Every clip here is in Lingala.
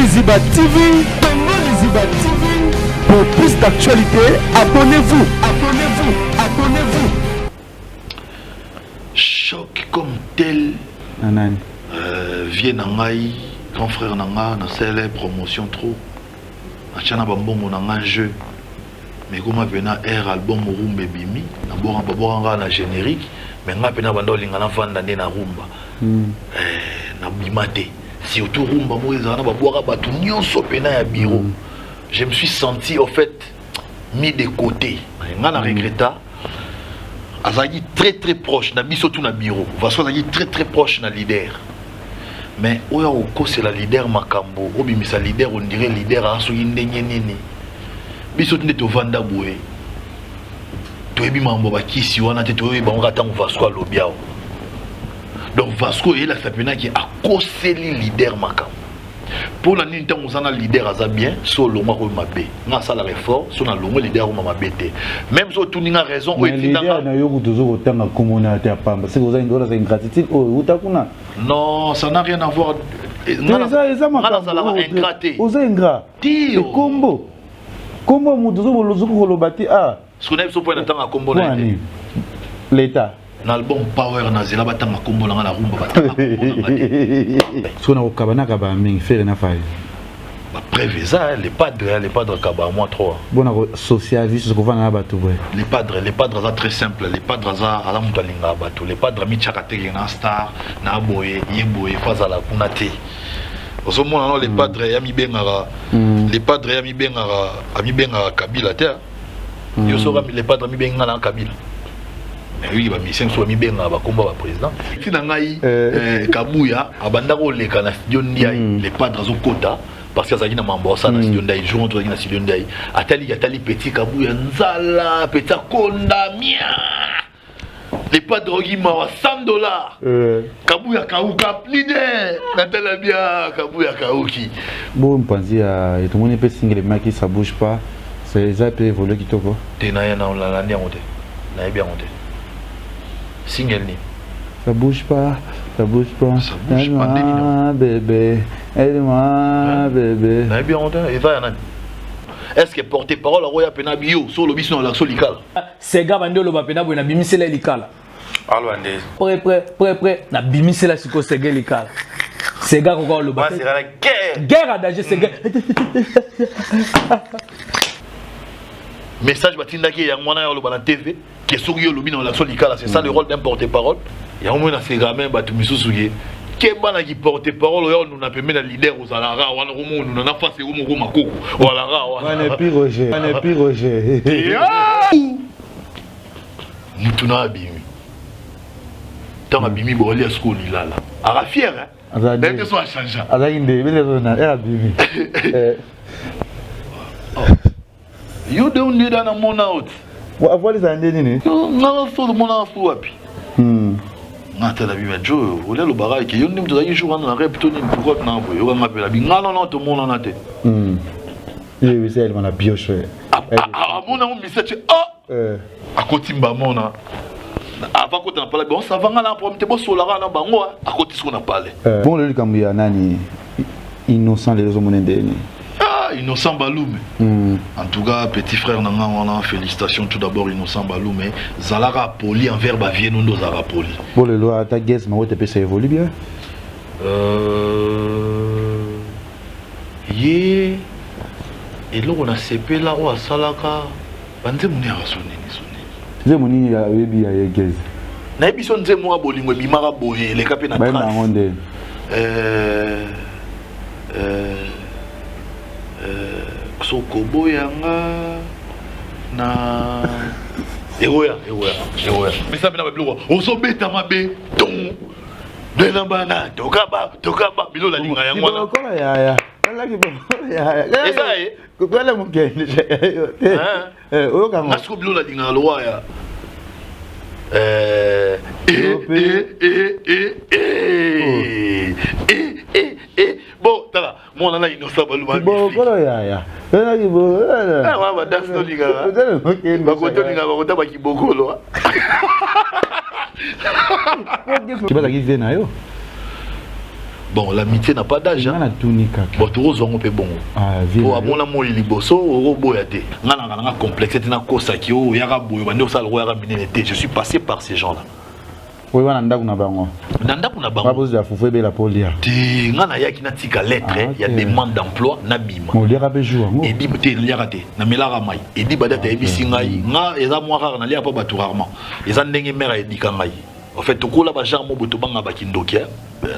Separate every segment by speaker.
Speaker 1: Liziba TV, Congo Liziba TV. Pour plus d'actualités, abonnez-vous, abonnez-vous, abonnez-vous.
Speaker 2: Choc comme tel. Viens Nangaï, grand frère Nanga, na celle promotion trop. Achana bambongo Nanga jeu. Mais comme apena air album rumba bimi, na bora na générique, mais nga pena bando linga na vanda na rumba. Na bimate. Surtout rumba mo ezana ba boira batu nyonso pena ya bureau. Je me suis senti au fait mis de côté. Nga na regretta. Azagi très très proche na biso tout na bureau. Vasco azagi très proche na leader. Mais oya oko c'est la leader makambo. Obimisa leader on dirait leader aso yindenye nini. Biso tune to vanda boye. To ebi mambo ba kisi wana te to ebi ba ngata ngo Vasco lobiao. Donc Vasco est la sapena qui a causé le leader makambo. Pour la nini tango zana leader aza bien, so longa ko mabe. Nga sala effort, so na longa leader ko mabete. Même so tout ninga raison o etinda.
Speaker 3: Leader na yo kutuzo ko tanga komona ta pamba. C'est oza indola c'est ingratitude o utakuna.
Speaker 2: Non, ça n'a rien à voir.
Speaker 3: Eza makambo. Oza ingrat. Tio kombo. Kombo mutuzo bolozo ko lobati a.
Speaker 2: Ce qu'on aime so point tanga kombo na.
Speaker 3: L'état.
Speaker 2: L'album Power Nazela batanga kombo na rumba batanga kombo na.
Speaker 3: Sona ko kabana kaba mingi faire na faille.
Speaker 2: Ba préveza les padres kaba moi trop.
Speaker 3: Bona ko socialiste ko vana batu boy.
Speaker 2: Les padres ça très simple, les padres ça ala mutalinga batu, les padres mi chakate na star na boye, yeboye fazala kunate. Au moment les padres ya mi bengara, les padres ya mi bengara Kabila terre. Yo so les padres mi bengara Kabila. Oui, bah mission soit mi benga ba combat ba président. Si na ngai Kabuya abanda ko leka na studio ndiaye les padres zo kota parce que ça na mambo ça na studio ndiaye jour on na studio ndiaye atali petit Kabuya nzala petit konda mia les padres qui ma $100 Kabuya kauka leader natala bien Kabuya kauki
Speaker 3: bon pensi à tout le monde peut single mais qui ça bouge pas c'est ça peut évoluer qui toko
Speaker 2: tenaya na la ndia monte na bien monte single ni
Speaker 3: ça bouge pas aide-moi bébé
Speaker 2: na bien on et va yana est-ce que porter parole à roya pena bio sur le biso na solikala
Speaker 4: sega bandelo ba pena boina bimisela likala
Speaker 2: allo ande
Speaker 4: prêt na bimisela siko sega likala sega ko lo ba
Speaker 2: c'est la
Speaker 4: guerre à danger sega
Speaker 2: message batindaki ya mwana ya lo bana TV que sur yo lobi dans la solikala c'est ça le rôle d'un porte-parole ya au moins na c'est gamin batu misusuye ke bana ki porte-parole yo nous na pemé na leader aux alara wana romo nous na face romo makoko alara
Speaker 3: wana pi Roger
Speaker 2: mutuna abimi tanga bimi boli à school ilala ara fier hein même que soit changer
Speaker 3: azaki ndebe lezo na era bimi
Speaker 2: you don't need an amount out.
Speaker 3: What is that?
Speaker 2: Non, faut le monde en fou api. Ngata la bima jo, ole lo bara ki yo nim to yi jour na rep to nim pourquoi na bo yo nga pela bi ngalo non to monde na te.
Speaker 3: Oui, c'est elle m'a bioche.
Speaker 2: Mon amour mi c'est a kotimba mona. Avant qu'on en parle bon ça va ngala pour me bo solara na bango a koti ce qu'on a parlé.
Speaker 3: Bon le kambu ya nani innocent les hommes ndeni.
Speaker 2: Innocent Baloum. En tout cas, petit frère Nanga, félicitations tout d'abord Innocent Baloum. Zalara poli envers Bavieno nos Zara poli.
Speaker 3: Bon le loi ta guess ma wote ça évolue bien.
Speaker 2: Et là on a CP là au Salaka. Bande moni a sonné.
Speaker 3: Zemoni ya webi ya guess.
Speaker 2: Na biso nze mo abolingo bimara boye les capé na trace. Sokobo yanga na egoya mais ça bena bablo oso beta mabe ton de nambana tokaba bilo la linga yango na
Speaker 3: ko ya laki bo ya
Speaker 2: esaye
Speaker 3: ko kwala mukende o kama
Speaker 2: asko bilo la linga lo ya bon tala mon ana innocent baluma
Speaker 3: bon kolo ya laki bo
Speaker 2: ah wa das to linga ba ko to linga ba ko ta ba ki bokolo
Speaker 3: tu vas la guider na yo
Speaker 2: Bon, l'amitié n'a pas d'âge.
Speaker 3: Hein.
Speaker 2: Bon, tout le monde est bon. Pour mon amour, il est beau. On a complexe. Je suis passé par ces gens-là.
Speaker 3: Oui, on a bango.
Speaker 2: Il y a demande d'emploi, Nabima. Et dit et dit badata ebisingai nga eza moi rare na lia pas batu rarement. Eza ndenge mère edikangai. En fait tout là ba genre mo boto banga bakindokia.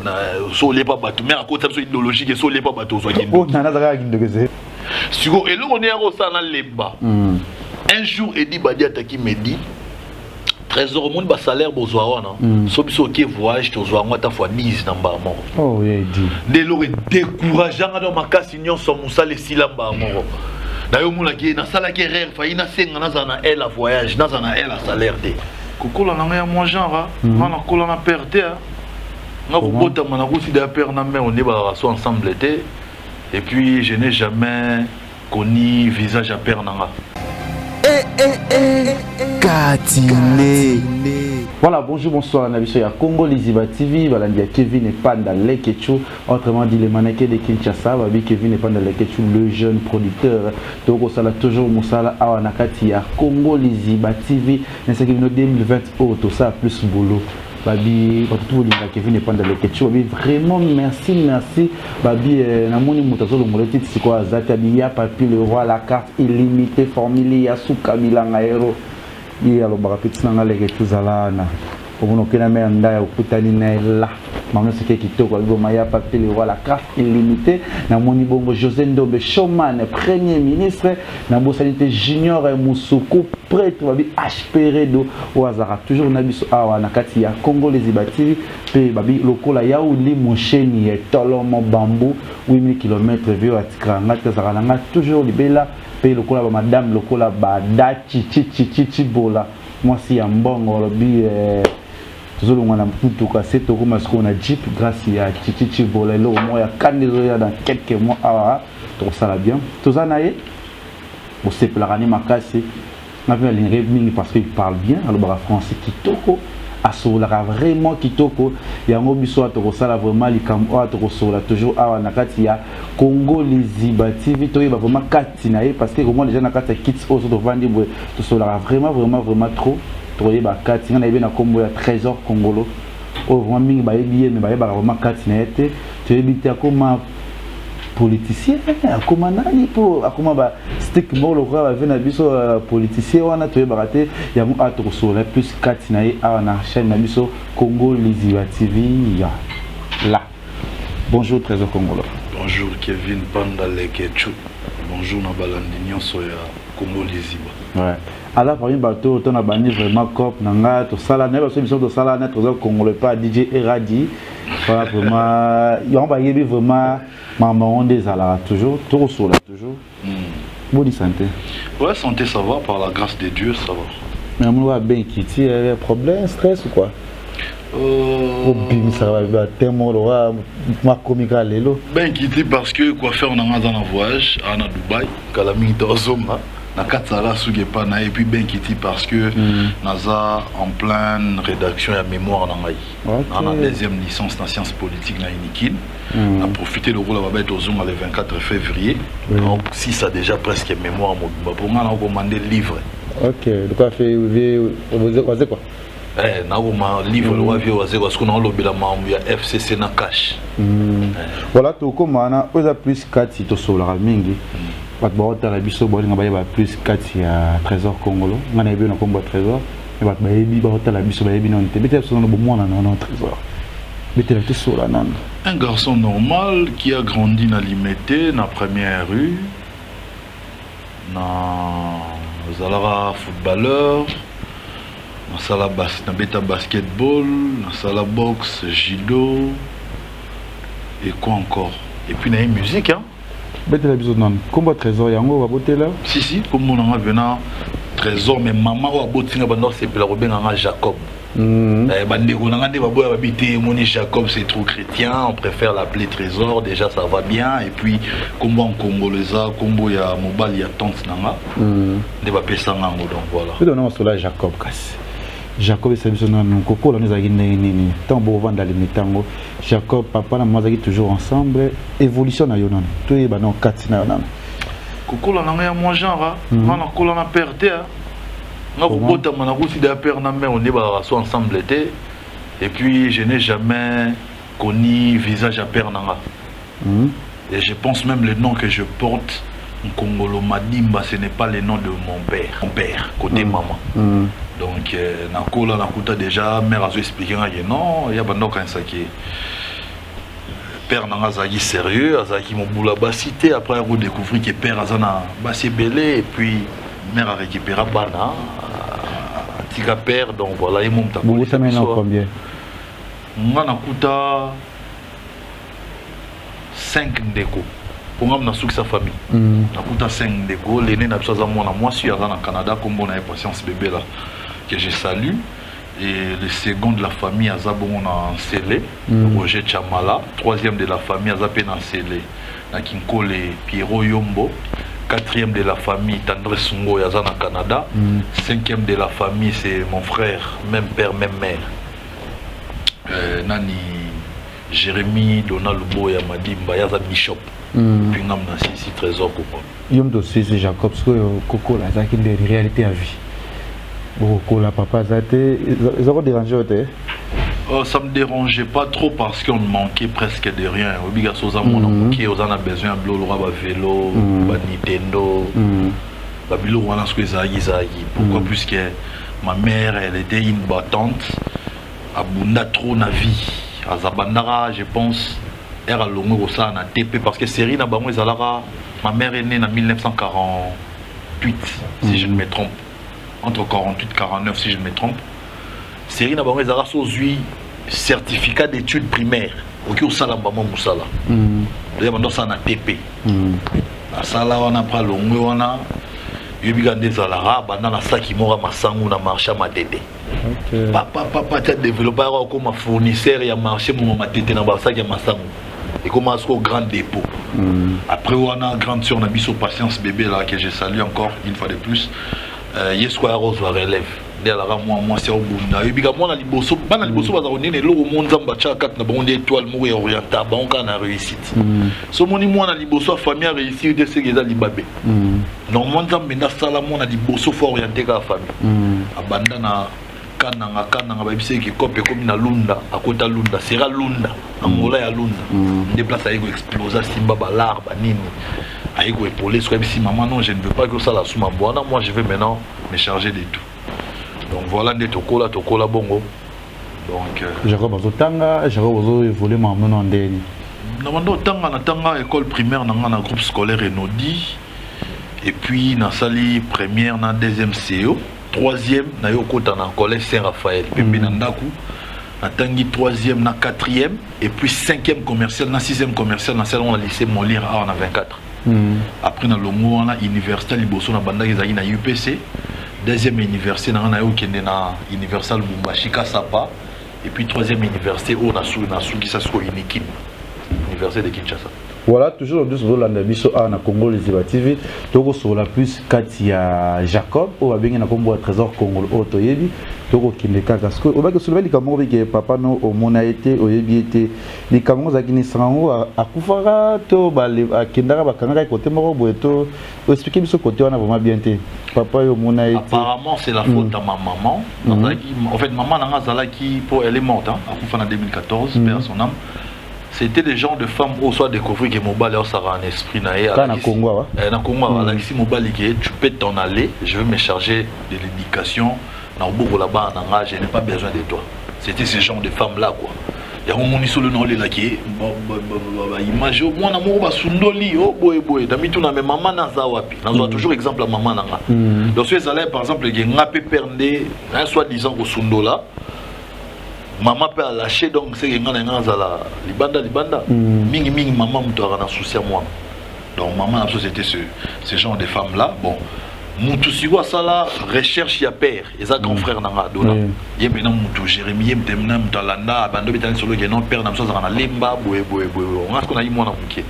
Speaker 2: Na so les pas batu mais à côté de idéologique so les pas batu so kindo.
Speaker 3: Oh nana zaka kindoke.
Speaker 2: Siko elo on est au ça na leba. Un jour Edi Badiata qui me dit trésor monde ba salaire bozwa wana. So biso ki voyage to zwa ngata fois 10 na mbamo.
Speaker 3: Oh oui dit.
Speaker 2: De lo décourageant dans makasi nyonso musale silamba moro. D'ailleurs, mon laki na sala qui rêve, fa ina senga na zana elle à voyage, na zana elle à salaire de. Kokola na ngaya moi genre, na kola na perte hein. Na bota mana kusi da père na mais on est ba so ensemble été. Et puis je n'ai jamais connu visage à père nanga.
Speaker 3: Katine. Voilà, bonjour, bonsoir, Nabiso ya Congo Liziba TV, Balandia Kevin et Panda Lekechu, autrement dit les mannequins de Kinshasa, Babi Kevin et Panda Lekechu, le jeune producteur. Toko Sala toujours Moussala Awanakati ya Congo Liziba TV, n'est-ce que 2020 tout ça plus boulot. Babi, tout le monde Kevin et Panda Lekechu, Babi vraiment merci, Babi, Namoni Moutazo le Moletit, c'est quoi Zatabiya, Papi le roi, la carte illimitée, formule Yasuka Milanga Hero. Il y a le barapiti na ngale ke tuzalana obono kena me ndaya ukutani na la mama sike kitoko ngoma ya papier le la carte illimitée na moni bongo José Ndombe Showman premier ministre na bosanité junior et Musuku prêtre babi HPR do au hasard toujours na biso awa na kati ya Congo Liziba TV pe babi lokola ya uli mosheni et tolomo bambou 8000 km vio atikranga tazaranga toujours libela pe lokola ba madame lokola ba dachi chichi bola moi si en bongo lobi toujours on a tout cas c'est tout comme ce qu'on a jeep grâce à chichi bola lo moi ya kandezo ya dans quelques mois ah tout ça là bien tout ça naé au seple rani makasi na bien les mingi parce qu'il parle bien alors ba français kitoko asola vraiment kitoko yango biso atokosala vraiment likambo atokosola toujours awa na kati ya Congo Liziba TV to yeba vraiment kati na ye parce que comment les gens na kati kits oso to vandi boy to sola vraiment trop to yeba kati na yeba na kombo ya trésor congolo o vraiment mingi ba yebi mais ba yeba vraiment kati na ete to yebita comment politicien akoma nani po akoma ba stick molo kwa ba vena biso politicien wana to yebakate ya mu atokosola plus kati na ye awa na chaîne na biso Congo Liziba TV ya là. Bonjour Trésor Congolo.
Speaker 2: Bonjour Kevin Panda Lekechu. Bonjour na balandi nyonso ya Congo Liziba.
Speaker 3: Ouais. Alors parmi bateau on a banni vraiment cop nanga to sala na ba solution to sala na Trésor Congolo pas DJ Eradi. Pas vraiment on va yebi vraiment maman on des ala toujours toujours sur là toujours. Bonne santé.
Speaker 2: Ouais, santé ça va par la grâce de Dieu ça va.
Speaker 3: Mais on va bien quitter problème stress ou quoi? Ça va tellement ma comique lelo.
Speaker 2: Ben quitter parce que quoi faire on a un voyage à Dubaï, Kalami Tozoma. Na Katsala Sugepa na et puis ben quitter parce que naza en pleine rédaction et mémoire na ngai. On a deuxième licence en sciences politiques na Inikin. On a profité le rôle à Babette au Zoom le 24 février. Donc si ça déjà presque mémoire pour moi on a commandé le livre.
Speaker 3: OK, de quoi faire vous quoi?
Speaker 2: Na un livre le wavio waze parce qu'on a lobila mambu ya FCC na cash.
Speaker 3: Voilà to komana oza plus 4 to solara mingi. Bat baota la biso bolinga ba plus 4 ya Trésor Congolo. Ngana yebe na kombo Trésor. Et bat ba yebi baota la biso ba yebi non te. Bete so no bomona na Trésor. Bete la to sola nan.
Speaker 2: Un garçon normal qui a grandi dans Limité, dans la première rue. Na Zalara footballeur. Dans sala beta basketball, dans sala boxe, judo et quoi encore. Et puis dans la musique hein.
Speaker 3: Bête la bisou non. Combat Trésor yango va boter là.
Speaker 2: Si comme on a venant Trésor mais maman wa botinga bando c'est pour la rebenga Jacob. Bandeko nanga de babo habité moni Jacob c'est trop chrétien, on préfère l'appeler Trésor déjà ça va bien et puis combo en congolesa, combo ya mobile ya tante nanga. De ba pesa ngango donc voilà.
Speaker 3: Tu donnes sur la Jacob casse. Jacob et Sabiso non Coco là nous a gagné nini tant bon vendre les mitango Jacob papa na maman toujours ensemble évolution na yo non tout est ba non 4 na non
Speaker 2: Coco là na moi genre na cola na perdre na ko bota mana ko si da perdre na mais on est ba ensemble été et puis je n'ai jamais connu visage à perdre nanga et je pense même le nom que je porte Nkongolo Madimba ce n'est pas le nom de mon père côté maman. Donc nakola nakuta déjà mère a expliqué que non il y a bandok un saké père nanga zaki sérieux azaki mon boula basité après on découvrir que père azana basé belé et puis mère a récupéré bana tika père donc voilà et mon ta
Speaker 3: vous ça maintenant combien
Speaker 2: nga nakuta 5 ndeko pour moi na sa famille nakuta 5 ndeko l'aîné na biso za mwana moi suis azana Canada comme on a patience bébé là que je salue et le second de la famille Azabon en Sélé, Roger Chamala, troisième de la famille Azapen en Sélé, Nakinkole Pierrot Yombo, quatrième de la famille Tandré Sungo Yazana Canada, cinquième de la famille c'est mon frère, même père, même mère, Nani Jérémy Donald Lubo Yamadimba Yaza Bishop, puis Nam Nassi Trésor Coco.
Speaker 3: Yom dossier c'est Jacob, parce que Coco là, c'est une réalité à vie. Beaucoup la papa ça ils ont dérangé
Speaker 2: ça me dérangeait pas trop parce qu'on manquait presque de rien. Obligation ça on a besoin de vélo, Nintendo, babilo on a ce que pourquoi puisque ma mère elle était une battante abunda trop na vie à Zabandara je pense elle a longué ça na TP parce que série na bango zalara ma mère est née en 1948 si je ne me trompe. Entre 48 et 49 si je me trompe. Série na bango ezara sozui certificat d'études primaires. Ok au sala maman musala. D'ailleurs on ça na TP. Na sala on a pas longue on a yobiga ndezalara banda na saki mora masangu na marché matete. Papa tu développeur comme fournisseur ya marché mo matete na basaki ya masangu. Et commence au grand dépôt. Après on a grande sœur na biso patience bébé là que je salue encore une fois de plus. Yeswa rose va relève de la moi c'est au bunda et biga moi na liboso bana liboso baza onene lo monde zamba chaka na bon étoile mo orienta ba on kana réussite so moni moi na liboso famille réussir de ce que libabe normalement zamba na sala moi na liboso faut orienter ka famille abanda na kananga ba bise ki kope comme na lunda akota lunda sera lunda angola ya lunda déplace aiko exploser simba ba l'arbre nini aiko épauler soit si maman non je ne veux pas que ça la sous ma boana moi je vais maintenant me charger de tout donc voilà des tokola bongo donc
Speaker 3: Jacob azotanga Jacob ozo évoluer maman non ndeni
Speaker 2: na mando tanga école primaire na groupe scolaire Enodi et puis na sali première na deuxième CO troisième na yo kota na collège Saint-Raphaël pembe na ndaku na tangi troisième na quatrième et puis cinquième commercial na sixième commercial na salon na lycée Molière à na 24 après na longo on a université liboso na banda ezali na UPC deuxième université na yo kende na Universal Lubumbashi Kasapa et puis troisième université au na qui ça soit unique université de Kinshasa.
Speaker 3: Voilà, toujours le sur la biso à na Congo Liziba TV. Toko sur la plus Katia Jacob au abenge na Congo trésor Congo auto yebi. Toko kineka kasko. Oba que soulever les cameroun que papa no au mona été au yebi été les cameroun za kini sango a kufara to ba a kindara ba kanga côté moko boeto. Expliquer biso côté on a vraiment bien été. Papa au mona été.
Speaker 2: Apparemment c'est la faute de ma maman. En fait maman nanga zalaki pour elle est morte hein, a kufa en 2014 perd son âme. C'était des gens de femmes où soit découvrir que Mobile ça a un esprit naïe.
Speaker 3: Na Congo
Speaker 2: na Congo Alexis Mobile qui tu peux t'en aller, je vais me charger de l'éducation. Na Obogo là-bas en je n'ai pas besoin de toi. C'était ces gens de femmes là quoi. Il y a un monde sur le nom là qui image moi na mo ba sundoli oh boy dami tu na me maman na zawapi. Na toujours exemple à maman nanga. Donc si vous allez par exemple que ngapé perdé un soi-disant au sundola maman peut lâcher donc c'est que ngana libanda mingi maman muto ana souci à moi donc maman la société ce genre de femmes là bon mutu siwa sala recherche ya père et ça grand frère nanga dona ye maintenant mutu Jérémy ye mtemna mtalanda bando bitani solo que non père na mso za na lemba boy on a ce qu'on a eu moi na muke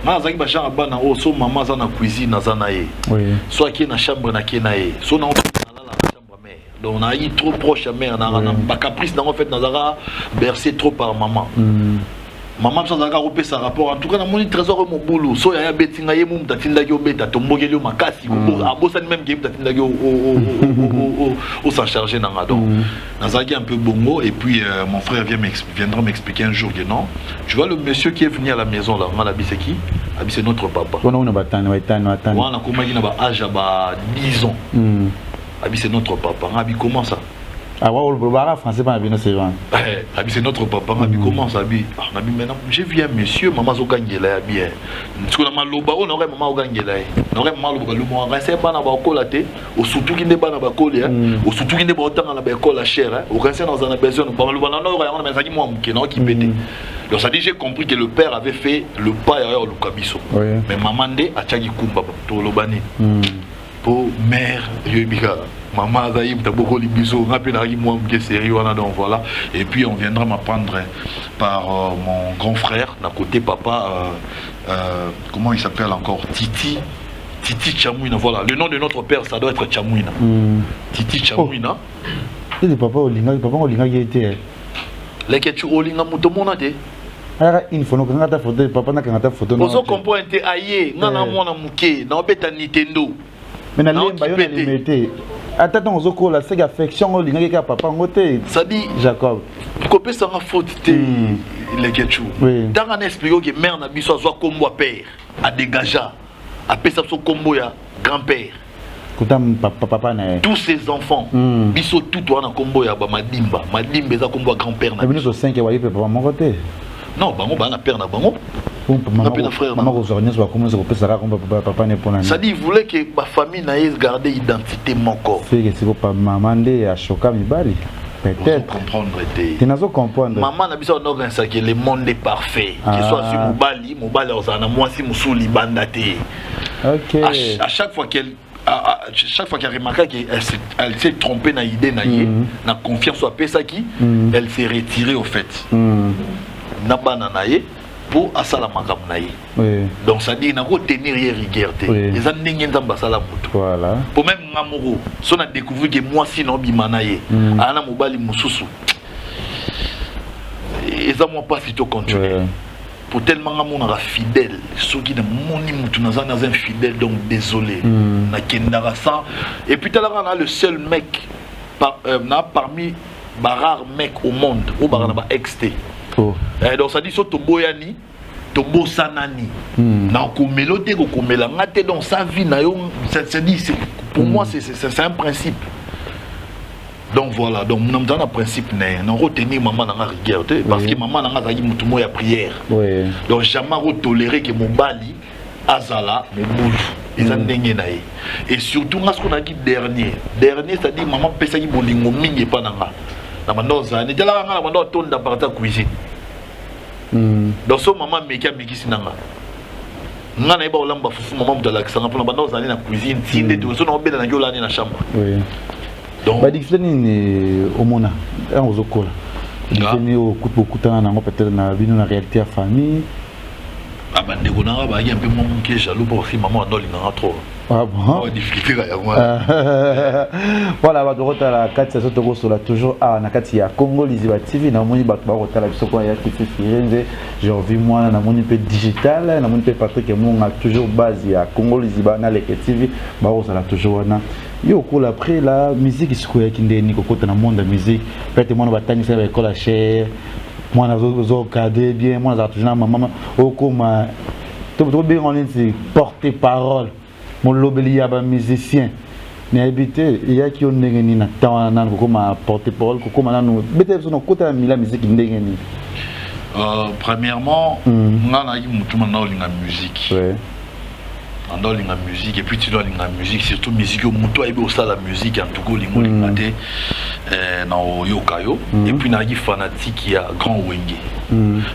Speaker 2: ma zaki ba genre bana o so maman za na cuisine za na ye soit qui na chambre na ki na ye so na donc on a eu trop proche à mère, ma caprice en fait Nazara bercé trop par maman. Maman ça a repé sa rapport en tout cas dans mon trésor mon boulot so ya betinga ye mum tatinda yo beta tombogeli makasi a bossa même game tatinda yo au s'en charger nanga donc Nazaki un peu bongo et puis mon frère viendra m'expliquer un jour que non tu vois le monsieur qui est venu à la maison là on a c'est qui c'est notre papa
Speaker 3: on a batane
Speaker 2: on a comment il a âge à 10 ans c'est notre papa comment ça
Speaker 3: ah ouais, le français pas bien c'est vrai.
Speaker 2: C'est notre papa. Comment ça bi? Maintenant, j'ai vu un monsieur, maman Zokangela bien. Parce que maman Loba, on aurait maman Zokangela. On aurait maman Loba. Le mois resté pas na ba kolate, au surtout qui n'est pas na ba kolé, au surtout qui n'est pas autant na ba kola cher. Au resté dans un besoin. Ba Loba na aurait on a mais ça qui moi qui pété. Donc ça dit j'ai compris que le père avait fait le pas derrière le kabiso. Mais maman de a tchaki kumba to lobani. Pour mère Yobika. Maman Azaïm, t'as beaucoup de bisous, rapidement, moi, sérieux, donc voilà. Et puis on viendra m'apprendre par mon grand frère, d'un côté papa, comment il s'appelle encore, Titi Chamouina, voilà. Le nom de notre père, ça doit être Chamouina. Titi Chamouina.
Speaker 3: C'est le papa Olinga qui était.
Speaker 2: Les que tu Olinga Moutomonate.
Speaker 3: Il faut que tu photo, papa n'a qu'un photo.
Speaker 2: Vous comprenez, aïe, n'a mon amouké, n'a pas Nintendo.
Speaker 3: Mais n'a pas limité. Attends, on a cette affection, on a papa ngoté.
Speaker 2: Ça dit
Speaker 3: Jacob.
Speaker 2: Copé ça m'a faute les ketchou. Dans un expliquer que mère n'a biso soit combo père, à dégager, à pesa son combo ya grand-père.
Speaker 3: Papa na.
Speaker 2: Tous ces enfants, biso tout toi na combo ya ba madimba za combo grand-père na.
Speaker 3: Mais nous 5 wa papa mon côté.
Speaker 2: Non, bango ba na père na bango. Ça dit, il voulait que ma famille n'aille garder l'identité mon corps.
Speaker 3: Peut-être.
Speaker 2: Maman n'a besoin de que le monde est parfait. Que soit sur Mobali, moi si Moussouli Bandate. À chaque fois qu'elle a remarqué qu'elle s'est trompée dans l'idée, dans confiance à Pesaki, elle s'est retirée au fait. Pour asala makamnaï. Donc ça dit n'a pas tenir rigueur. Les années n'ont sala moto.
Speaker 3: Voilà.
Speaker 2: Pour même Namoro, si on a découvert que moi si non bimanaye, ana mobali mususu. Et ça moi pas si tu continuer. Pour tellement mon a fidèle, ceux qui ne moni mutu dans un fidèle donc désolé. Na kendara ça. Et puis là on a le seul mec parmi rares mecs au monde où barana ba XT. Donc ça dit so toboyani tobo sanani na komelote ko komela ngate donc sa vie na yo ça dit pour moi c'est un principe. Donc voilà, donc nous avons un principe non retenir maman dans la rigueur parce que maman n'a pas dit mutu moya prière. Donc jamais tolérer que mon bali azala me bouge et ça ndenge na et surtout ce qu'on a dit dernier ça dit maman pesa ki bolingo mingi pa nanga. Na mandoza ni tela nga na mando tonda parta cuisine. Donc so maman meki ameki sinanga. Nga na iba olamba fufu maman mutala kisanga pona mandoza ni na cuisine tinde to so na obela na yola ni na chambre. Donc
Speaker 3: ba dikfleni ni omona en ozokola. Dikfleni o kutana na peut-être na bino na réalité ya famille.
Speaker 2: Ah ben ndeko na ba un peu mon qui est jaloux parce que maman ndoli na trop.
Speaker 3: Ah bon? Voilà, bah, de la carte, c'est toujours à Nakati à Congo, Liziba TV, na moni ba la biso kwa ya kifi Firenze, j'ai revu moi na moni pe digital, na moni pe Patrick et moi on a toujours base à Congo Liziba na Leke TV, ba on a toujours na. Yo cool après la musique is quoi qui ndeni kokota na monde de musique, peut-être moi na batani ça avec la chair, moi na zo cadre bien, moi na toujours maman au comme tout bien on dit porter parole. Mon lobeli ya ba musicien na habité il y a qui on ndengeni na tawana na ko ma porte-parole ko ma nanu bete so no kota la musique ndengeni
Speaker 2: premièrement nga na yi mutu na olinga musique ando linga musique et puis tu dois linga musique surtout musique mutu aibe au sala musique en tout cas lingo lingate na yokayo et puis na yi fanatique ya Grand Wenge.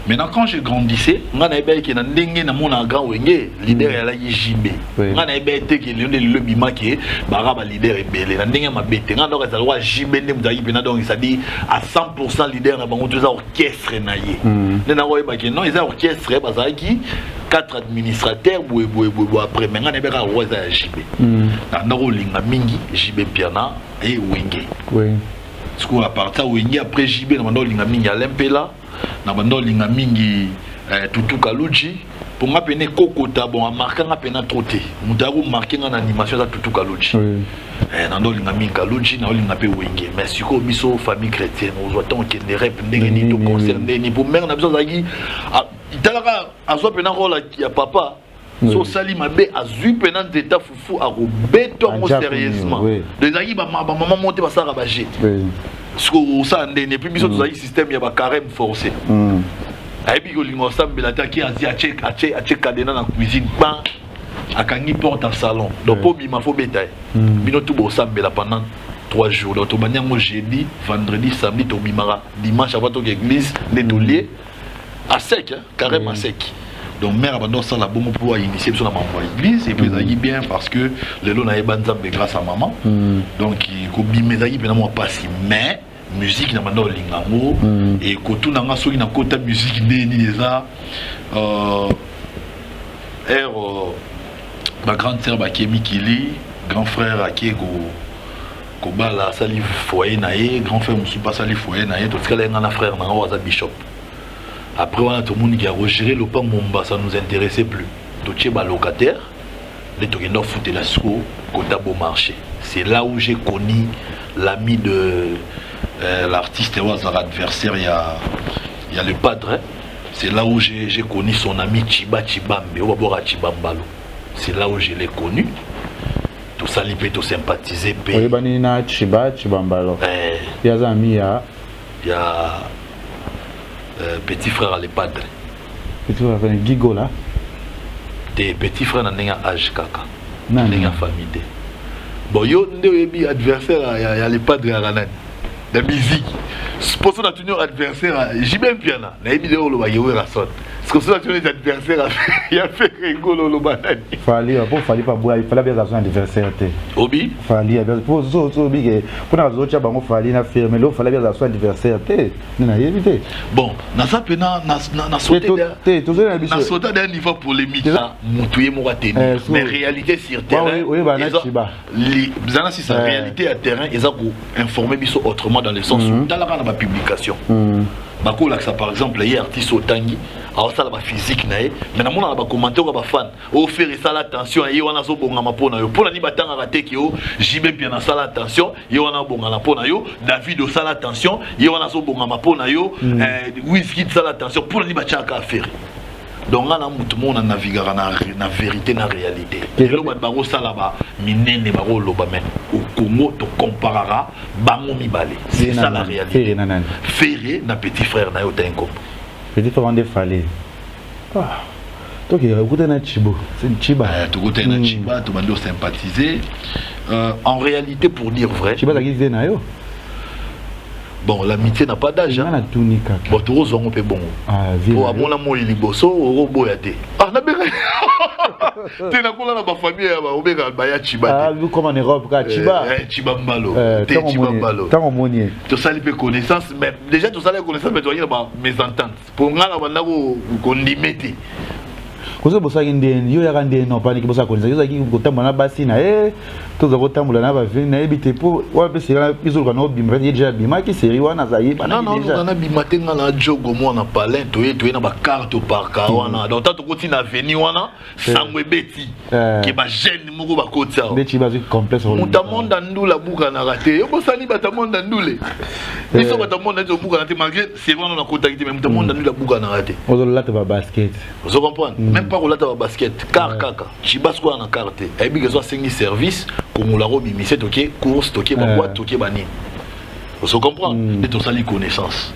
Speaker 2: Maintenant quand je grandissais nga na ebe ke na ndenge na mona Grand Wenge leader ya la JB nga na ebe te ke le bima ke baraba leader ebele na ndenge mabete nga ndo ka loi JB ndem zayi pena donc ça dit à 100% leader na bango tous orchestre na ye na ko eba ke non ils orchestre bazaki 4 administrateurs après maintenant on a roi à JB na linga mingi JB piana et Wenge
Speaker 3: oui
Speaker 2: parce que à partir Wenge après JB na linga mingi Alempela na linga mingi Tutu Kaluji pour moi peine kokota bon a marqué nga pena troté mutago marqué nga na animation za Tutu Kaluji na linga mingi Kaluji na linga pe Wenge mais siko biso famille chrétienne on doit tant qu'il ne rep ni to concerné ni pour mère na besoin zaki italaka azwa pena rôle ya papa so sali mabe azui pena d'état fufu a robeto mo sérieusement les zaki ba maman monter ba sara ba jet parce que ça ndene puis biso zaki système ya ba carême forcé aibi ko lingo sambela taki azia check cadena na cuisine ban akangi porte en salon donc po bima fo betaille bino tout bo sambela pendant 3 jours donc to banyango jeudi vendredi samedi to bimara dimanche avant to église netolier à sec carrément sec donc mère abandonne ça la bonne pour initier sur la maman l'église et puis ça y bien parce que le lot na banzambe grâce à maman donc il ko bimezaki pena moi passer mais musique na bando lingango et ko tout na soki na kota musique ndeni déjà ma grande sœur Bakemi Kili grand frère Akego ko bala sali foyer na ye grand frère musu pas sali foyer na ye to skala ngana frère na waza bishop. Après, on a tout le monde qui a regéré le pan Momba, ça ne nous intéressait plus. Tout le monde locataire, les gens foutent la sco, côté beau marché. C'est là où j'ai connu l'ami de l'artiste et leur adversaire, il y a le padre. C'est là où j'ai connu son ami Chiba Chibambe, au bord à Chibambalo. C'est là où je l'ai connu. Tout ça, il peut tout sympathiser.
Speaker 3: Oui, Banina Chiba Chibambalo. Il y a un ami,
Speaker 2: il y a petit frère à les padres.
Speaker 3: Petit frère avec Gigo là.
Speaker 2: Des petits frères n'ont pas âge kaka. N'ont pas famille. Bon, yo n'ebi adversaire y a les padres à la de musique. Pour ça tu es adversaire, j'y même bien là. Na ebi de lo ba yewe rason. Parce que ça tu es adversaire il a fait rigolo lo banani.
Speaker 3: Fallait pas boire, il fallait bien avoir un adversaire té. Obi? Fallait pour obi que pour na zocha bango fallait na firmer lo fallait bien avoir un adversaire té. Na éviter.
Speaker 2: Bon, na ça pena na sauter na sauter d'un niveau polémique là, mutuye mo tenir. Mais réalité sur terrain.
Speaker 3: Oui, bah na chiba.
Speaker 2: Les bizana si sa réalité à terrain, ils ont informer biso autrement dans le sens où dans la publication. Bako là ça par exemple les artistes au tangi alors ça la physique naé mais na mona ba commenter ba fan au faire ça l'attention et on a so bonga mapona yo pona ni batanga raté ki yo jibe bien na sala attention et on a bonga la pona yo David au sala attention et on a so bonga mapona yo whisky sala attention pona ni bachaka affaire donc on a tout le monde naviguer na vérité na réalité et le ba baro sala ba minene baro loba mais au Congo to comparera bango mibale c'est ça la réalité ferré na petit frère na yo tenko
Speaker 3: petit frère de fallait ah donc il écoute na chibo c'est chiba
Speaker 2: tu écoute na chiba tu bando sympathiser en réalité pour dire vrai
Speaker 3: chiba la guise na yo.
Speaker 2: Bon, l'amitié n'a pas d'âge.
Speaker 3: Hein.
Speaker 2: Bon, tu as un peu bon. Pour mon amour, il est beau. So, au boyate. Ah, n'a pas. Tu n'as pas la famille, au béga, baya chiba.
Speaker 3: Ah, vous comme en Europe, chiba.
Speaker 2: Chiba mbalo. Chiba mbalo.
Speaker 3: Tant au monier.
Speaker 2: Tu as les connaissances, mais déjà tu as les connaissances, mais tu as mes ententes. Pour moi, on a qu'on limite.
Speaker 3: Kozo bosa ngende yo yakande no pani kibosa konza yo zaki kotamba na basi na toza kotambula na ba vini na ebite po wa pesi na biso ka no bimba déjà bima ki seri wana zayi bana
Speaker 2: déjà non na bimatenga na jogo mo na palin to na ba carte par ka wana donc tant koti na veni wana sangwe beti ke ba jeune moko ba kotsa
Speaker 3: beti ba complexe
Speaker 2: mutamonda ndula buka na raté yo bosani batamonda ndule biso batamonda zo buka na te malgré c'est vraiment na kota ki mais mutamonda ndula buka na raté
Speaker 3: ozo lata ba basket
Speaker 2: vous comprenez pas au lata basket car kaka chibas quoi na carte et bi besoin sengi service comme la robe mise toqué course toqué ba boîte toqué bani vous comprenez et tout ça les connaissances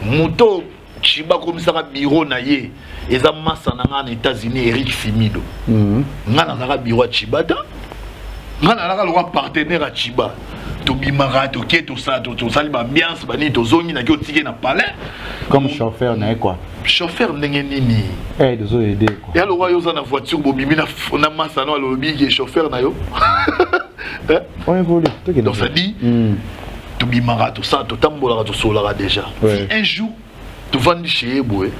Speaker 2: moto chiba comme ça bureau na ye eza massa na ngana États-Unis Eric Simido ngana na bureau chiba da ngana na le partenaire à chiba to bimara toqué tout ça l'ambiance bani to zongi na ki otike na palais
Speaker 3: comme chauffeur na quoi
Speaker 2: chauffeur ndenge nini
Speaker 3: dozo aider quoi
Speaker 2: ya lo wa yo za na voiture bobimi na massa no alobi ke chauffeur na yo
Speaker 3: on évolue
Speaker 2: donc ça dit to bimara tout ça to tambola to solara déjà un jour tu vas chez Eboué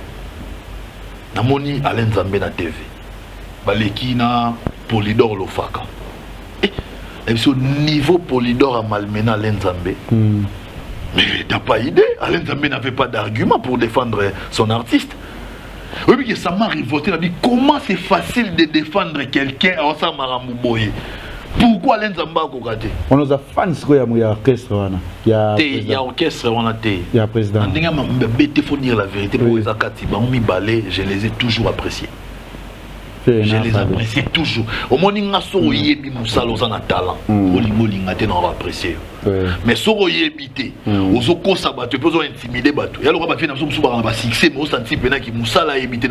Speaker 2: namoni Alain Nzambe na TV baleki na Polydor Lofaka et ce niveau Polydor a malmené Alain Nzambe. Mais t'as pas idée, Alain Nzambe n'avait pas d'argument pour défendre son artiste. Oui, mais ça m'a révolté. Comment c'est facile de défendre quelqu'un en sa maramouboye? Pourquoi Alain Nzambe a kokate?
Speaker 3: On a fans quoi il y a orchestre wana. Il y a
Speaker 2: orchestre wana té.
Speaker 3: Il y a président.
Speaker 2: Ndinga mbete faut dire la vérité pour les akati ba mi balé, je les ai toujours appréciés. Je les apprécie toujours. Au moins, il y a des gens qui ont talent. Ils ont apprécié. Mais si vous avez habité, vous avez intimidé. Il y a des gens qui ont succès, mais vous avez habité.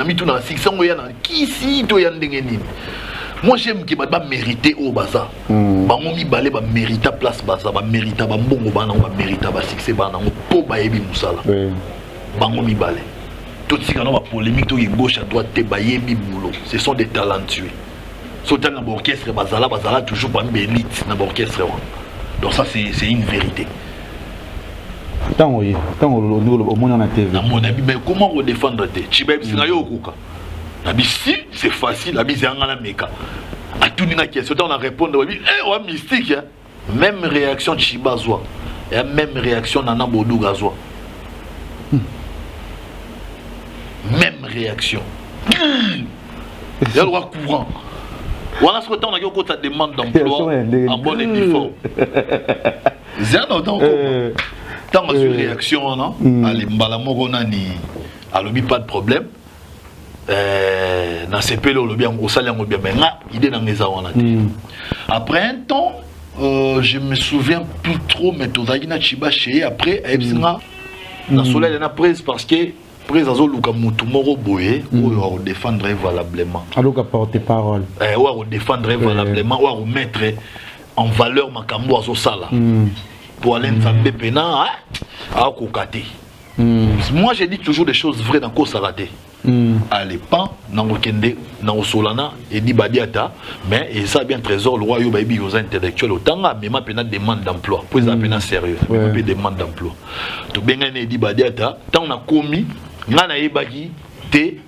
Speaker 2: Moi, j'aime que vous méritez au bazar. Vous méritez la place, vous méritez la bongo, vous méritez le succès, vous méritez le succès. Tout ce qui est polémique, tout gauche à droite, ce sont des talentueux. Sautant dans l'orchestre, bazala toujours pas une élite dans l'orchestre. Donc ça c'est une vérité.
Speaker 3: Tant au monde on a TV.
Speaker 2: Dans mon avis, mais comment redéfendre tes Chibeb Sinayo Okuka. Si c'est facile, la bise en la meka. À tout une question, on a répondu, eh mystique. Même réaction Chibazoa. Et même réaction Nana Bodouga Zoa. Même réaction. Il y a le droit courant. Voilà ce que tu as dit, ta demande d'emploi en bonne et due forme. C'est un autre encore. Tant que une réaction, non? Allez, Mbalamoronani, alors pas de problème. Dans ces pays, on bien au salaire, on bien, mais là, il est dans les awana. Après un temps, je me souviens plus trop, mais tu as dit Chibaché. Après, dans le soleil, il y a prise parce que présence luka mutu moro boye ou défendre valablement
Speaker 3: alors porter parole
Speaker 2: ou défendre valablement ou mettre en valeur makambo azo sala pour Alain Nzambe pena a kokate. Moi j'ai dit toujours des choses vraies dans ko sarate allez pas dans okende dans solana et dit badiata mais et ça bien trésor le roi yo ba bi aux intellectuels autant mais ma pena demande d'emploi pour ça pena sérieux mais demande d'emploi to bengane dit badiata tant on a commis ngana yebaki té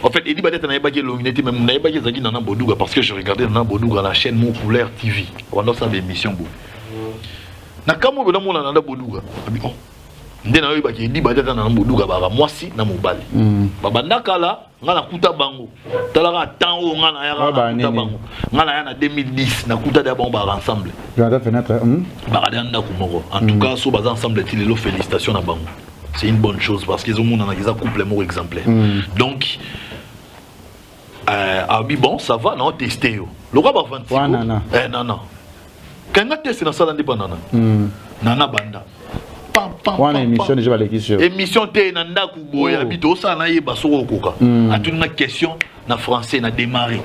Speaker 2: en fait Edi Badiata na yebaki l'unité même na yebaki zaki Nana Bodouga parce que je regardais Nana Bodouga la chaîne Mon Couleur TV pendant sa émission bo na kamo bela mona Nana Bodouga abi oh ndena yebaki Edi Badiata Nana Bodouga ba mwasi na mobali babanda kala ngana kuta bango talaka tango ngana ya kuta bango ngana ya na 2010 na kuta da bango ba ensemble
Speaker 3: jada fenêtre
Speaker 2: ba radanda kumoko en tout cas so ba ensemble tilelo félicitations na bango. C'est une bonne chose parce qu'ils ont un couple exemplaire. Donc, bon, ça va, non, tester. Le roi va vendre. Non. Quand on a testé dans ça, on a Nana Banda.
Speaker 3: On a émission déjà avec qui
Speaker 2: émission T Nanda Kuboy, habito ça na yeba soko koka. A toute une question na français na démarrer.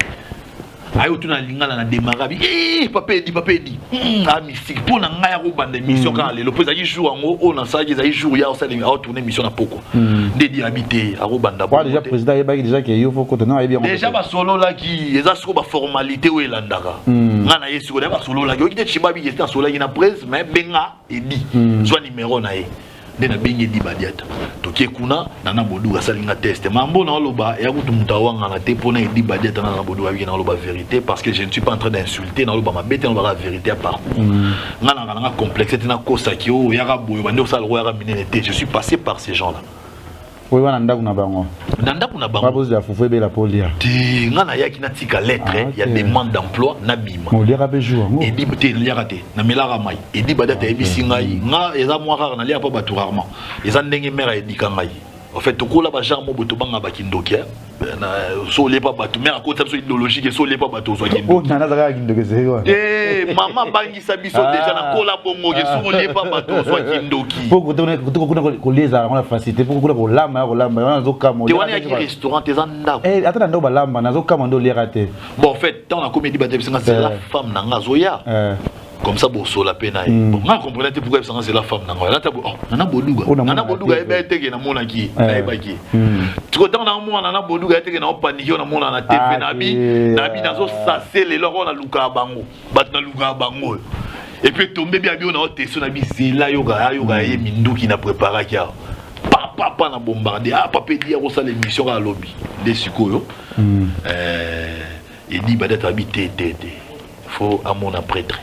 Speaker 2: Ayo tu na lingala na démarrer. Papa dit. Ah mystique pour na ngaya ko bande mission quand le président jour en haut na ça ils jour ya ça les tourner mission na poko. Dédi habité a ko banda.
Speaker 3: Déjà président yeba déjà que yo faut que non bien.
Speaker 2: Déjà ba solo là qui eza soko ba formalité ou elandaka. Ngana yesu ko ba solo là yo kite chibabi qui était solo qui na presse mais benga edi. Soit numéro na ye. Nena bengi Edi Badiata tokie kuna Nana Bodouga salinga test mambo na loba ya kutu mutawanga na te pona Edi Badiata Nana Bodouga na loba vérité parce que je ne suis pas en train d'insulter na loba mabete na loba la vérité à part ngana complexité na kosa ki o ya boyo bande osala ro ya minete je suis passé par ces gens là.
Speaker 3: Oui, on a un bango.
Speaker 2: Nanda kuna bango.
Speaker 3: Pas besoin de foufer la polia.
Speaker 2: Ti ngana ya ki na tika lettre, il y a demande d'emploi na bima.
Speaker 3: On lira be jour.
Speaker 2: Et dit te lira te na melara mai. Et dit Badiata ebisi ngai, nga eza moi rare na lia pas batu rarement. Eza ndenge mera edika ngai. En fait tokola ba genre mo boto banga ba kindokia. Na so les pas batu mais à côté de idéologie que so les pas batu so kindoki.
Speaker 3: Oh nana zaka kindoki c'est quoi?
Speaker 2: Maman bangi sabiso déjà na kola bongo que so les pas batu so kindoki.
Speaker 3: Pour que les a la facilité pour que lamba on zo kamo.
Speaker 2: Tu vois il y a restaurant tes anda.
Speaker 3: Attends ndo ba lamba na zo kamo ndo liraté.
Speaker 2: Bon en fait tant la comédie Badiata c'est la femme nanga zoya. Comme ça bosso la peine bon on comprenait pourquoi c'est la femme nanga là oh Nana Bodouga ebete ke na mona ki na ebaki tu quand on a moi Nana Bodouga ebete ke na panique na mona na TV na bi na zo sasser les loro na luka bango bat na luka bango et puis tomber bien on a testé na bi c'est là yoga ye minduki na préparer kia papa na bombardé papa dit à ça l'émission à lobby des sikoyo il dit bah d'être habité faut à mon prêtre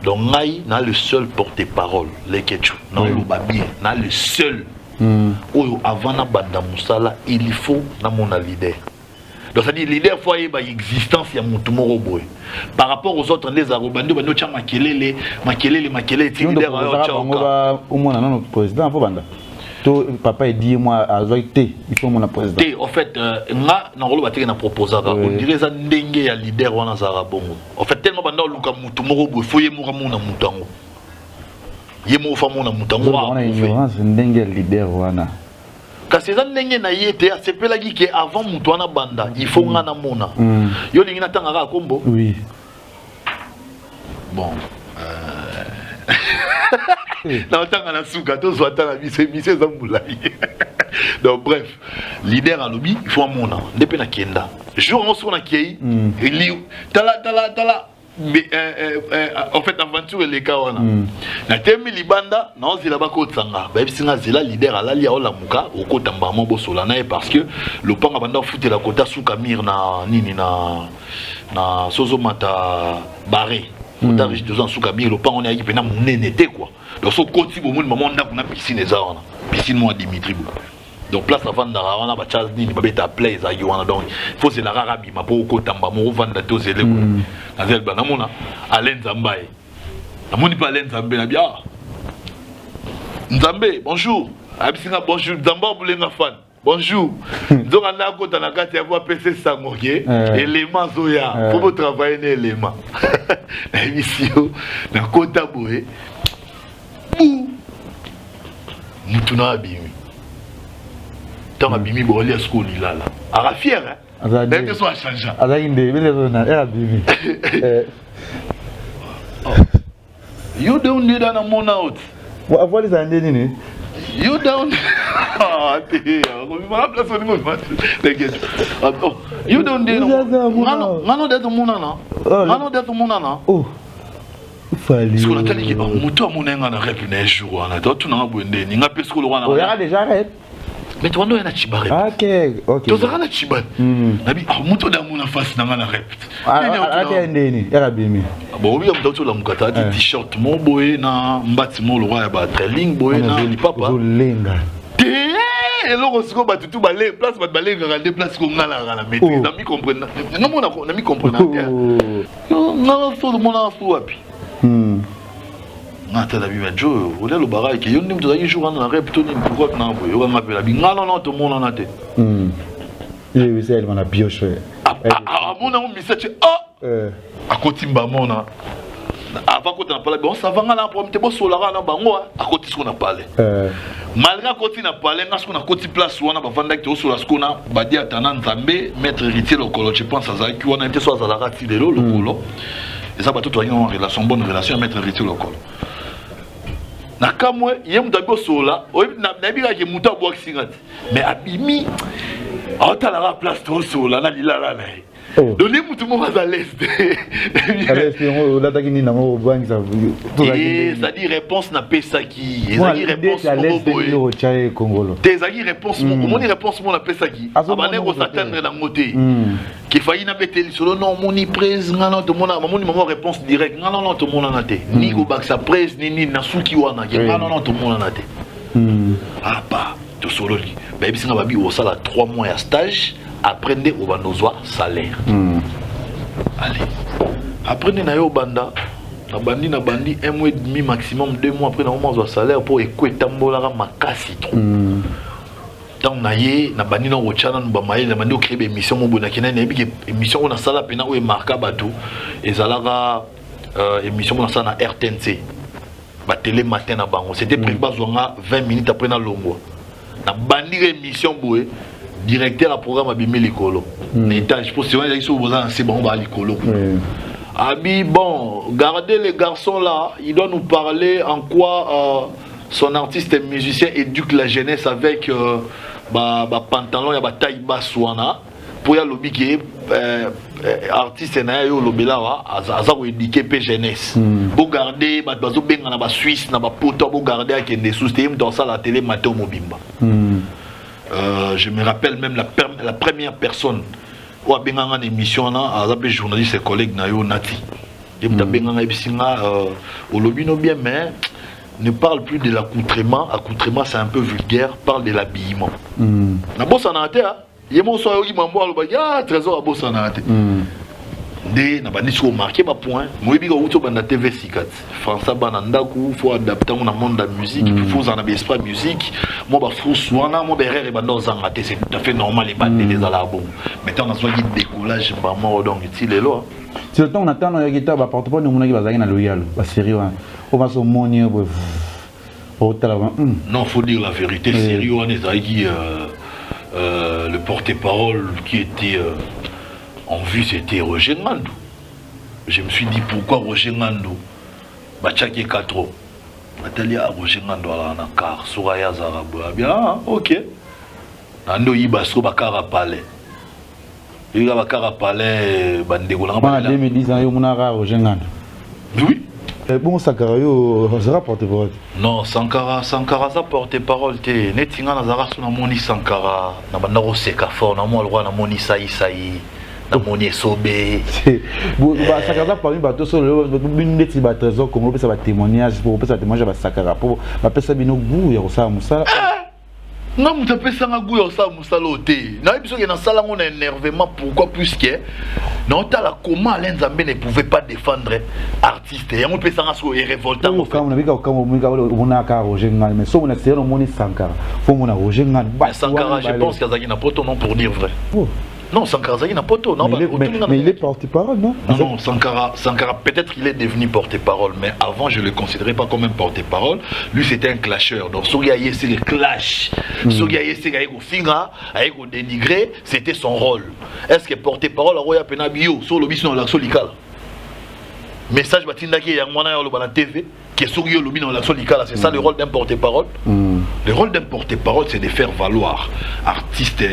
Speaker 2: donc ngai na le seul porte-parole les ketchou non le babie na le seul avant na banda musala il faut na mon leader. Donc ça dit leader faut y existence ya mutu moko boy par rapport aux autres les arobando bando cha makelele leader
Speaker 3: au moins non président faut banda to papa dit moi azoité il faut mon président
Speaker 2: en fait nga na rolo bateke na proposer on dirait ça ndenge ya leader wana za bongo en fait tellement banda luka mutu moko boy faut yemoka mona mutango yemo fa mona mutango
Speaker 3: on a ignorance ndenge ya leader wana.
Speaker 2: Parce que ndenge na yete asepela ki avant mutu wana banda il faut nga na mona yo lingi na tanga kombo
Speaker 3: oui
Speaker 2: bon na tanga na suka to zo tanga mise za mulai donc bref leader à lobby il faut mona depuis na kenda jour on se na kei tala mais en fait aventure les cas wana na temi libanda na zila bako tsanga ba bisinga zila leader ala lia ola muka okota mbamo bosola na parce que le panga banda futé la kota suka mir na nini na sozo mata barré kota riche 2 ans suka mir le panga on a pena munene te quoi donc so koti bo mun maman na piscine eza wana piscine moi Dimitri bo donc place avant d'arana ba chaz nini ba beta play za wana donc faut c'est la rarabi ma po ko tamba mo vanda to zele ko nazel bana mona Alain Zambaye amoni pas Alain Zambaye na bien Nzambe bonjour abisinga bonjour Zamba bulenga fan bonjour donc on a ko na kati ya voix PC sangoke élément zoya faut travailler les éléments na émission na kota boé bou mutuna abimi tant abimi boli à school il là à fier hein même que soit changeant
Speaker 3: azinde bele zona abimi
Speaker 2: you don't need an amount out
Speaker 3: wa voile za ndeni ni
Speaker 2: you don't you don't need ngano d'être monana ngano d'être monana
Speaker 3: oh fali
Speaker 2: ce qu'on a dit que moto monenga na rep na jour wana to na ngabwende ni ngape ce ko lo wana
Speaker 3: o ya déjà rep
Speaker 2: mais tu vas na chibare
Speaker 3: ok
Speaker 2: tu vas na chibare nabi moto da mona face na ngana rep
Speaker 3: ate ndeni ya bimi
Speaker 2: bon oui on doit la mukata t-shirt mon boy na mbati mo lo ya ba trailing boy na li papa
Speaker 3: lenga
Speaker 2: et là on batu tout balé place bat balé regarder place ko ngala ngala maîtrise na mi comprendre non mon na mi comprendre non faut de mon afou wapi ngata la biba jo ole lo barai ke yoni mtu zayi jour na rep to ni pourquoi na boy yo ngapela bi ngala non to mona na te
Speaker 3: oui c'est elle m'a bioché
Speaker 2: mona on message a kotimba mona avant qu'on t'en parle bon ça va ngala pour me solara na bango a côté ce qu'on a parlé malgré côté na parlé ngas qu'on a côté place wana ba vanda ki oso la skona ba dia tana nzambe mettre héritier le colo je pense à ça qui on a été soit à la rati de le colo et ça ba tout en relation bonne relation mettre héritier le colo na kamwe yem dago sola o na bika ke muta boxing mais abimi a ta la place to sola na lilala na donner tout le monde à l'est. Ça dit réponse n'a pas ça qui. Ça dit réponse au Congolo. Tes réponse mon réponse mon appelle ça qui. Abané au s'atteindre la montée. Qui faillit n'a pas été solo non mon prise non tout mon maman réponse directe non tout le monde en a été. Ni go back sa presse ni na suki wana non tout le monde en a été. Ah bah tout solo li. Bah ici on va bi au sala 3 mois à stage. Apprenez au bandozoa salaire. Allez. Apprenez na yo banda. Na bandi 1 mois et demi maximum 2 mois après na au salaire pour écouter tambola makasi trop. Tant na ye na bandi na rochana na bamaye na bandi o créer émission mo bona kena na bi émission on a sala pena o marka bato ezalaka émission on a ça na RTNC. Ba télé matin na bango. C'était prévu bazonga 20 minutes après na longo. Na bandi émission boé directeur à programme abimé l'écolo. Je pense que c'est un c'est bon bah l'écolo. Abi bon, gardez les garçons là, il doit nous parler en quoi son artiste et musicien éduque la jeunesse avec pantalon et taille basse pour y lobby qui est artiste na yo lobela wa aza ko éduquer pe jeunesse bo garder ba bazo benga na ba Suisse na ba poto bo garder akende sous dans ça la télé matin mobimba. Je me rappelle même la première personne où a benga en émission na aza pe journaliste collègue na yo Nati. Et benga na bisinga au lobby no bien mais ne parle plus de l'accoutrement, accoutrement c'est un peu vulgaire, parle de l'habillement. Na bossa na te ha yemo so yoki mambo alo ba ya trésor a bossa na te. Dès na bandi so marqué ba point, moi bi ko uto banda TV sikat. Français bana ndaku faut adapter on monde de la musique, il faut en avoir pas musique. Moi ba fou soana, moi ba rere banda ozanga te c'est tout à fait normal les bandi des ala bon. Maintenant on a soigné décollage ba moi donc il est là.
Speaker 3: C'est le temps on attend na guitare ba porte pas nous mona ki bazaki na loyal, ba sérieux. On va se monnier
Speaker 2: non, faut dire la vérité, sérieux on est le porte-parole qui était en vue, c'était Roger Ngandou. Je me suis dit pourquoi Roger Ngandou Bachaki 4 ans. Nathalie a Roger Ngandou à la car, Soraya Zarabo. Bien, ok. Nando Yibasko Bakara Palais. Il y a Bakara Palais, Bandego.
Speaker 3: En 2010, il y a Roger Ngandou.
Speaker 2: Oui.
Speaker 3: Bon, Sankara, ça porte-parole.
Speaker 2: Non, Sankara, ça porte-parole. Netinga Nazara, sur la moni Sankara. Nabandaro Sekafor, Namo Alwa, Namoni Saï. Namoni Sobé.
Speaker 3: Sankara, parmi bateaux, sur le minute, il trésor, comme on peut savoir témoignage, pour peut témoigner à Sankara, pour faire bino goût, il y a ça, Moussa.
Speaker 2: Non, je ne sais pas si ça loté. Non, parce que dans ça, on a énervement. Pourquoi? Puisque non, comment Alain Zambé ne pouvait pas défendre artiste. Et on peut s'en assurer révoltant. Sankara, je pense qu'il y a un poto non pour dire vrai. Non, Sankara Zagi n'a pas tout.
Speaker 3: Mais il est porte-parole, non?
Speaker 2: Non, Sankara peut-être qu'il est devenu porte-parole, mais avant je ne le considérais pas comme un porte-parole. Lui c'était un clasheur. Donc, Souriaye c'est le clash. Souriaye c'est avec Finga, avec dénigré, c'était son rôle. Est-ce que porte-parole a Roya Penabio sur le business dans l'action locale? Message Batindaki et Yangwana dans la TV, qui est sur le business dans l'action locale, c'est ça le rôle d'un porte-parole. Le rôle d'un porte-parole, c'est de faire valoir artiste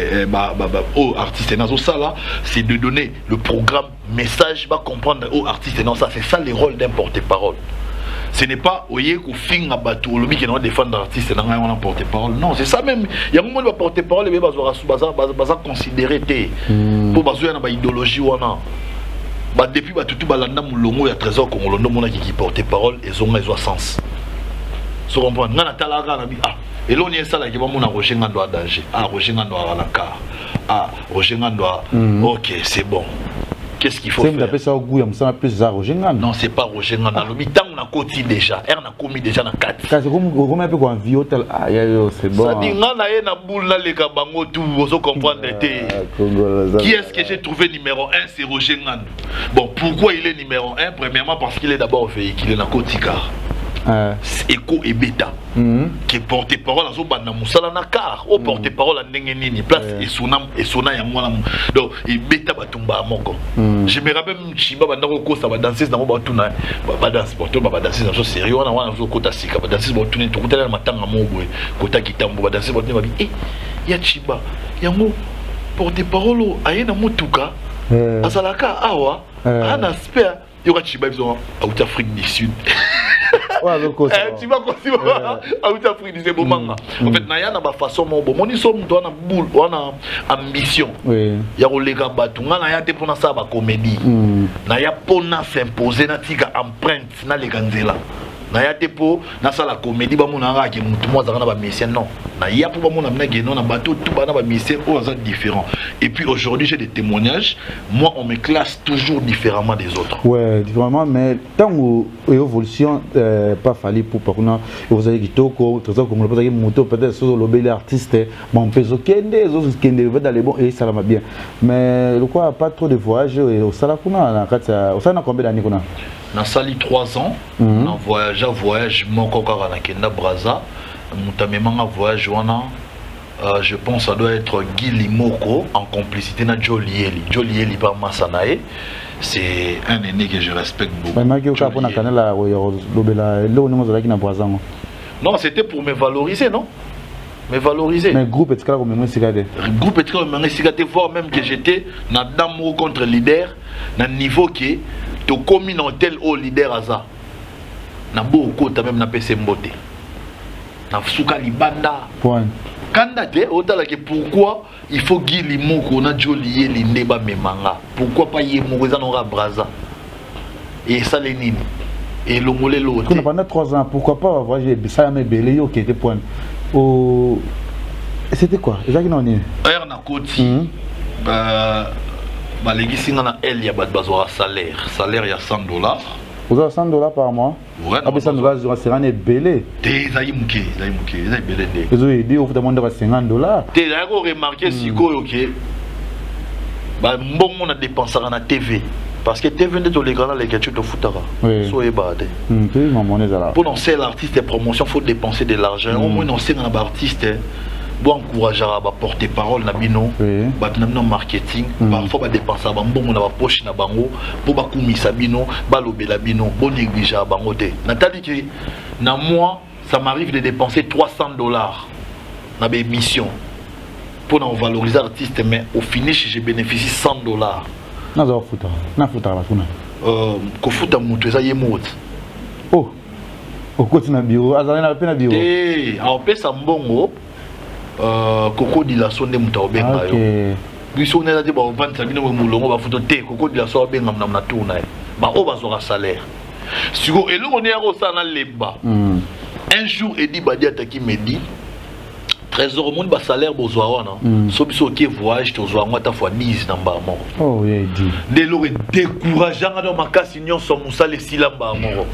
Speaker 2: nazo ça là, c'est de donner le programme message, va comprendre aux artistes dans ça, c'est ça le rôle d'un porte-parole. Ce n'est pas oye ko finga bato lobi qui non défendre artiste dans un porte-parole. Non, c'est ça même. Il y a un moment de porte-parole et baza considérer té pour bazoya na ba idéologie wana. Bah depuis bah tout balanda mulongo ya trésor congolais mona qui porte-parole et ont sens. So comprendre na talaga na bi ah et l'on est ça là qui va mon Roger Ngandou à danger. Ah Roger Ngandou à la car. Ah Roger Ngandou. OK, c'est bon. Qu'est-ce qu'il faut faire?
Speaker 3: Ça au goût, il me plus ça Roger Ngandou.
Speaker 2: Non, c'est pas Roger Ngandou. Le mi-temps on a côté déjà. On a commis déjà dans 4.
Speaker 3: C'est comme un peu comme un vieux tel. Ah c'est bon.
Speaker 2: Ça dit ngana ye na boule na le kabango tout, vous comprendre té. Qui est-ce que j'ai trouvé numéro 1? C'est Roger Ngandou. Bon, pourquoi il est numéro 1? Premièrement parce qu'il est d'abord véhiculé dans Kotikar. Eco et Beta qui est porte-parole à Zobana Moussala Nakar, au porte-parole à Nengenini, place et Sona Yamwana. Donc, et Beta Batumba à Moko. Je me rappelle Chiba Bandako, ça va danser dans mon batuna, va danser pour toi, va danser dans ce sérieux, on a un jour Kota Sika, va danser pour tourner tout le matin à Moboué, Kota Kitambo, va danser pour toi, eh, ya Chiba, Yango, porte-parole, Ayena Motuka, Azalaka, Awa, un aspect, il y aura Chiba, ils ont out Afrique du Sud. Tu vas continuer à Afrique du Sud. En fait, Naya n'a pas façon mon bon. Nous sommes dans une boule, on a ambition. Il y a un lega batunga, Naya te pour ça ba comédie. Naya pour na s'imposer na tika empreinte na leganzela. Naya te pour na ça la comédie ba mon anga qui mutu moi zana ba mission non. Naya pour ba mon amena geno na bateau tout ba na ba mission aux différents. Et puis aujourd'hui j'ai des témoignages. Moi on me classe toujours différemment des autres.
Speaker 3: Ouais, différemment, mais tant où évolution pas fallu pour par contre vous avez kitoko, tout ça comme le pas moto peut-être sur le bel artiste, bon peso kende, les autres kende va dans les bons et ça va bien. Mais le quoi pas trop de voyages et au sala kuna na kata, au sana combien d'années kuna?
Speaker 2: Na sali 3 ans, na voyage mon kokara na kenda Braza, mutamemanga voyage wana. Je pense que ça doit être Guy Limoko en complicité avec Jolieli. Jolieli par Massanae, c'est un aîné que je respecte beaucoup.
Speaker 3: Non,
Speaker 2: c'était pour me valoriser, non? me valoriser.
Speaker 3: Mais groupe est-ce que comme moi sigade.
Speaker 2: Groupe est comme moi sigade voir même que j'étais na d'amour contre leader na niveau que to commis dans tel au leader aza. Na beaucoup ta même na PC mbote. Na suka libanda.
Speaker 3: Point.
Speaker 2: Candidat autant que pourquoi il faut guider les mots qu'on a jolié les débats memanga. Pourquoi pas y mourir dans la braza. Et ça les nini. Et l'ongolais l'autre.
Speaker 3: Pendant 3 ans, pourquoi pas avoir ça mes belé qui était point. C'était quoi? Exactement non.
Speaker 2: Air na koti. Bah les gisinga na elle y a besoin salaire. Salaire y a $100.
Speaker 3: Vous avez $100 par mois.
Speaker 2: Ouais.
Speaker 3: Ah, $100 c'est un belé.
Speaker 2: T'es zaïmouké, belé.
Speaker 3: Ils ont aidé au demande $50.
Speaker 2: T'es là remarqué si quoi ok. Bah bon on a dépensé na TV. Parce que TV de tous les grands les gadgets de foutara. Soyez badé. Pour lancer l'artiste et promotion, il faut dépenser de l'argent. Au moins lancer un artiste pour encourager à porter parole na bino, batnamno marketing, parfois ba dépenser à bango na ba poche na bango pour ba kumisa bino, ba lobela bino, bon négliger à bango te. Nathalie que na moi ça m'arrive de dépenser $300 na ba émission pour en valoriser l'artiste mais au finish j'ai bénéficié $100.
Speaker 3: Nazo futa. Na futa la funa.
Speaker 2: Ko futa mutu eza ye mot.
Speaker 3: Oh. Okoti na bureau, azali na pena bureau.
Speaker 2: A pesa mbongo koko di la sonde muta obenga yo. Biso na te ba vendre bino mulongo ba futo te koko di la so obenga na tourna. Ba o bazora salaire. Siko eloko ne yako sana lemba. Un jour Edi Badi ataki Medi. Trésor monde ba salaire bozwa wana so biso ke voyage to zwa ngata fois 10 na mbamo.
Speaker 3: Oh yeah dit.
Speaker 2: De lo décourageant dans makasi nyonso musale silamba moko.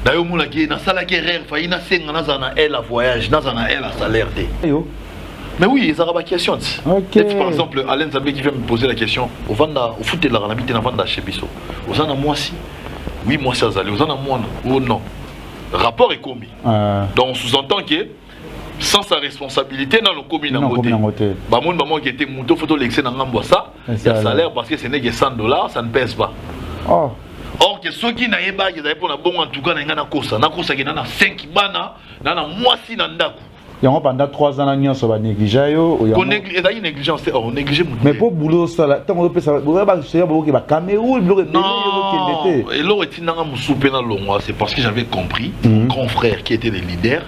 Speaker 2: Na yo mula ki na sala ke rêve fa ina senga na zana elle voyage na zana elle salaire te.
Speaker 3: Yo.
Speaker 2: Mais oui, ça va question.
Speaker 3: OK.
Speaker 2: Par exemple Alain Zabé qui vient me poser la question au vanda au foot de la habité na vanda chez biso. Ozana moi si. Oui, moi ça zali ozana moi ou non. Rapport est commis. Donc on sous-entend que sans sa responsabilité dans le commune en côté. Bah mon maman qui était monté photo l'excès dans ngamba ça, il y a salaire parce que ce n'est que $100, ça ne pèse pas.
Speaker 3: Oh.
Speaker 2: Or que ceux qui n'avaient pas, ils avaient pour la bonne en tout cas na kosa qui na 5 bana, na moisi na ndako.
Speaker 3: Il y a pendant 3 ans là so ba négliger yo,
Speaker 2: on négligence, on néglige.
Speaker 3: Mais pour boulot ça là, tant on peut ça, on va chercher ba Cameroun, bloqué
Speaker 2: non, et l'autre était na musupe na longwa, c'est parce que j'avais compris mon grand frère qui était le leader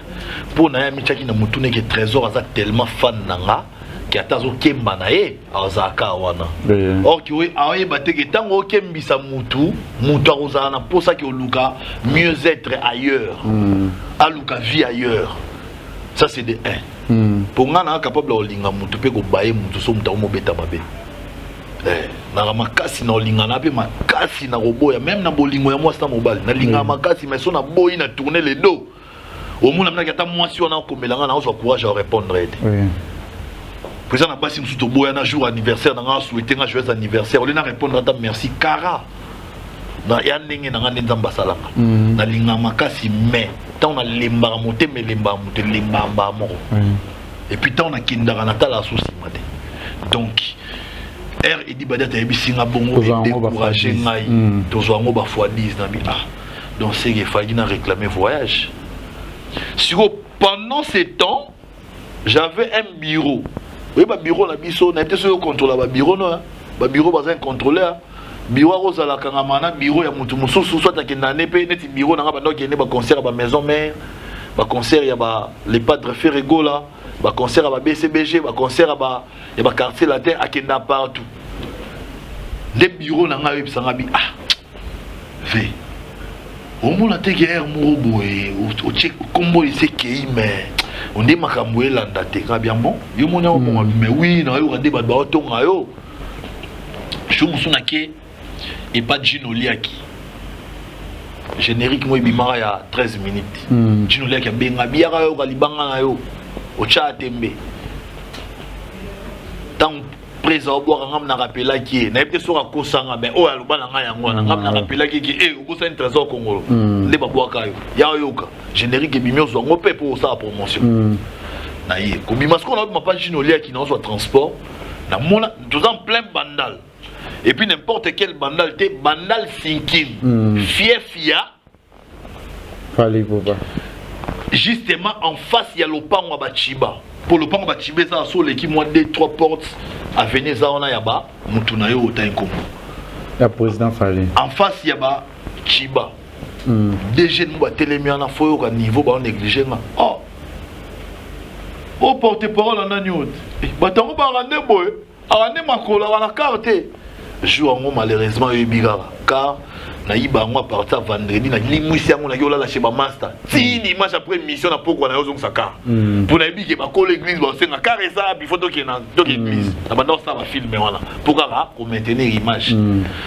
Speaker 2: pour na michaki na mutune que trésor aza tellement fan nanga qui atazo kemba na ye azaka wana. Or ki oui aye bateke tango kembisa mutu aroza na posa ki oluka mieux être ailleurs. Aluka vie ailleurs. Ça c'est de 1. Pour nga na capable de linga mutu pe ko baye mutu so muta mo beta mabe. Na makasi na linga na pe makasi na roboya même na bolingo ya moi sta mobile na linga makasi mais so na boyi na tourner les dos. Au moins na kata moi si on a komelanga na so courage à répondre. Oui. Président na basi musu to boya na jour anniversaire na nga souhaiter nga joyeux anniversaire. On na répondre ta merci kara. Na ya ndenge na nga nzamba salaka. Na linga makasi mais tant on a lemba monter mais lemba moko. Et puis tant on a kindara natala souci matin. Donc R Edi Badi ta bisinga bongo décourager ngai tozwa ngo ba fois 10 na bi donc c'est qu'il fallait na réclamer voyage. Sur pendant ces temps j'avais un bureau. Oui ba bureau na biso na été sur contrôler ba bureau non ba bureau ba un contrôleur bureau rozala kangamana bureau ya mutu mususu soit akenda nepe neti bureau nanga bando kende ba concert ba maison mère ba concert ya ba les padres Ferrego là ba concert ba BCBG ba concert ya ba quartier latin akenda partout les bureaux nanga yebisanga bi ve au moins te guerre morobo et au check combo c'est qui mais on dit makambo elanda te ka bien bon yo mona bon mais oui na yo rade ba otonga yo je me souviens que et pas de Gino Liaki. Générique moi bimara ya 13 minutes. Gino Liaki benga biara yo kalibanga na yo. Ocha tembe. Tant présent boire ngam na rappela ki na epte so akosanga ben o aloba na nga yango na ngam na rappela ki okosa un trésor congolais. Ne ba boaka yo. Ya yoka. Générique bimio zo ngo pe pour ça promotion. Na ye ko bimasko na ma pas Gino Liaki na so transport. Na mona tous en plein bandal. Et puis n'importe quel bandal, t'es bandal thinking, fia.
Speaker 3: Fallait pas.
Speaker 2: Justement en face il y a le pan à Bachiba. pour le pango batibé ça sur l'équipe moi 2-3 portes à Veneza on a yaba mutuna yo ota inkombo
Speaker 3: le président Fallé
Speaker 2: en face yaba Chiba des jeunes moi télémi en afo au niveau ba négligé nga oh porte-parole en agneau batango ba rande boy rande makola wana carte jour malheureusement eu bigara car naïba moi partir vendredi na limwisi yango na yola la chez ba master ti ni match après mission na poko na yozo saka pour na bige ba ko l'église ba senga caresa bi photo qui na donc église na ba ça va filmer voilà pour kara pour maintenir image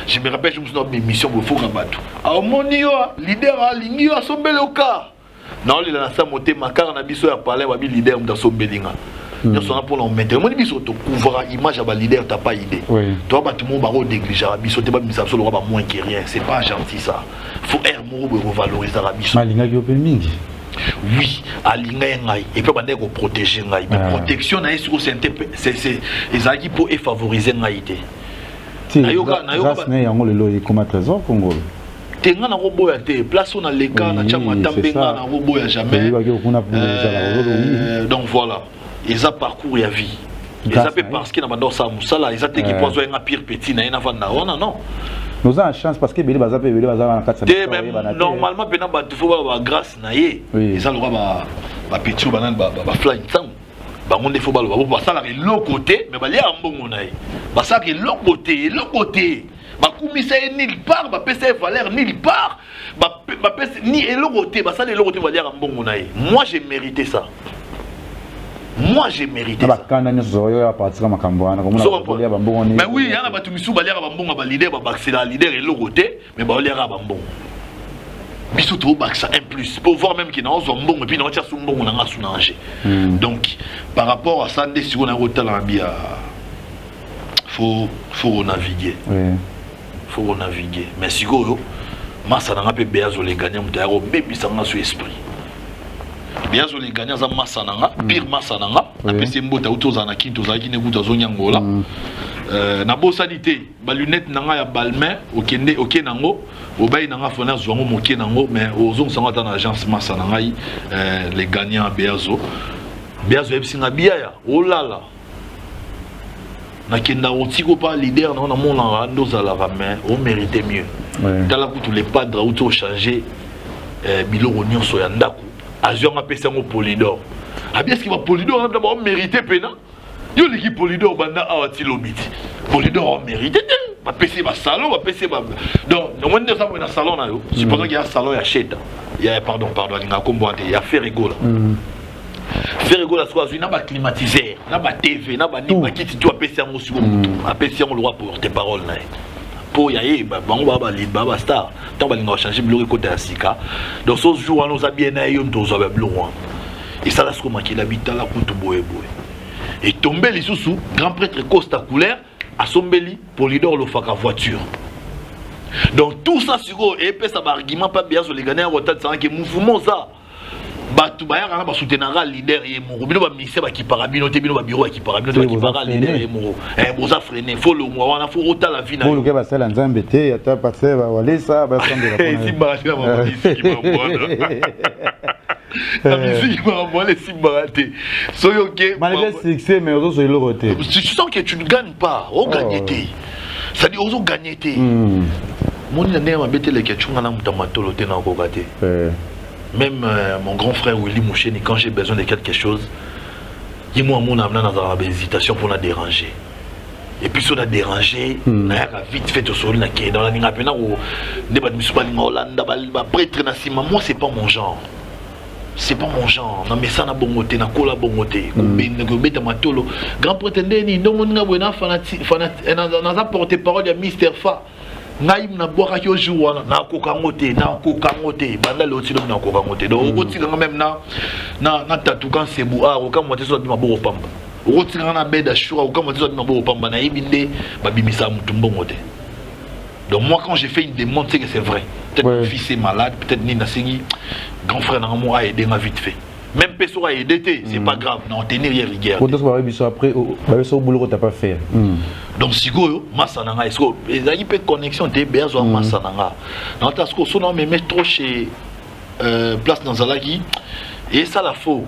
Speaker 2: je me rappelle je me suis dans mission pour faut bato a monio leader a lingi a sombele au car non il a sa moté makara na biso ya parler ba bi leader dans sombelinga nous sommes pour nous mettre. Moi, biso to couvrir image à ba leader, t'as pas idée. Toi, bah tout le monde va négliger. Biso t'es pas mis absolument pas moins que rien. C'est pas gentil ça. Faut air moro revaloriser la biso.
Speaker 3: Malinga qui opé mingi.
Speaker 2: Oui, alinga ngai et puis bander protéger ngai. Mais protection na sur c'est ezaki pour favoriser ngai té.
Speaker 3: Nayoka na yango lelo comme trésor Congo.
Speaker 2: Tenga na robo ya té place on a les cas na chama tambenga na robo ya jamais. Donc voilà. Ils ont parcours à vie. Ils ont parce qu'ils n'ont pas ça moussala, ils ont été qui posent un pire petit na ina vanda. Non.
Speaker 3: Nous avons chance parce que Béli Baza peut Béli Baza en 400.
Speaker 2: Normalement bena ba tu faut ba grâce na yé. Ils ont le droit ba petit ou banane ba fly tam. Ba monde faut ba lo ba ça là l'autre côté mais ba lia mbongo na yé. Ba ça que l'autre côté. Ba kumisa nulle part, ba pesa valeur nulle part. Ba pesa ni l'autre côté, ba ça l'autre côté va dire mbongo na yé. Moi j'ai mérité ça. Moi j'ai mérité ça.
Speaker 3: Mais
Speaker 2: oui, il y a un bateau qui est leader, c'est la leader et l'autre côté, mais il y a un bon. Bisouto ça un plus pour voir même qu'il y a un bon et puis on tire son bon on a son donc par rapport à ça dès si on a retard en bien faut naviguer. Faut naviguer. Mais si go massa n'a pas béazo les gagnants m'taro bébé ça n'a sur esprit. Bien sûr les gagnants za massa nanga pire massa nanga na pesi mbota utoza na kinto za kine buta zo nyangola na bosanité ba lunette nanga ya balmain okende okenango obay nanga fona zwango mokenango mais ozong sanga dans agence massa nanga les gagnants beazo ebsinga biaya olala na kenda otiko pas leader na mona ndoza la mais on méritait mieux tala kutu les padres auto changer biloko nyonso ya ndako Azion a payé un polydor. Ah bien, est-ce qu'il va polydor on a mérité pena? Yo l'équipe polydor banda a tilobiti. Polydor a mérité. Va payer ma salon, va payer ma. Donc, on va dire ça dans salon là. C'est pas qu'il y a un salon il y a cheta. Il y a pardon, il y a combo il y a Ferrego là. Ferrego là soit une ba climatiseur, na ba TV, na ba ni ba kiti tu a payé un aussi a payé un droit pour tes paroles là. Pour y aller, baba star. Tant qu'on va changer le côté à Sika. Donc ce jour nous a bien aïe on tous avec bleu. Et ça là ce qu'on qu'il habite là pour tout boé. Et tombé les sous grand prêtre Costa couleur à Sombeli pour leader le faka voiture. Donc tout ça sur et puis ça argument pas bien sur les gagnants retard ça que mouvement ça. Batu bayaka ba soutenir leader et moro bino ba ministère ba ki parabino te bino ba bureau ki parabino te ki para leader et moro boza freiner faut le moi wana faut rota la vie na
Speaker 3: pour que ba sala nzambe te ata passer ba wale ça ba sambela
Speaker 2: pona si ba la musique ba bona la musique ba bona si ba te so yo ke
Speaker 3: malgré succès mais ozo le roté
Speaker 2: tu sens que tu ne gagnes pas on gagne te ça dit ozo gagner te mon nene ma bete le ketchunga na mutamatolo te na ko gate même mon grand frère Willy Moucheni, quand j'ai besoin de quelque chose, il m'a amené dans une hésitation pour la déranger. Et puis si on a dérangé, on a vite fait au sol, dans la ligne à peine, moi c'est pas mon genre. C'est pas mon genre. Non mais ça na bon côté, na kola bon côté. Grand prétendant ni donc on a buena fanatique, na porté parole de Mister Fa. Naïm na boire qui au jour na kokangote banda le otilo na kokangote donc otilo même na tatoukan sebu a oka moté so bima bo pamba otilo na beda shura oka moté so bima bo pamba na ibinde ba bimisa mutumbo ngote. Donc moi quand j'ai fait une demande c'est que c'est vrai. Peut-être mon fils est malade, peut-être ni na singi grand frère na moi a aidé ma vite fait. Même personne a aidé, c'est pas grave, non tenir hier rigueur.
Speaker 3: Quand on va biso après au boulot t'as pas fait.
Speaker 2: Donc si go massa nanga est-ce que il y a peu connexion te besoin massa nanga. Non parce que son nom me met trop chez place dans Zalaki et ça la faux.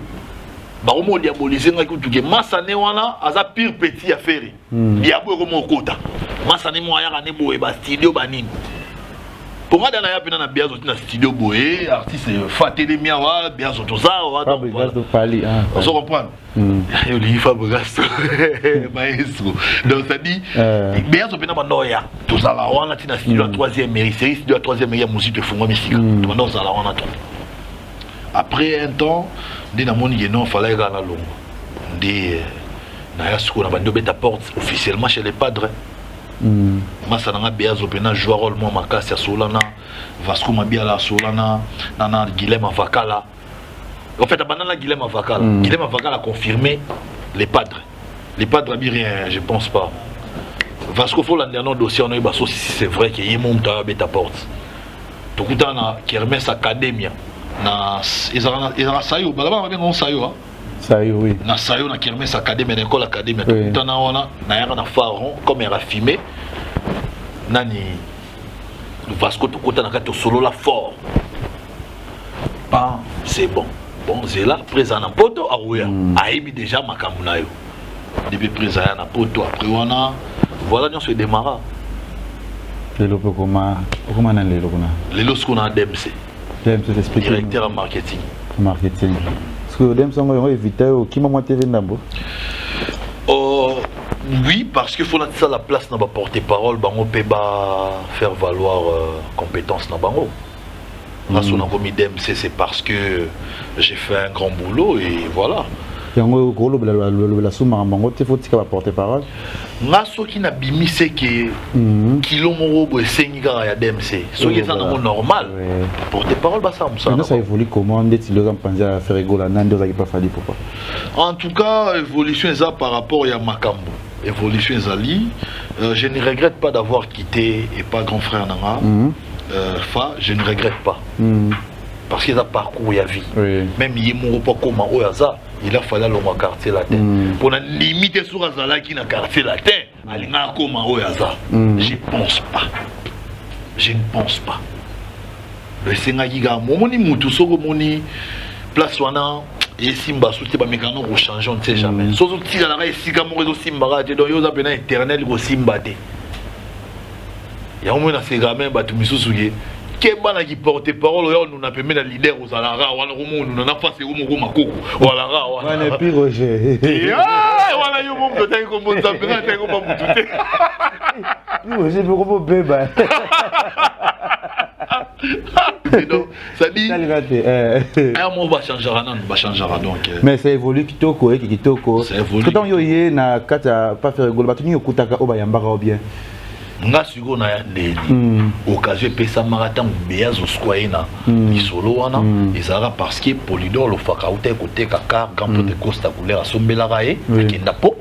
Speaker 2: baromo diaboliser nga kutuke masane wana aza pire petit affaire diabo ko kota masane mo ayaka ne boye ba studio banini pour moi dans la yapina na biazo na studio boye artiste fatele miawa biazo tozawa donc voilà on se comprend yo li Fabregas maestro donc ça dit biazo pena bandoya tozala wana tina studio la 3e mairie série studio la 3e mairie musique de fungo mystique to bandoza la wana to après un temps dès na moni non fallait gana longo dès na yasko na bando beta porte officiellement chez les padres masa nanga biazo pena jouer rôle moi makasi ya solana Vasco Mabiala solana nana Guilhem Avakala en fait banana Guilhem Avakala Guilhem Avakala a confirmé les padres a dit rien je pense pas Vasco faut l'année dossier on a eu baso si c'est vrai que yemo mta beta porte to kutana Kermesse Academia na ezara sayo balaba ba ngon sayo
Speaker 3: sayo oui
Speaker 2: na sayo na Kermesse Academia na école académie to kutana wana na yaka na Pharaon comme era filmé nani Vasco to kutana ka to solo la fort ah c'est bon c'est là présent na poto aouya aibi déjà makambu na yo depuis présent na poto après wana voilà on se démarra
Speaker 3: lelo pokoma na lelo kuna
Speaker 2: lelo skuna DMC directeur en marketing. Est-ce que vous avez évité qui m'a TV Nambo? Oui, parce qu'il faut ça la place dans porte-parole, on peut faire valoir compétences dans bango. Là, si on a commis DMC, c'est parce que j'ai fait un grand boulot et voilà.
Speaker 3: Il faut que porte-parole.
Speaker 2: Naso qui n'a bimi c'est que kilomoro bo sengiga ya DMC. Ce qui est normal. Porte-parole bah ça
Speaker 3: ça évolue comment est-il le penser à faire rigoler nando ça qui pas fallu pourquoi.
Speaker 2: En tout cas, évolution ça par rapport à Makambo. Évolution Zali, je ne regrette pas d'avoir quitté et pas grand frère Nanga. Je ne regrette pas. Parce qu'il a parcours à vie. Même il est pas comme Oyaza. Il a fallu le quartier latin. Pour limiter sur Azala qui n'a quartier latin, il n'a comme Oyaza. Je pense pas. Je ne pense pas. Le Sengagiga, Momoni Moutousoko Moni, place Wana, et Simba, sous tes mécanos, on change, on ne sait jamais. Sauf que si la race, si Gamoro Simba, donc il y a un éternel au Simba. Il y a un moment dans ces gamins, Batumisusuye. Kebana qui porte parole, nous n'a pas mis la leader aux Alara, nous n'a pas fait au Makoko, ou Alara.
Speaker 3: On est pire Roger.
Speaker 2: Voilà, yo mon côté comme on s'appelle, c'est comme on tout.
Speaker 3: Roger, vous comme bébé.
Speaker 2: Donc, ça dit. Un mot va changer, va changer donc.
Speaker 3: Mais ça évolue kitoko, kitoko. Ça évolue. Quand on y na kata pas faire rigolo, batuni okutaka obayambaka bien.
Speaker 2: Nga sugo na ndeli occasion pesa marathon beazo squaina isolo wana ezara parce que Polydor lo fakauta côté kaka grand de Costa couleur sombela raé kenda poto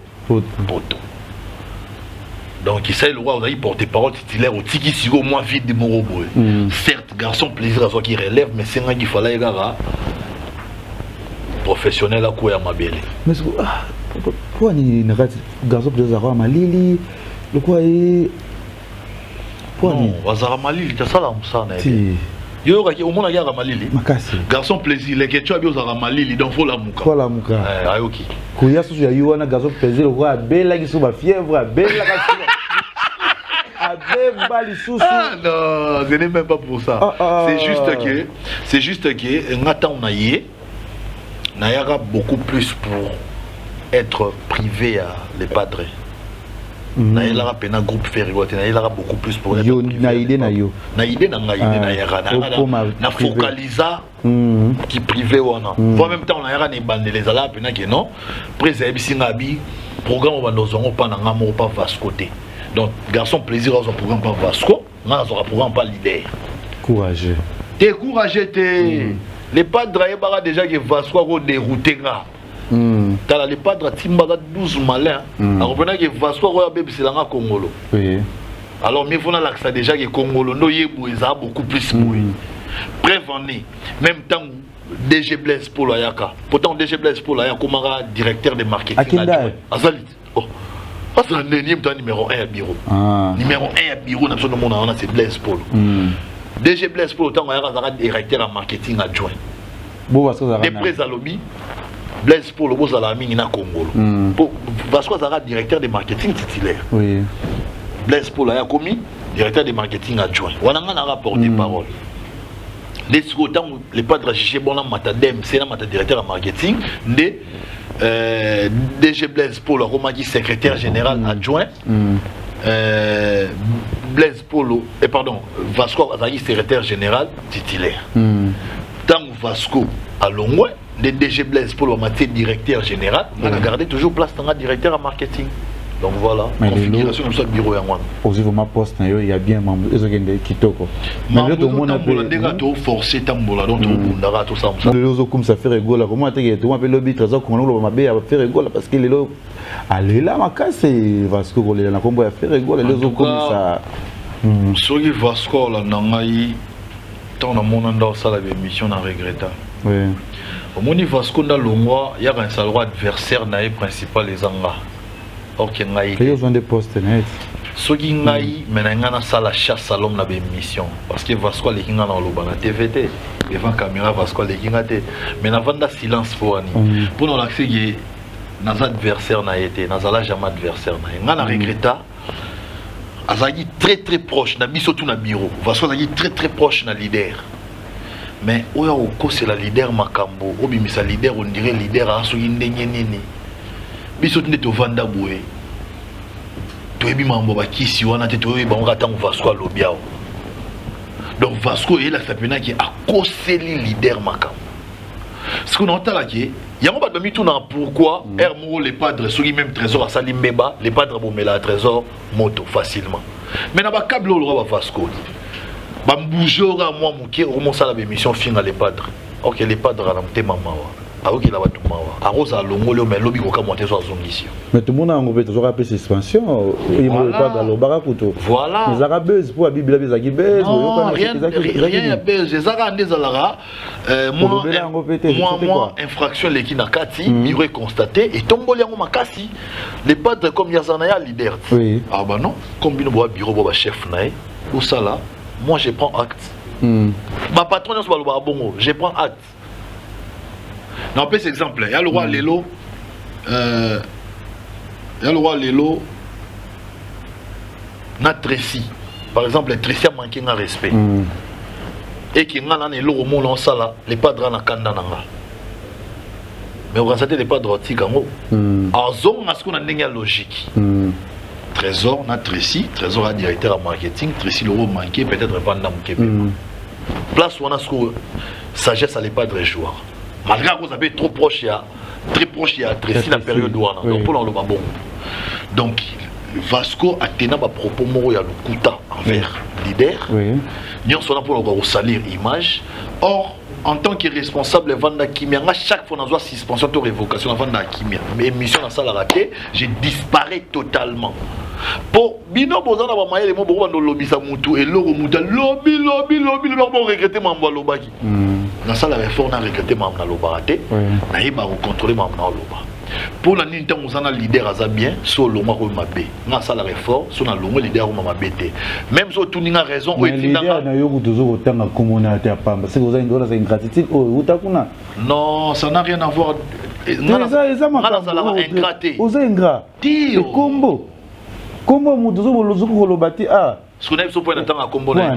Speaker 2: donc il sait le roi on porte parole titulaire au tiki sigo moins vite de morobo certes garçon plaisir à soi qui relève mais c'est un qu'il fallait gara professionnel à quoi mabele
Speaker 3: mais quoi ni garçon plaisir à malili le quoi
Speaker 2: non, Wazara Malili, tu as ça là, Moussana. Yo, au moins, il y a Ramalili. Garçon plaisir, les questions à Biozara Malili, donc faut la mouka.
Speaker 3: Faut la mouka.
Speaker 2: Ayoki.
Speaker 3: Kouya, si tu as eu un garçon plaisir, le roi, belle qui soit fièvre, belle la
Speaker 2: ah non, ce n'est même pas pour ça. C'est juste que, Ngata on a yé, Nayara beaucoup plus pour être privé à les padres. Il a un groupe Ferrigot, il a beaucoup plus pour être privé. Na focalisa qui privé wana. En même temps on a des bandes les ala pena que non. Préserve singabi programme on va nous on pas na ngamo pas Vasco té. Donc garçon plaisir on programme pas Vasco, on a un programme pas leader.
Speaker 3: Courageux.
Speaker 2: T'es courageux t'es. Les padres bara déjà que Vasco go dérouter nga. T'as les padres Timbaga 12 malins. Alors pendant que Vasco Roya Bébé c'est là Congolo. Oui. Alors mais voilà là que ça déjà que Congolo no yebo ça beaucoup plus boué. Prévenir. Même temps DG Blaise Paul Ayaka. Pourtant DG Blaise Paul Ayaka comme directeur de marketing. Azalit. Oh. C'est le numéro 1 à bureau. Numéro 1 à bureau dans le monde c'est Blaise Paul. DG Blaise Paul autant Ayaka directeur en marketing adjoint. Bon parce que ça. Des prés à lobby. Blaise Polo bozala mingi na Congo. Vasco Azara directeur de marketing titulaire.
Speaker 3: Oui.
Speaker 2: Blaise Polo a commis directeur de marketing adjoint. On a un rapport de parole. Les temps les padres jugé bon la matadem, c'est la mata directeur en marketing de DG Blaise Polo Romagui secrétaire général adjoint. Blaise Polo et pardon Vasco Azara secrétaire général titulaire. Tant Vasco à Longwe, le DG Blaise Polo matière directeur général, on a gardé toujours place dans la directeur en marketing. Donc voilà, configuration de ce bureau en one.
Speaker 3: Aussi vous ma poste il y a bien membre ils ont gagné kitoko.
Speaker 2: Mais le monde a forcé tambola donc bundara tout ça.
Speaker 3: Le lozo comme ça fait rigolo comment tu tu m'appelles lobby trésor qu'on le mabé a fait rigolo parce que les lo allez là ma casse Vasco ko le na kombo a fait rigolo les lozo comme ça.
Speaker 2: Soki Vasco la nangai tant na mon anda ça la émission na regretta.
Speaker 3: Oui.
Speaker 2: Au moni Vasco na longwa ya un salwa adversaire na principal les anga. Ok,
Speaker 3: ils ont des postes net.
Speaker 2: Ce qui est maintenant dans la chasse à l'homme dans l'émission parce que Vasco les kinga dans le TVT devant caméra Vasco les kinga mais avant de silence pour nous l'accès nos adversaires n'a été nos ala jamais adversaire n'a on a regretté azagi très proche na biso tout na bureau Vasco azagi très proche na leader mais oya oko c'est la leader makambo obimisa leader on dirait leader a so ndenye nini biso tune to vanda boye to ebi mambo ba kisi wana te to ba ngata on Vasco lobiao donc Vasco est la sapena qui a causé le leader makam ce qu'on entend là qui yango ba mi tout na pourquoi hermo les padres soki même trésor à Salimbeba les padres bomela trésor moto facilement mais na ba câble lo ba Vasco ba mbujora moi muke au mon sala émission finga les padres OK les padres na mtema mawa alors qu'il a pas tout mawa arosa longolo mais lobi ko kamonter sur son mission
Speaker 3: mais tout le monde a ngobé toujours appelé suspension il me pas dans le barakuto
Speaker 2: voilà
Speaker 3: les arabes pour bible les agibes
Speaker 2: rien ya buzz les arabes des alara moi infraction les qui na kati il constaté et tomboli yango makasi les padres comme yazana leader
Speaker 3: oui
Speaker 2: ah bah non comme bino bo bureau bo chef nae ou ça là moi je prends acte ma patron sur le bongo je prends acte. Non, pas cet exemple. Il y a le roi Lelo. Na Tracy. Par exemple, Tracy a manqué de respect. Et qui n'a pas le monde là, les padres na kanda nanga. Mais on va les padres tikango. Azon a ce qu'on a une logique. Trésor na Tracy, Trésor a directeur en marketing, Tracy le manqué peut-être vendre manqué. Place où on a ce que sagesse à les padres joueurs. Malgré que vous avez trop proche, très proche, il y a Tracy la période où on a. Donc, pour le bon. Donc, Vasco a tenu à propos il y a le Kouta envers leader. Nous sommes là pour le salir image. Or, en tant que responsable de Vanda Kimia, chaque fois qu'on a suspension de révocation de Vanda Kimia, mes missions dans la salle à rater, je disparais totalement. Pour bino bozana ba maye le mo bo no lobby sa mutu et loro muta lobby le bon regretter mambo lobaki na sala réforme na regretter mambo na lobate na yeba ko contrôler mambo na loba pour la nini tango zana leader aza bien so longa ko mabe na sala réforme so na longa leader ko mabete même so tuninga raison o
Speaker 3: leader na yo toujours autant komona ta pamba c'est vous avez une ingratitude o utakuna
Speaker 2: non ça n'a rien à voir
Speaker 3: na ça
Speaker 2: ingraté
Speaker 3: vous ingrat
Speaker 2: tio
Speaker 3: combo comment mutuzo lozuko lobati ah
Speaker 2: ce qu'on a so point d'entendre combo là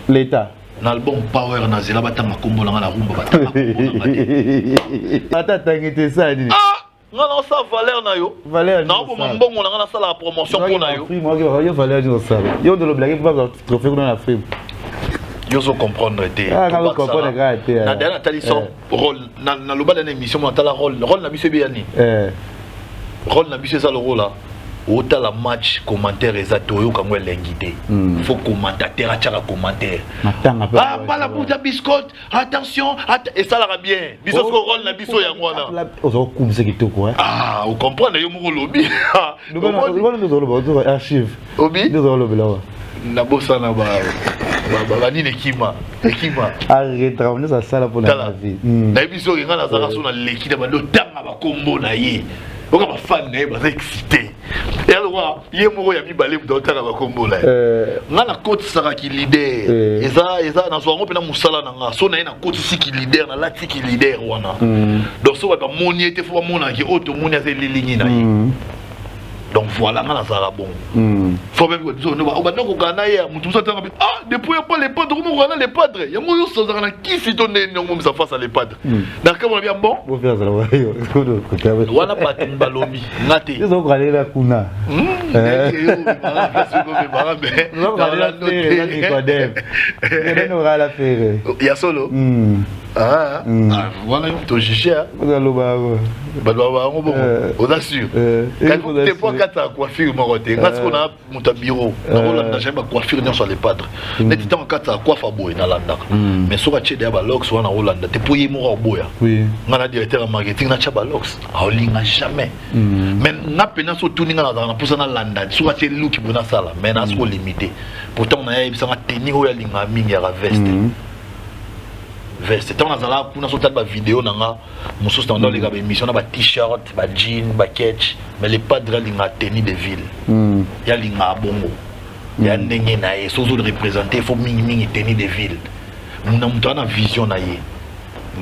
Speaker 3: l'état
Speaker 2: l'album power na zela batanga combo là na rumba batanga
Speaker 3: ata tangete ça ni
Speaker 2: ah non ça valeur na yo
Speaker 3: valeur
Speaker 2: non bon mbongo na na sala promotion pour na yo
Speaker 3: moi yo valeur ni ça yo de le blaguer pas trophée dans la film
Speaker 2: yo so comprendre té
Speaker 3: ah quand comprendre gars
Speaker 2: na dernière tali son rôle na loba dans émission na tala rôle na biso biani rôle na biso ça le rôle là autant la match commentaire exactement quand on l'inguité faut commentateur à chaque commentaire ah pas la bouteille biscotte attention et ça la bien biso ko rôle na biso ya ngwana
Speaker 3: ozo kumse kitoko
Speaker 2: ah vous comprenez yo mo lobby
Speaker 3: nous archive
Speaker 2: obi
Speaker 3: nous lobby là
Speaker 2: na bossa na ba ni l'équipement
Speaker 3: arrête ramener ça ça pour la vie
Speaker 2: na biso ngana za raso na l'équipe ba do tanga ba combo na ye. Donc, ma fan est excité. Et alors, il y a un peu de docteur à Combo. On a la côte Sarah qui leader. Et ça, dans son groupe, on a Moussala Nanga. Son a une côte ici qui leader, la qui leader. Donc, ça va mon était pour mon qui autre monde a fait les lignes. Donc voilà, on a ça bon. Faut même que on va donc on a hier, tout ça ah depuis pas les padres, on a les padres. Il y a moi ça dans qui si donne non ça face à les padres. D'accord, on bien bon.
Speaker 3: On faire ça là.
Speaker 2: On a pas de balomi. Ngate.
Speaker 3: Ils ont regardé la kuna.
Speaker 2: Il y a solo. Ah, voilà, tu juges. On assure. Quand tu pas qu'à coiffure, parce qu'on a mon bureau, on n'a jamais coiffure sur les padres. Mais tu as un cas à coiffe à boy dans la mais sur la chaîne de Balox ou en Hollande, tu peux y mourir au boya. Oui. On a directeur en marketing na Balox. Ah, on jamais. Mais n'a pas sur tout dans la pour ça dans London. Sur la chaîne look qui bonne sala, mais n'a pas limité. Pourtant on a eu ça tenir au linga mingi à veste. Veste. Tant nazala kuna so tata vidéo nanga muso standard les gars émission na ba t-shirt, ba jean, ba catch, mais les padres linga tenue de ville. Ya linga bongo. Ya ndenge na ye sozo de représenter faut mingi tenue de ville. Muna muto na vision na ye.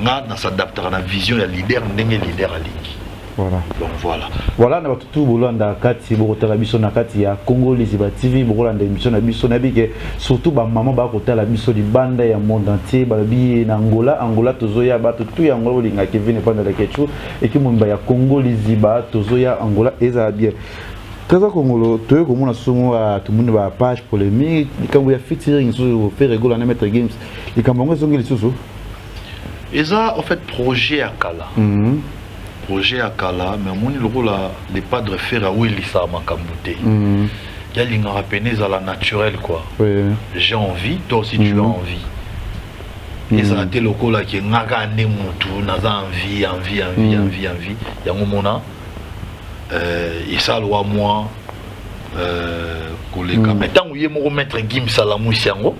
Speaker 2: Nga na s'adapter na vision ya leader ndenge leader a lingi.
Speaker 3: Voilà.
Speaker 2: Donc voilà.
Speaker 3: Voilà, na tout bolanda kati bokotala biso na kati ya Congo Liziba TV bokolanda émission na biso na bike surtout ba maman ba kotala biso di banda ya monde entier ba bi na Angola tozoya ba tout ya Angola bolinga Kevin Epanda la Kechu et ki mumba ya Congo Liziba tozoya Angola eza bien. Kaza Congolo toyo komona somo a tout monde ba page polémique likambo ya featuring so faire rigoler na Maître Games likambo ngo zongi lisusu
Speaker 2: eza en fait projet à Kala. Projet à Kala, mais mon les padres faire à Willy ça m'a camboté. Il y a l'ingarapénèse à la naturelle quoi. J'ai envie, toi aussi tu as envie. Et ça a été le coup là qui est nagane moutou, naza envie. Il y a un moment et ça loi moi collègue. Mais tant où il y a mon maître Gim Salamou Siango.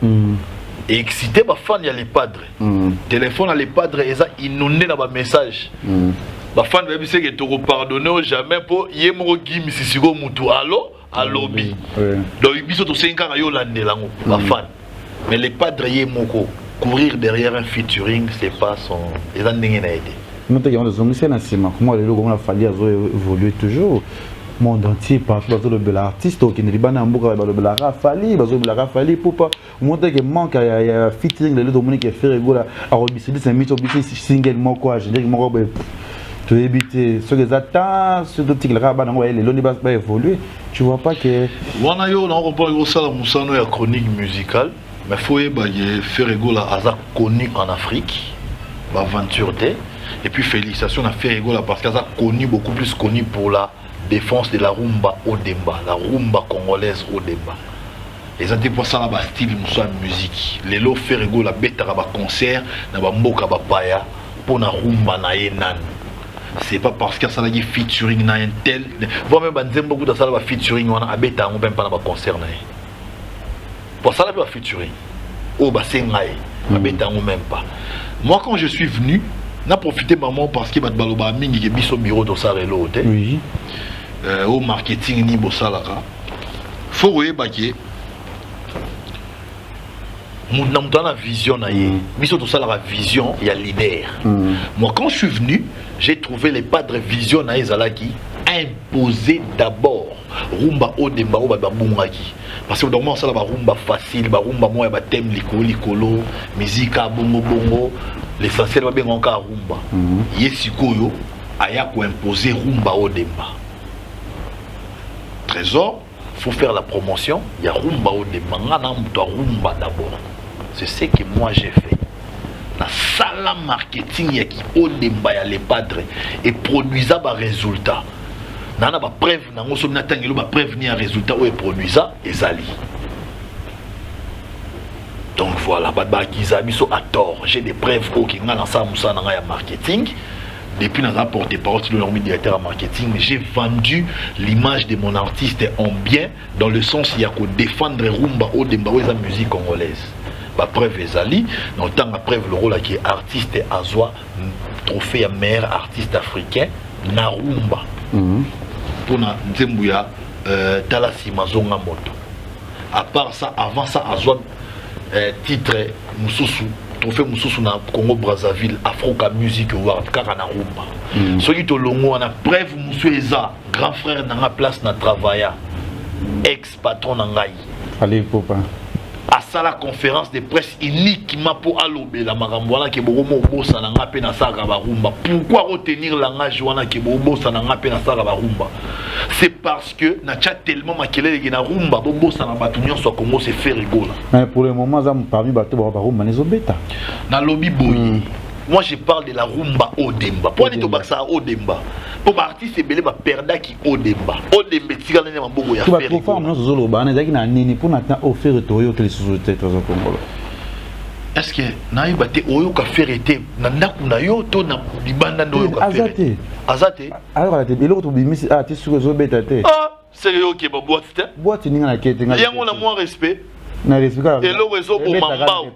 Speaker 2: Et excité ma fan il y a les padres. Téléphone à les padres et ça inondé dans ma message. Ma fan veut dire que tu ne pardonnes jamais pour Yemoro Gim Sisigo Moutou. Allo bi. Donc il y a 5 ans à Yolande ma fan. Mais les padres Yemoko, courir derrière un featuring, c'est pas son. Les endings n'a été.
Speaker 3: Nous avons des hommes qui moi les logo a fallu évoluer toujours. Monde entier partout dans le bel artiste qui ne libane en boucle le bel rafali pour pas montrer que manque ya featuring les Dominique qui fait rigoler à Robisi c'est un single moi quoi générique moi tu éviter ce que j'attends ce petit là bas dans les loni va évoluer tu vois pas que
Speaker 2: wana yo on reprend gros ça la musano ya chronique musicale mais faut faire rigoler à ça connu en Afrique aventure et puis félicitations à faire rigoler parce que ça connu beaucoup plus connu pour la défense de la rumba au Demba, la rumba congolaise au Demba. Les années pour ça là style musique. Les lots fait rigoler la bête à concert, na ba mboka ba paya pour na rumba na yenan. C'est pas parce que ça là featuring na un tel. Vous même banzem beaucoup de ça là featuring on a bête on même pas na ba concert na. Pour ça là ba featuring. Oh ba c'est ngai. Na bête on même pas. Moi quand je suis venu, n'a profité maman parce que bat baloba mingi ke biso bureau do ça relo té. Oui. Au marketing ni bosalaka faut rebaquer mon dans la vision naie mais surtout ça la vision il y a leader moi quand je suis venu j'ai trouvé les padres vision naie zalaki imposé d'abord rumba au demba au babungaki parce que normalement ça la rumba facile ba rumba moi ba thème likolo musique bongo l'essentiel va bien encore rumba yesikoyo aya ko imposer rumba au demba. Trésor, il faut faire la promotion. Il y a rumba au demanga, rumba d'abord. C'est ce que moi j'ai fait. La salle marketing, il y a qui au demba, il y a les padres et produisa des résultats. Nana ba preuve, nango somna tangelo ba prévenir un résultat ou produisa et zali. Donc voilà, ba kizabi so à tort. J'ai des preuves qui ngana sa musa nanga ya marketing. Depuis dans un porte-parole de leur directeur en marketing, j'ai vendu l'image de mon artiste en bien, dans le sens il y a qu'à défendre Rumba au Demba la musique congolaise. Bah preuve Ezali, dans le temps après le rôle qui est artiste Azwa, trophée à meilleur artiste africain, na Rumba. Pour na Nzembouya, Talasi Mazonga Moto. À part ça, avant ça, Azwan titre Moussoussou, trophée Moussoussou na Congo Brazzaville, Afroca Music Award, Karana Rumba. Celui de Longo, on a preuve Moussou Eza, grand frère dans la place na travailla, ex-patron Nangaï.
Speaker 3: Allez, papa.
Speaker 2: À ça, la conférence de presse uniquement pour allober la marambouana qui est beaucoup bossa na ngape na saga barumba. Pourquoi retenir la ngajoana qui est beaucoup bossa na ngape na saga barumba? C'est parce que na chat tellement makele na rumba bossa na batunyon soit Congo se fait rigoler.
Speaker 3: Mais pour le moment, ça parmi bateau barumba les obeta.
Speaker 2: Na lobby boy. Moi je parle de la rumba Odemba. Pour aller au ça Odemba. Pour artiste c'est belé ba perda qui Odemba. Odemba tigana na maboko ya faire.
Speaker 3: Tu vas faire non zolo ba na zaki na nini pour na offrir toyo que les sociétés au Congo.
Speaker 2: Est-ce que na ibate oyo ka faire été na ndaku na yo to na libanda ndo ka faire. Azate.
Speaker 3: Alors la télé l'autre bimisi ah tu sur zo beta te.
Speaker 2: Ah, c'est yo qui ba boîte te.
Speaker 3: Boîte ninga na kete nga.
Speaker 2: Yango na moins respect.
Speaker 3: Na respect.
Speaker 2: Et le réseau au mambao.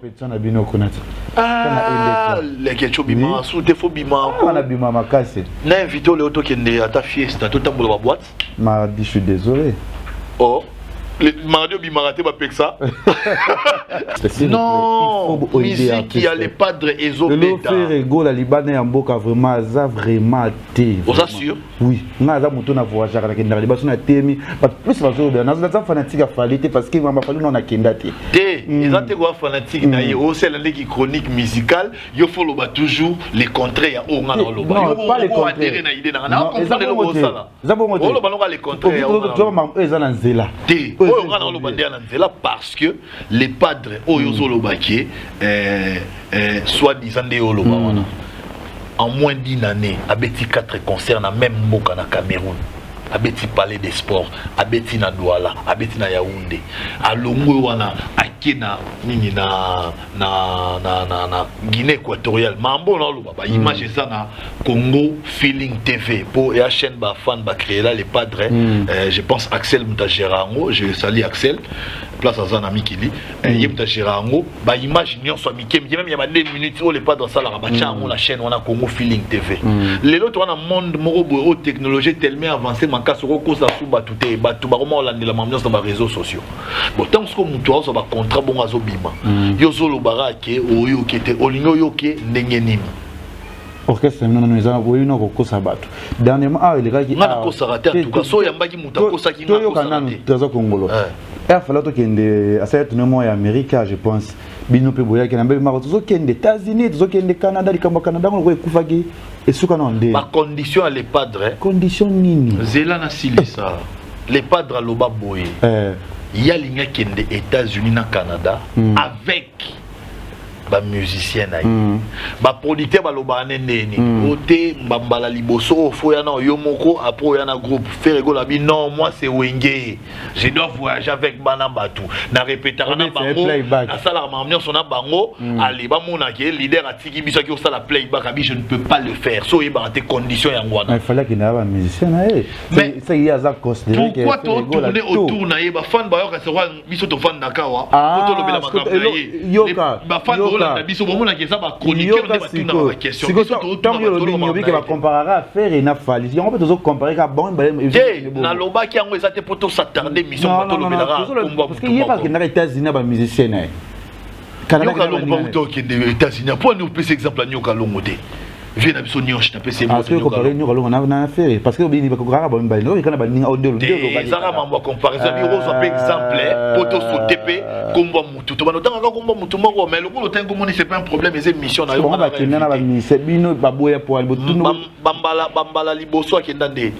Speaker 2: Ah, les ketchup bima sous te fo bima.
Speaker 3: On a bima makase.
Speaker 2: Na invité le auto qui est à ta fiesta tout temps pour la boîte.
Speaker 3: Ma dit je suis désolé.
Speaker 2: Oh. Le Mario Bimarate va payer ça. Non, musique qui a les padres et les
Speaker 3: bêta. Le fait la Libanais en boca vraiment, ça vraiment té.
Speaker 2: Vous assure?
Speaker 3: Oui. Na za muto na voyage à la kenda libaso na temi, plus va zo bien. Na za fanatique a fallu parce que mama fallu non na kenda té.
Speaker 2: Té, ils ont été fanatique na yo, c'est l'année qui chronique musicale, yo follow ba toujours les contraires ya o ngana lo ba.
Speaker 3: Non, pas les contraires.
Speaker 2: Na idée na na comprendre le mot ça là.
Speaker 3: Ça bon mot.
Speaker 2: O lo ba no les contraires ya o.
Speaker 3: Tu vas eza na nzela.
Speaker 2: Té. Parce que les padres Oyozolobaki, soi-disant des Oloba, en moins d'une année, abeti 4 concerts dans même Moka na Cameroun. Abeti Palais des Sports, abeti na Douala, abeti na Yaoundé. A Longo wana akena nini na Guinée équatoriale. Mambo na lo ba image ça na Congo Feeling TV pour la chaîne ba fan ba créer là les padres. Je pense Axel Mutagerango, je salue Axel. Place à un ami qui dit Yemta Gerango, ba image nyon soit Mikem, même il y a 2 minutes où les padres ça la chaîne on a Congo Feeling TV. Les autres on a monde morobo haute technologie tellement avancée manka soko kosa suba tout est ba tout ba comment on la ambiance dans les réseaux sociaux. Bon tant que mutuo ça ba contrat bon azo bima. Yo zolo barake oyo qui était olingo yo ke ndenge nini.
Speaker 3: Orchestre non nous avons eu nos kosa bato. Dernièrement les gars qui
Speaker 2: na kosa raté en tout cas so yambaki mutako ça qui na kosa
Speaker 3: raté. Congolo. Il fallait que à cette moment américain je pense bino pe boya kena mbele mako zo kende États-Unis zo kende Canada likamba Canada ngo kufaki esuka na ndé
Speaker 2: ma condition les padres
Speaker 3: condition nini
Speaker 2: zela na silisa les padres à loba boye il y a ligne kende États-Unis na Canada avec ba musicien na ba producteur ba loba neni ote mbambala liboso fo ya na yo moko après ya na groupe faire la bi non moi c'est Wenge je dois voyager avec bana batu na répéter na bango na sala ma son na bango allez ba mona ke leader atiki biso ki osala playback abi je ne peux pas le faire so y ba tes conditions ya ngwana
Speaker 3: il fallait qu'il y ait un musicien mais ça y a ça considéré
Speaker 2: pourquoi tourner autour na ba fan ba yo ka se biso to fan nakawa to lo bela makamba ye ba fan la biso bomona ke ça ba chroniqueur de batuna ba question biso to
Speaker 3: nyobi ke ba comparer à faire et na fali on peut toujours comparer ka bon
Speaker 2: na loba ki yango ezate poto s'attarder mission bato lo belara
Speaker 3: parce que il y a pas que na États-Unis ba musicien na
Speaker 2: Canada ka longo ba uto ke des États-Unis pour nous plus exemple nyoka longo te viens na biso nyonche na pese mo
Speaker 3: to comparer nyoka longo na faire parce que bini ba ko kara ba mbali no kana ba ninga odelo
Speaker 2: ba zara mambo comparaison bi rose par exemple poto so TP komba mutu to banotanga ka komba mutu moko mais le ko lotengo moni c'est pas un problème et mission na yo
Speaker 3: ba kena na ba mise bino ba boya pour albotuno
Speaker 2: bambala liboso akenda nde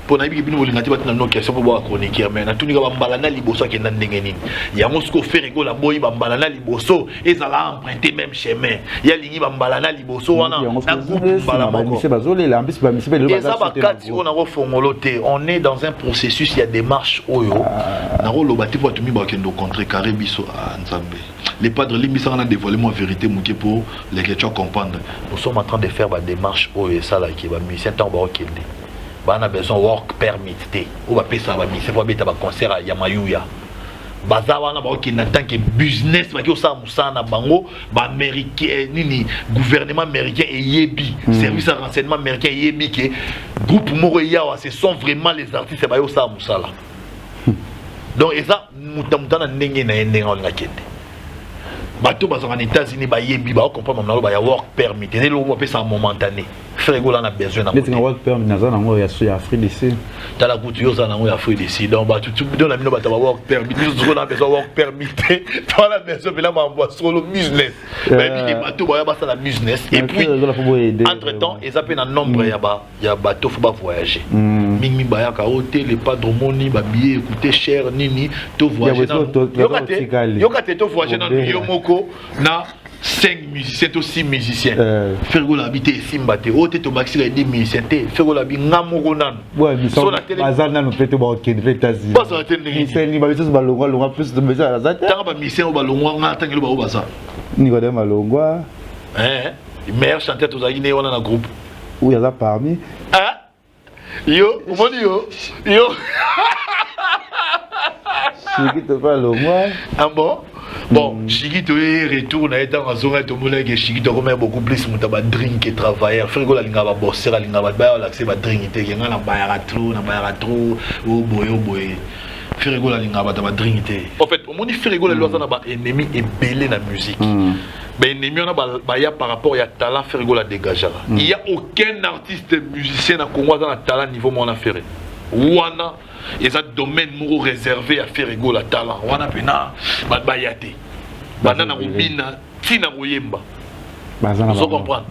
Speaker 2: pour na bino bolingati batina no question pour chroniquer mais na tunika bambala na liboso akenda ndenge nini yango siko faire rigola boyi bambala na liboso ezala emprunter même chemin ya lingi bambala na liboso wana na groupe bambala moko
Speaker 3: c'est bazolela ambisi ba mise
Speaker 2: belo bazasa ba kati on a refongoloté on est dans un processus il y a des marches oyo na roloba tipo tumi ba kendo contre carré biso à Nzambe les padres limbisa on a dévoilé moi vérité mouké pour les que tu comprendre nous sommes en train de faire ba démarche oyo ça là qui ba musicien tant ba okende on a besoin de work permit ou va payer ça va c'est pour bêta concert à Yamayuya bazawana ba qui en tant que business ba ki ça musana bango ba américain nini gouvernement américain et yebi service de renseignement américain yebi que groupe moko yawa ce sont vraiment les artistes ba yo ça musala donc et ça mutamutana ndenge na ndenge on la kende bato bazo en États-Unis ba yebi ba comprendre mamna ba ya work permit et le on peut ça momentané frego là on a besoin na
Speaker 3: work permit na zana ngo ya Afrique d'ici
Speaker 2: dans la couture ça na ngo ya Afrique d'ici donc ba tout dans la mino ba work permit nous on a besoin work permit dans la maison là ma voix solo business mais les bateaux ba ça la business et puis entre temps ils appellent un nombre ya bateau faut pas voyager mingi ba ya ka hôtel les pas dromoni ba billet coûter cher nini to voyager yo kate to voyager dans yo moko na 5 musiciens, to 6 musiciens. Fergo la habité Simbate, ote to maxi la 10 musiciens, Fergo la bi ngamoro nan.
Speaker 3: Ouais, mais sur la télé. Bazana nous fait to ba ken États-Unis.
Speaker 2: Pas sur la télé.
Speaker 3: Musicien ni ba biso ba longwa plus de message à ça.
Speaker 2: Tanga ba musicien ba longwa nga tangelo ba obaza.
Speaker 3: Ni ko dem longwa.
Speaker 2: Meilleur chanteur to zaine wana na groupe.
Speaker 3: Où y a là parmi.
Speaker 2: Ah. Yo, moni yo. Yo.
Speaker 3: Chiki to pas longwa.
Speaker 2: Ah bon? Bon, Chiki to retourne à être en zone to moulin que Chiki to remet beaucoup plus mon tabac drink et travailler. Frigo la linga ba bosser la linga ba ba l'accès ba drink te nga na ba trop oh boy. Frigo la linga ba tabac drink te. En fait, au monde frigo la loza na ba ennemi et belé na musique. Ben ennemi on a ba ya par rapport ya talent frigo la dégagera. Il y a aucun artiste musicien na Congo dans talent niveau mon affaire. Wana et un domaine réservé à faire égaux la talent. Wana pena bayate. Banana rubina tina royemba. Vous comprenez?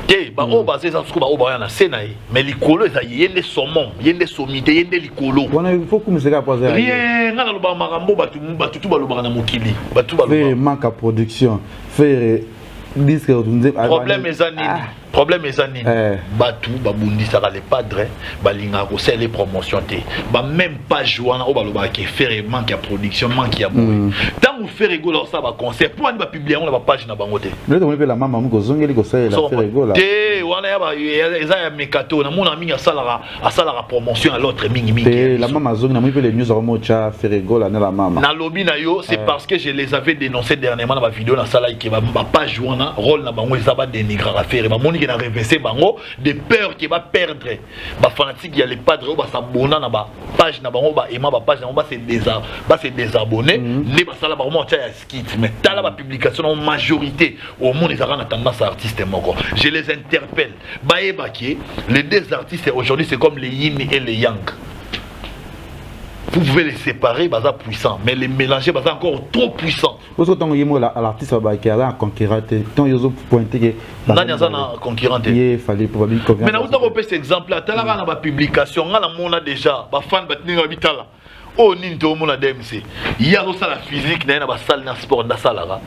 Speaker 2: Eh, ba o basé ça sous ba o ba na senaï. Mais likolo ça yende saumon, yende sommité, yende likolo.
Speaker 3: Wana il faut que nous se poser.
Speaker 2: Rien, ngana lo ba marambo batu tout ba lo ba na mokili. Batu ba lo.
Speaker 3: Faire manque à production, faire disque
Speaker 2: problème est anine. Problème est anine. Batu babundi ça les padres balinga ko c'est les promotions té. Ba même pas jouer na o baloba ke faire manque à production, manque à boy. Tant vous faire rigolo ça ba concert pour ba publier on la page na bango té.
Speaker 3: Mais on peut la maman ko zongeli ko ça la faire rigolo.
Speaker 2: Té wana ya ba eza ya mekato na mona mingi asala promotion à l'autre mingi.
Speaker 3: Té la maman zong na mo peut les news remote cha faire rigolo na la maman.
Speaker 2: Na lobby na yo c'est parce que je les avais dénoncé dernièrement dans ma vidéo na sala ki ba page wana rôle na bango eza ba dénigrer affaire ba moni na réveiller bango de peur qui va perdre ba fanatique ya les padres ba s'abonner na ba page na bango ba ema ba page na ba c'est désabonner ne ba sala ba vraiment ya skit mais dans la publication en majorité au monde ils ont tendance à artistes moko je les interpelle ba ebaki les deux artistes aujourd'hui c'est comme les yin et les yang. Vous pouvez les séparer, baza puissant, mais les mélanger, baza encore trop puissant.
Speaker 3: Parce que tant que l'artiste qui a un concurrent, tant ils ont pointé que.
Speaker 2: Non, il y a un concurrent.
Speaker 3: Il fallait probablement convaincre.
Speaker 2: Mais nous avons fait cet exemple-là. Tant que la publication, on a déjà, ba fan batni ngabitala. Oh ninto mona DMC. Il y a aussi la physique, na ba salle na sport na salara.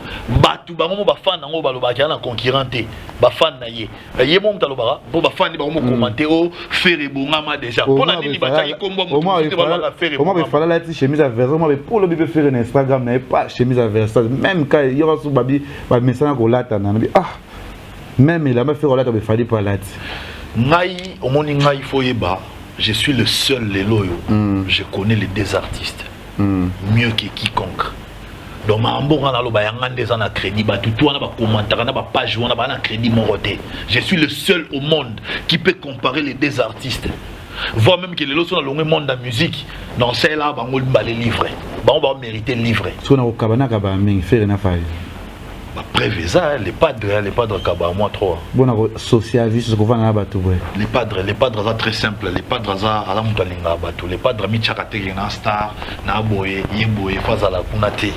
Speaker 2: Batu ba mo ba fan ngo ba lo ba kana concurrenté. Ba fan na ye. Ye mo mtalo ba pour ba fan ba mo commenter o faire bongama déjà. Pour la nini ba taki kombo mo ba faire.
Speaker 3: Comment il fallait la chemise à verse, moi pour le bébé faire un Instagram n'a pas chemise à verse. Même quand il y aura sous babi ba message ko lata na ah. Même il a pas fait relata ba fallait pas lati.
Speaker 2: Ngai o moni ngai foyeba. Je suis le seul Leloyo. Je connais les deux artistes. Mieux que quiconque. Donc, je suis le seul au monde qui peut comparer les deux artistes. Voir même que les autres sont dans le monde de la musique. Donc, c'est là, on va les livrer. On va mériter le livrer. Prévu ça, les padres kaba moi trop.
Speaker 3: Bon social vie ce qu'on va na bato ouais.
Speaker 2: Les padres ça très simple, les padres ça ala mutalinga bato, les padres mi chakate na star na boye, yeboye faza la kunate.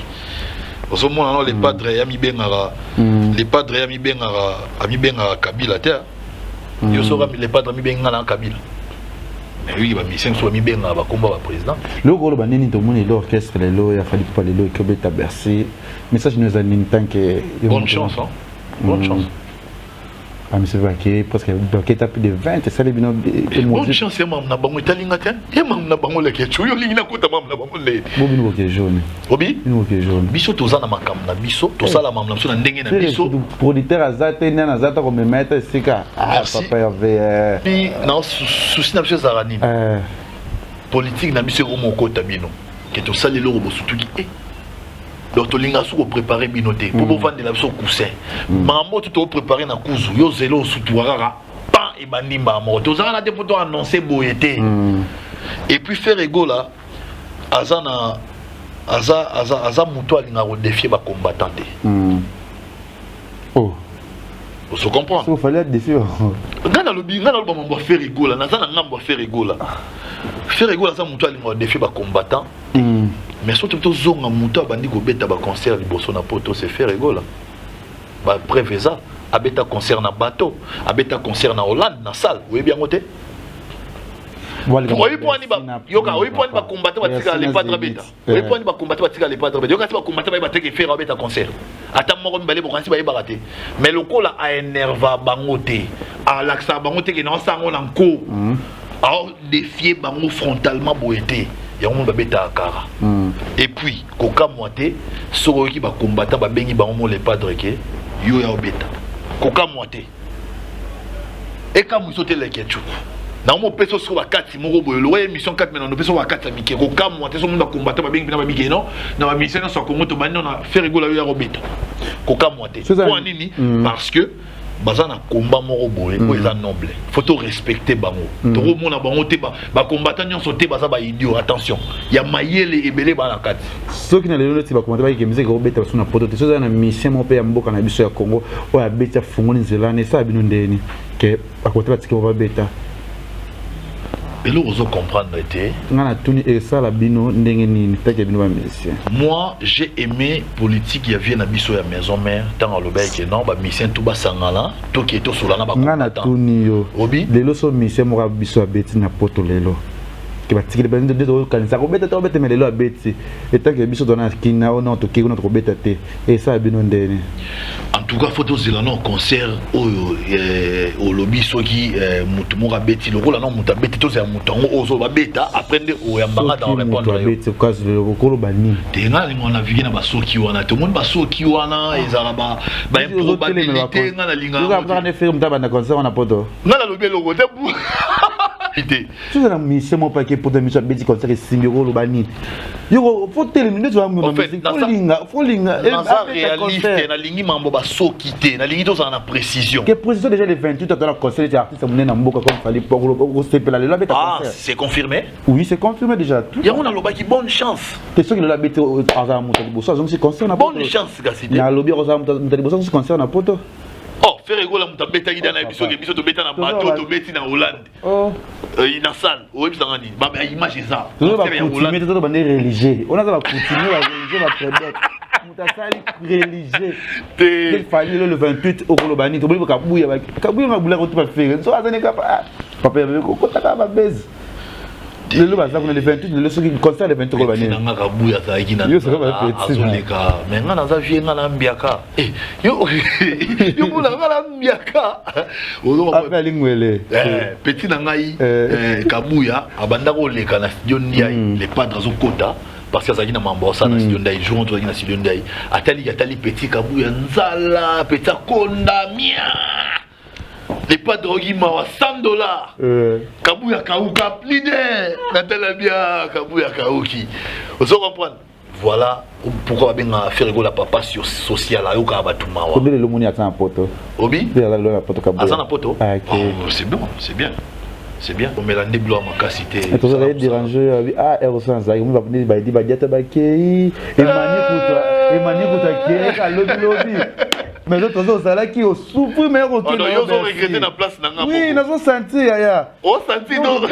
Speaker 2: Au moins les padres ya mi bengara, les padres ya mi bengara Kabila terre. Yo sera les padres mi bengara Kabila. Mais oui, bah mission soit mi bengara ba combat ba président.
Speaker 3: Le gros ba nini to moni l'orchestre les lo ya fallait pas les lo que beta Bercy. Message nous a dit tant que
Speaker 2: bonne chance hein. Bonne chance.
Speaker 3: Ah mais c'est vrai que parce que donc étape de 20 ça les bino
Speaker 2: bonne chance ya mam na bango talinga ten. Ya mam na bango le kechu yo lingi na kota mam na bango le.
Speaker 3: Bobi no ke jaune.
Speaker 2: Bobi?
Speaker 3: No ke jaune.
Speaker 2: Biso toza na makam na biso, to sala mam na biso na ndenge na biso.
Speaker 3: Producteur azate na azata ko me mettre sika. Ah papa avait
Speaker 2: puis na souci na biso zarani. Politique na biso ko moko tabino. Que to sala lo bosutuki donc tu linga sous préparer binoté pour vendre la so coussin mambo tu préparer na kuzu yo zelo sutuara pan et bandimba mo to za na te pour annoncer boyeté et puis faire ego là azana aza muto alinga ko défier ba combattant
Speaker 3: oh
Speaker 2: vous se comprendre
Speaker 3: il fallait défier
Speaker 2: ngana lobi ba faire ego là nazana ngambo faire ego là ça muto alinga ko défier ba combattant mais surtout to zonga muto bandi ko beta ba concert liboso na poto c'est faire ego là ba prévé ça abeta concert na bateau abeta concert na Hollande na salle oui bien ngoté oui point ni ba yoka oui point ba combattre batika les padres beta oui point ba combattre batika les padres beta yoka si ba combattre ba bateke faire abeta concert ata moko mbale bokansi ba yebaraté mais le ko la a énerva bangoté a l'axa bangoté ki na sango na nko a défier bango frontalement boété yango ba beta akara et puis koka moité soko ki ba combattre ba bengi bango les padres ke yo ya obeta koka moité et quand vous sautez les ketchup na mo peso so ba kati moko boyo lo émission 4 mais no peso ba kati mike koka moité so monde combattre ba bengi na ba mike non na ba mission so ko moto ba na faire rigola yo ya obeta koka moité pour nini parce que bazana combat moko boye ko eza noble faut to respecter bango to ko mona bango te ba combattant nyonso te baza ba idiot attention ya mayele ebele ba na kati
Speaker 3: soki na lelo ti ba combattant ba kemise ko beta suna poto te so za na mission mo pe ya mboka na biso ya Congo o ya beta fungoni nzela ne sa bino ndeni ke akote ba tike ba beta
Speaker 2: et là vous comprendre était
Speaker 3: ngana tuni e sala bino ndenge nini take bino ba mission.
Speaker 2: Moi j'ai aimé politique ya vie na biso ya maison mère tant le bec que non ba mission tout ba sangala to ki to solana ba
Speaker 3: ngana tuni yo
Speaker 2: obi
Speaker 3: lelo so mission mo ka biso abeti na poto lelo ke ba tikile bende de kanisa ko beta to beta me lelo abeti eta ke biso dona kina ona to ki ona to beta te e sa bino ndeni.
Speaker 2: En tout cas photo zelano concert au lobby soki mutu mo ka beti le rôle non muta beti to za mutu ngo ozo ba beta après o ya mbanga dans répondre yo
Speaker 3: beti ko le ko ba ni
Speaker 2: te nga li ngona vigi na ba soki wana to monde ba soki wana ezala ba improbabilité nga na linga
Speaker 3: nga ba ne faire mutaba na concert na poto
Speaker 2: nga na lobby logo te bu ité
Speaker 3: tu na mission mo pa ke pour de mission beti concert simbiro lo ba ni yo faut terminer tu vas me faut linga
Speaker 2: réaliste na lingi mambo ba soki te na lingi to za na précision
Speaker 3: que précision déjà les 28 dans la concert des artistes mon na mboka comme fallait pour le la beta concert
Speaker 2: c'est confirmé
Speaker 3: oui c'est confirmé déjà
Speaker 2: il y a on a loba qui bonne chance
Speaker 3: que ceux qui la beta azam muta liboso donc c'est concert na
Speaker 2: bonne chance gasité
Speaker 3: na lobby azam muta liboso c'est concert na poto
Speaker 2: oh faire rigola muta beta ida na biso to beta na bateau to beti na Hollande
Speaker 3: oh
Speaker 2: na salle o ebisa ngani ba image ça
Speaker 3: on va continuer to ba religieux on a va continuer ba religieux ba prédette mutasali religieux il fallait le 28 au Kolobani to boli kabuya nga bula ko to ba faire so azane ka papa ko taka ba base le baza kuna le 28 le soki concert le 28 Kolobani
Speaker 2: nga kabuya za ikina azoleka mais nga na za vie nga na mbiaka yo bula nga na mbiaka ozo
Speaker 3: apa lingwele
Speaker 2: petit na ngai kabuya abanda ko leka na studio ndiai les padres zo kota parce que ça dit na mambo ça na studio ndai jour on doit na studio ndai atali petit kabuya nzala petit konda mia les padres qui m'a $100 kabuya kauka plide natala bien kabuya kauki vous comprenez voilà pourquoi bien faire rigoler papa sur social là yoka batumawa
Speaker 3: obi le moni atana poto
Speaker 2: obi
Speaker 3: le poto kabuya
Speaker 2: atana poto c'est bon c'est bien. C'est bien. On met la néblo à ma cassité.
Speaker 3: Et tu vas déranger. Ah, elle ressent ça. On va venir dire bah diate bakei. Emani kuta lobby. Mais l'autre chose ça là qui au souffre mais au
Speaker 2: tout. Ils ont regretté la place nanga.
Speaker 3: Oui, ils ont senti ya.
Speaker 2: Oh senti donc.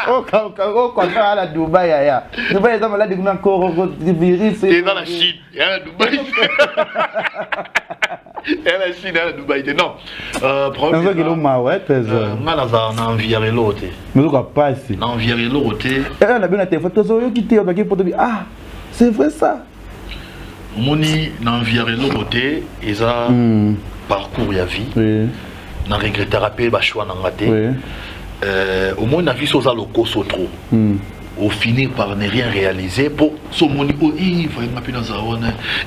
Speaker 3: Oh quand à la Dubaï ya. Dubaï ça malade qu'on encore virus.
Speaker 2: Et dans la Chine, et à la Dubaï. Et la Chine, à la Dubaï. Non.
Speaker 3: Problème. Que l'homme ouais pèse.
Speaker 2: Na envier l'autre.
Speaker 3: Mais on pas ici.
Speaker 2: Na envier l'autre.
Speaker 3: Et on a bien la téléphone. Tu as quitté au paquet pour te dire ah, c'est vrai ça.
Speaker 2: Moni na envier l'autre et ça parcours ya vie.
Speaker 3: Oui.
Speaker 2: Na regretter rappeler ba choix na ngate.
Speaker 3: Oui.
Speaker 2: Au moins na vie so za loko so trop. Au finir par ne rien réaliser pour ce moni il faut une mapina za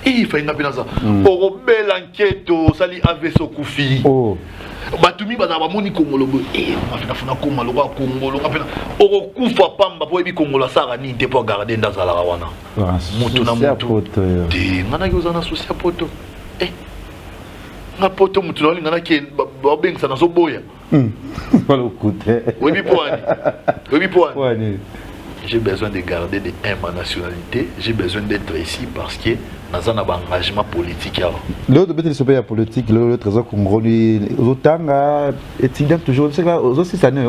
Speaker 2: il faut une mapina za pour belle enquête sali ave so kufi.
Speaker 3: Oh.
Speaker 2: batumi bazaba moni kongolo bo mafina koma loba kongolo kapena okufa pamba po ebi kongolo sara ni te po garder ndazala wana mutu na mutu te ngana ki ozana souci ya poto nga poto mutu na ngana ki babengisa na so boya
Speaker 3: pas le côté
Speaker 2: oui j'ai besoin de garder ma nationalité, j'ai besoin d'être ici parce que nous avons un engagement politique.
Speaker 3: L'autre peut-être c'est pas politique, l'autre trésor congolais, autant étudiant toujours, c'est quoi, aux 6 années.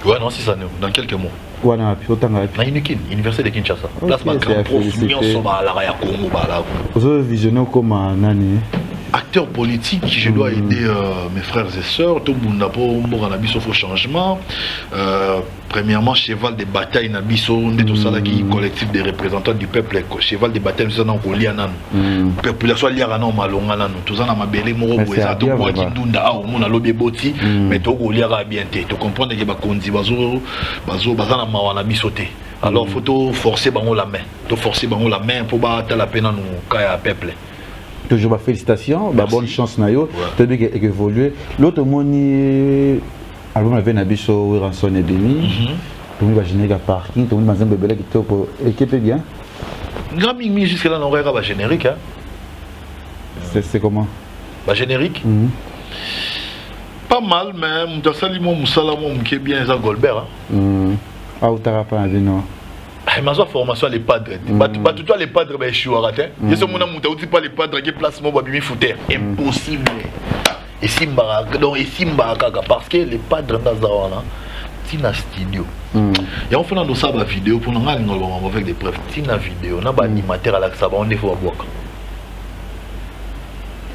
Speaker 2: Ouais, non, 6 années, dans quelques mois.
Speaker 3: Ouais, non, puis autant
Speaker 2: à l'université de Kinshasa. Place ma grande prof, Mion Soba, la Raya Congo, là.
Speaker 3: Vous visionnez comme un année.
Speaker 2: Acteur politique, je dois aider mes frères et sœurs. Tout le monde a changement. Premièrement, cheval de bataille Nabiso, qui collectif des représentants du peuple. Cheval de bataille, nous avons lié à nous. Population liée à nous, malonga nous. Tous en a belé moro boisa, tout bois qui dunda a au monde à l'obé boti, mais tout lié à bien té. Tu comprends que bakondi bazo bazana mawana bisoté. Alors faut forcer bango la main. Tu forcer bango la main pour battre la peine nous kaya peuple.
Speaker 3: Toujours ma félicitations, bonne chance Nayo, tu as bien évolué. L'autre moni album avait Nabiso Ranson et Beni. Tout le monde va générer un parking, tout le monde va bébé qui te pour équiper bien.
Speaker 2: Grand mimi jusque là on aura générique hein.
Speaker 3: C'est comment?
Speaker 2: Bah générique. Pas mal mais mon salimo musalamo qui est bien ça Goldberg hein.
Speaker 3: Ah ou t'as pas envie non.
Speaker 2: Ma formation les padres. Tout les padres ben je suis raté. Je suis mon amour, tu pas les padres qui placement ba bimi fouter. Impossible. Et Simba donc et Simba parce que les padres dans là tina studio. Et on fait dans ça ba vidéo pour nous avec des preuves. Tina vidéo, na ba animateur à la ça on est faut boire.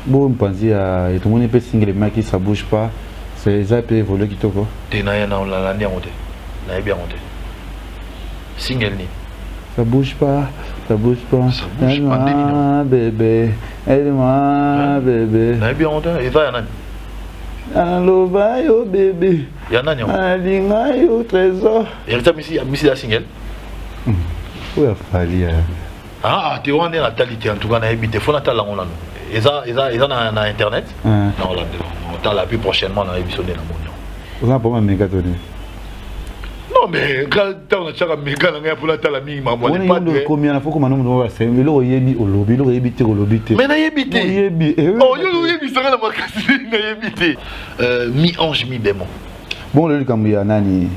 Speaker 3: Bon, on pense à tout le monde peut single mais qui ça bouge pas. C'est ça peut évoluer qui toko.
Speaker 2: T'es na na la monter. Na bien monter. Single ni.
Speaker 3: Ça bouge pas, ça bouge pas.
Speaker 2: Ça bouge pas,
Speaker 3: bébé. Aide-moi, bébé.
Speaker 2: Na bien on et va yana.
Speaker 3: Allo va yo bébé.
Speaker 2: Yana nyo.
Speaker 3: Alinga yo trésor.
Speaker 2: Et ça misi la single.
Speaker 3: Où a fallu
Speaker 2: ah, tu vois na talité en tout cas na habité faut na tala on là. Et ça na internet. Non là on t'a la plus prochainement na émissionner na mon.
Speaker 3: On a pas mal mégatonné.
Speaker 2: Non mais quand on a chaka méga na pour la tala mi maman
Speaker 3: les padres combien la fois comme nous va c'est le yebi au lobby le yebi te au lobby te
Speaker 2: mais na yebité
Speaker 3: yebi
Speaker 2: oh yo yebi ça na makasi na yebité mi ange mi démon
Speaker 3: bon le comme ya nani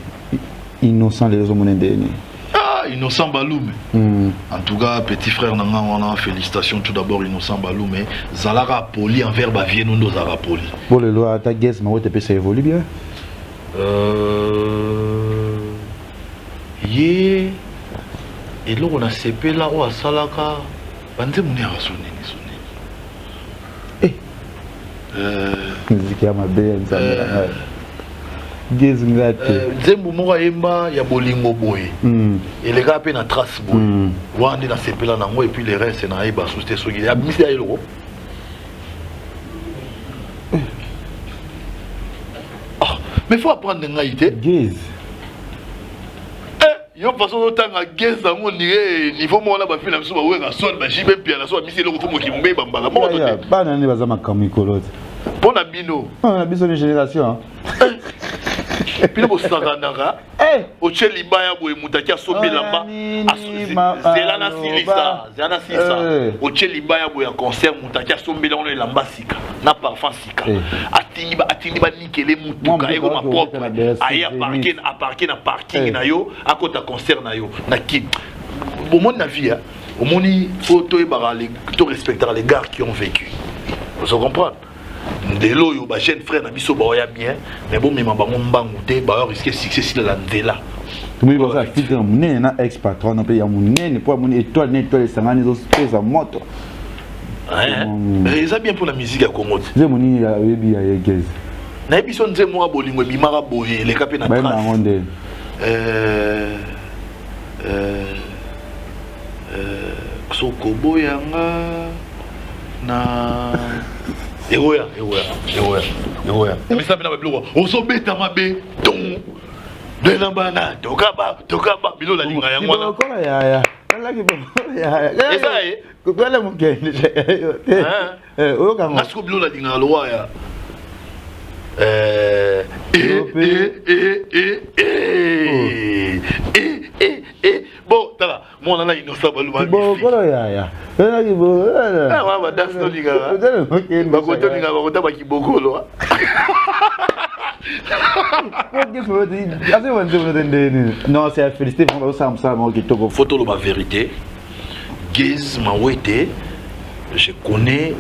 Speaker 3: innocent les hommes ndeni
Speaker 2: ah innocent Baloum en tout cas petit frère nanga on a félicitations tout d'abord innocent Baloum mais Zalara poli envers ba vie nous Zalara poli
Speaker 3: bon le loi ta guess mais ouais ça évolue bien
Speaker 2: et là on a CP là où à Salaka bande moni a sonné
Speaker 3: musique ma belle ça ngate
Speaker 2: zembu moko yemba ya bolingo boye et les gars na trace boye wande na CP là nango et puis les restes na iba souste soki ya misi ya loko mais faut apprendre ngaïté
Speaker 3: gaze
Speaker 2: yo façon d'autant à guess dans mon niveau moi là ba film so ba weka sol ba jibe pia na so misi loko fo mo kimbe ba mbala mo to
Speaker 3: ba nani baza makamikolote
Speaker 2: pona bino
Speaker 3: na biso ni génération
Speaker 2: pile bo sanganaka o cheli baya boye mutaki asombe lamba zela na silisa o cheli baya boye concert mutaki asombe la on lamba sika na parfum sika atindi ba nikele mutuka ego ma propre aya parking na parking na yo akota concert na yo na ki au monde na vie au monde photo et barale to respecter les gars qui ont vécu vous comprenez de l'eau ba jeune frère na biso ba ya bien mais bon même bango mbangu te ba risquer succès si la ndela
Speaker 3: oui ba ça filtre munene na ex patron na pe ya munene pour mon étoile sangani zo pesa moto
Speaker 2: ça bien pour la musique à Congo
Speaker 3: ze moni ya yebi ya yegeze
Speaker 2: na biso nze mo bolingo bimara boye le kapé na trace
Speaker 3: ba ngonde
Speaker 2: soko boyanga na Eroya. Mais ça vient avec le roi. On s'en met à ma baie. Ton. De la banane. Tokaba. Bilo la ligne.
Speaker 3: Ya.
Speaker 2: Et ça est.
Speaker 3: Kokala mukende.
Speaker 2: Bilo la ligne à loi. Bon, tala, moi on a innocent baluma.
Speaker 3: Bon, voilà ya. Ah
Speaker 2: ouais, bah danse no liga. Bah koto liga, bah koto ba kibokolo.
Speaker 3: Non, c'est à féliciter pour ça,
Speaker 2: Photo la vérité. Gez Mawete, je connais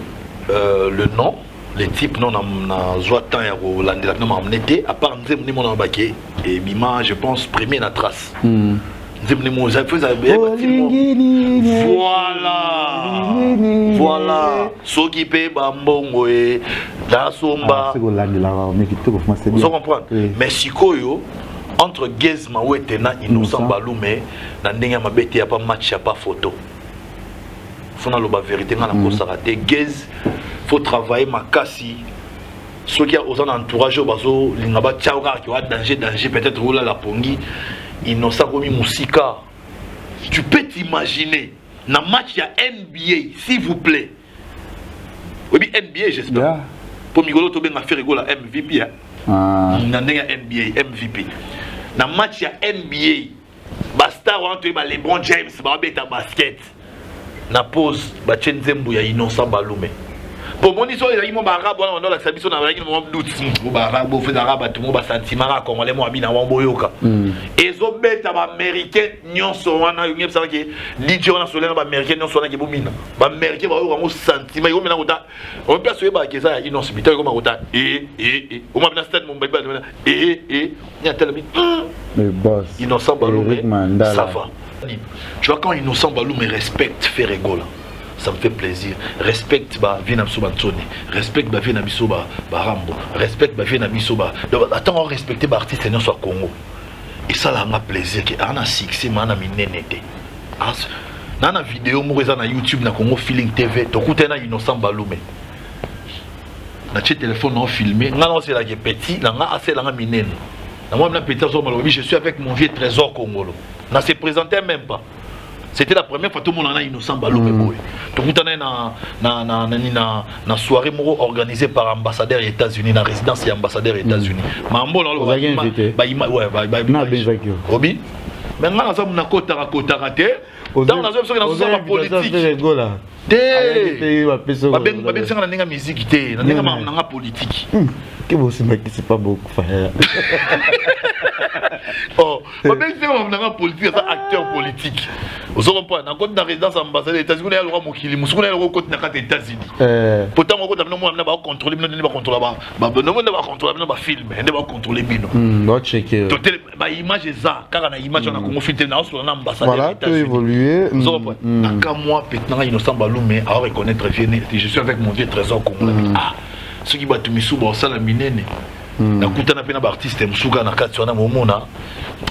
Speaker 2: le nom, les types non na zoatan ya ko landela no mamnete à part nzemni mon ambake et Mima je pense premier na trace. Nzemni mo za faisait voilà soki pe bambongo e da somba. Vous comprenez? Mais sikoyo entre Gez Mawete na Innocent Balume na ndenge mabete ya pas match ya pas photo. Faut na la vérité na ko sarate Gez faut travailler makasi ceux qui ont un entourage bazo lingaba tchaoga qui a danger peut-être roula la pongi Innocent komi musika. Tu peux t'imaginer na match ya NBA s'il vous plaît. Oui NBA j'espère. Pour migolo to ben faire rigola MVP hein. Na NBA MVP. Na match ya NBA basta wa to ba LeBron James ba beta basket. Na pause ba Chenzembu ya Innocent Balume. Pour mon histoire il y a mon arabe on a la sabiso na la mon doute ba arabe fait arabe tout mon ba sentiment ra congolais mo abi na wamboyoka. Ezo beta ba américain nyonso wana yngep ça que DJ on a solé ba américain nyonso wana ke bomina. Ba américain ba yo mo sentiment yo mena kota. On peut se ba ke ça Innocent bita ko ma kota o ma bina stade mon bébé ni a tellement
Speaker 3: mais boss
Speaker 2: Innocent Balume ça va. Tu vois quand Innocent Balume respecte Ferregola, ça me fait plaisir. Respecte ba Vina Biso Bantoni, respecte ba Vina Biso ba Rambo, respecte ba Vina Biso ba. Attends, on respecte ba artiste non soit Congo. Et ça là m'a plaisir que ana succès mana minenete. Na na vidéo mo na YouTube na Congo Feeling TV, to kutena Innocent Balume. Na tché téléphone on filmé, nga non c'est là que petit, na nga assez là nga minene. Na moi na petit je suis avec mon vieux trésor congolo. Na se présentait même pas. C'était la première fois tout le monde a Innocent Balume. Tout le monde na soirée organisée par ambassadeur des États-Unis, la résidence des ambassadeurs des États-Unis. Mambo là
Speaker 3: vous avez invité.
Speaker 2: Obi. Maintenant nous sommes na kota té. Dans la zone na zone politique. Ba senga na musique té, na politique.
Speaker 3: Que vous c'est pas beaucoup faire.
Speaker 2: Oh, même si on a un politique, un acteur politique. Vous avez pas, dans la résidence ambassadeur des États-Unis, il y a le roi Mokili, il y a le roi des États-Unis. Pourtant, on va contrôler, on va contrôler, on va filmer, on va contrôler bino.
Speaker 3: On va checker.
Speaker 2: Bah image est ça, car on a image on a comment filmer dans l'ambassadeur
Speaker 3: des États-Unis. Évoluer.
Speaker 2: Vous avez pas, quand moi, maintenant, Innocent Balume à reconnaître bien, je suis avec mon vieux trésor congolais. Ah, ceux qui battent Missou, ça la minene. Na kutana pena ba artiste msuka na kati wana momona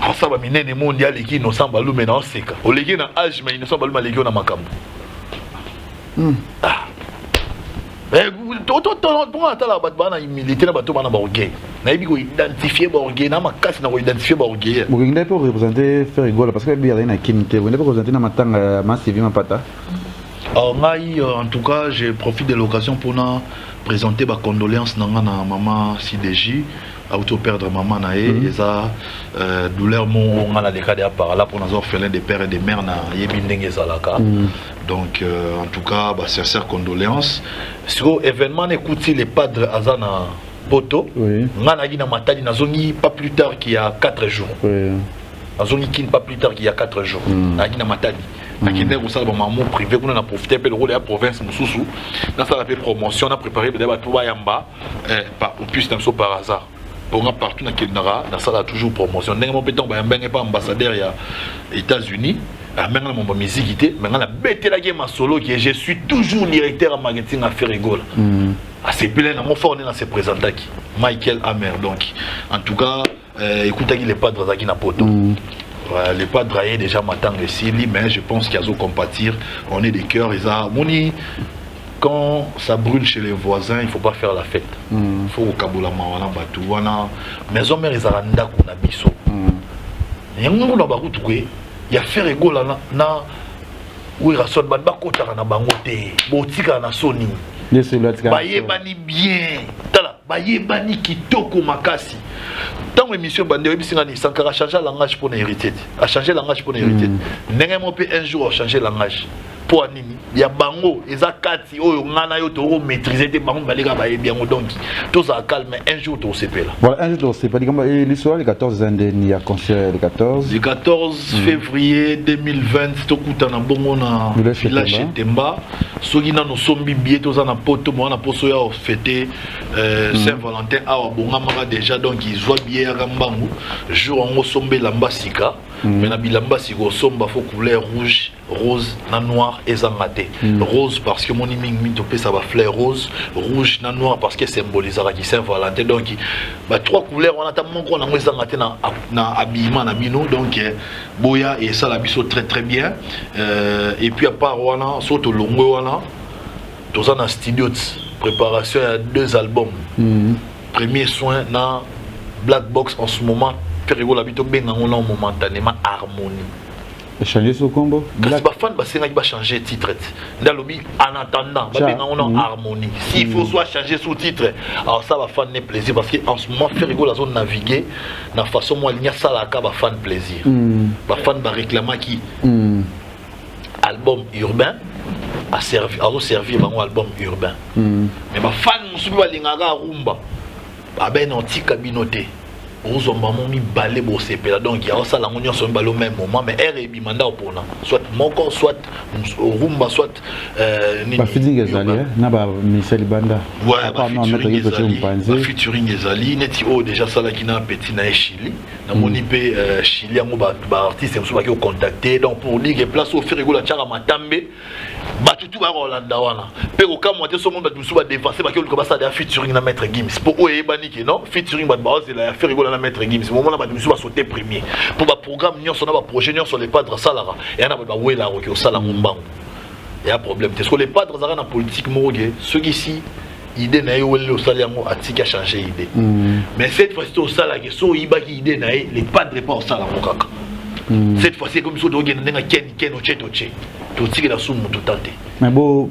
Speaker 2: asa ba minene mondial ki Innocent Balume na oseka oleki na age mais Innocent Balume leki na makambo pour atala bat bana militaire na bato bana ba orgueil na yebi ko identifier ba orgueil na makasi na ko identifier ba orgueil
Speaker 3: vous n'avez pas représenter Ferregola parce que il y a une kinité vous n'avez pas représenter na matanga massive mapata.
Speaker 2: Alors en tout cas je profite de l'occasion pour présenter ma condoléance à maman CDJ à auto perdre maman nae et ça douleur mon on a décadé à part là pour nos orphelins des pères et des mères na yebindenge zalaka donc en tout cas bah sincères condoléances sur événement écoutez les padres azana poto ngana gina matadi nazongi pas plus tard qu'il y a 4 jours nazongi kin pas plus tard qu'il y a 4 jours na gina matadi nakende kosala ba maman privé kuna na profiter pe le rôle de la province mususu na ça la fait promotion on a préparé peut-être ba tuba yamba pas au plus dans par hasard pour nga partout na kendara na ça la toujours promotion ndenge mo peton ba yamba pas ambassadeur ya États-Unis maintenant mon musique était maintenant la bête la game solo qui je suis toujours directeur en marketing à Ferregola c'est plein mon fort on est dans se présenter qui Michael Hammer donc en tout cas écoutez les padres zaki na poto. Les padres déjà m'attendent ici, mais je pense qu'il y a à compatir. On est des cœurs, Moni, quand ça brûle chez les voisins, il ne faut pas faire la fête. Il faut au Kaboula Mawana Batouana. Maison mère ils aranda qu'on a biso. Il y a Ferregola na où il rassonne ba kota na bangote, botika na soni. Baye bani bien. Tala bayebani kitoko makasi. Tant l'émission bande ebisingani Sankara changer langage pour hériter. A changer langage pour hériter. Ndenge mo pe un jour changer langage. Pour nini ya bango eza kati oyo ngana yo to maîtriser te bango balika ba bien donc tout ça calme un jour to sepela.
Speaker 3: Voilà, un jour c'est pas dit comme l'histoire le 14 il y a concert le 14
Speaker 2: février 2020 to kutana bongo na village Temba soki na no sombi billet to za na poto mo na poso ya fêter Saint-Valentin awa bonga maka déjà donc ils voient billet ya mbangu jour ngo sombe lamba sika mais na bilamba siko somba faut couleur rouge rose na noir et zangate rose parce que mon iming to ça va fleur rose rouge na noir parce que symbolise la Saint-Valentin donc bah trois couleurs on attend mon qu'on a zangate na habillement na bino donc boya et ça la biso très très bien et puis à part wana soto longo wana tous en studio préparation à 2 albums premier soin na Black Box en ce moment Ferrigo l'habito ben on a momentanément harmonie.
Speaker 3: Changer ce combo.
Speaker 2: Parce que fan ba senga ba changer titre. Dans lobby en attendant ba ben on a harmonie. S'il faut soit changer sous titre, alors ça va fan ne plaisir parce que en ce moment Ferrigo la zone naviguer na façon moi ligne ça la ka ba fan plaisir. Ba fan ba réclamer qui album urbain a servi a servir ba album urbain. Mais ba fan musubi ba lingaga rumba. Ba ben anti cabinoté. Ozomba momi balé bo sepela donc il y a ça la ngonion so mbalo même moment mais RB manda opona soit moko soit rumba soit
Speaker 3: ni ba featuring ezali na ba Michel Banda
Speaker 2: ouais ba featuring ezali neti o déjà ça la kina petit na Chili na moni pe Chili ngo ba artiste so ba ki contacter donc pour dire que place au Ferrigo la tchara matambe ba tout ba Rolanda wana pe ko ka monter so monde ba tout ba dévancer ba ki ko ba ça da featuring na maître Gims pour o ebani ki non featuring ba c'est la Ferrigo la maître Gims moment là ba tout ba sauter premier pour ba programme nyon so na ba projet nyon sur les padres salara et na ba wela roki au sala mbango il y a problème parce que les padres zara na politique moge ceux qui ici idée na yo le sala mo atiki a changer idée mais cette fois-ci au sala que so ibaki idée na les padres pas au sala mo kaka cette fois-ci comme so doge na ken oche tout tiki la somme tout tenter
Speaker 3: mais bon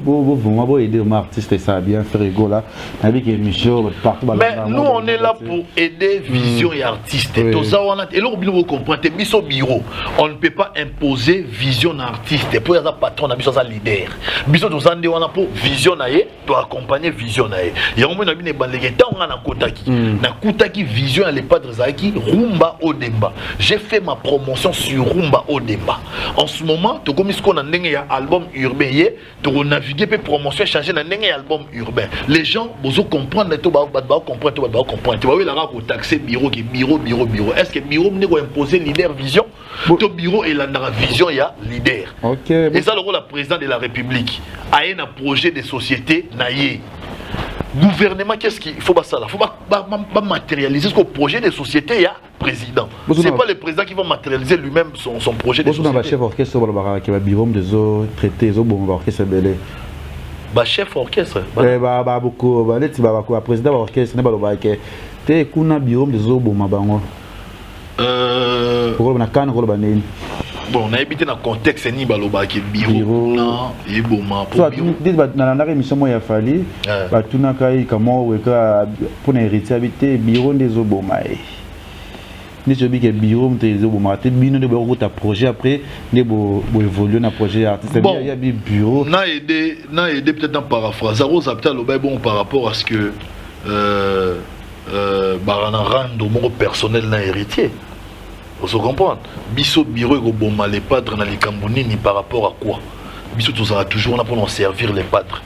Speaker 3: aider aux artistes ça bien Ferrigo là avec émission partout
Speaker 2: mais nous on est là pour aider vision et artistes tout ça on a et là vous comprenez biso bureau on ne peut pas imposer vision artiste pour ça patron na biso ça leader biso to zande on a pour vision naé to accompagner vision naé ya on na bine bandeke tant on a kutaki vision les padres zaki rumba odemba j'ai fait ma promotion sur rumba odemba en ce moment to comme ce qu'on a ndenge ya album urbain to naviguer pe promotion changer na ndenge album urbain les gens bozo comprendre to ba comprendre tu vois la ko taxer bureau qui bureau est-ce que bureau ne ko imposer leader vision to bureau et la vision ya leader
Speaker 3: OK
Speaker 2: et ça le rôle la président de la République a un projet de société naïe gouvernement qu'est-ce qu'il faut pas ça là faut pas matérialiser ce projet de société ya président c'est pas le président qui va matérialiser lui-même son projet de société
Speaker 3: chef orchestre qui va bureau des autres traiter les autres orchestre belé
Speaker 2: ba chef orchestre
Speaker 3: ba beaucoup ba leti ba ko président orchestre ne ba ba ke te kuna bureau des autres bon mabango pour na kan ko ba nini
Speaker 2: bon on a habité dans contexte ni baloba ke bureau na et boma
Speaker 3: pour bureau na na émission mo ya fali ba tuna kai kamo weka pour hériter habiter bureau des autres boma ni je dis que bureau des autres boma te bino de bo ta projet après ne bo évoluer na projet artiste il y a bureau
Speaker 2: na aider peut-être dans paraphrase rose peut-être le bon par rapport à ce que barana rando mon personnel na héritier. Vous comprenez? Biso bureau go boma les padres na likamboni ni par rapport à quoi? Biso tout ça toujours là pour nous servir les padres.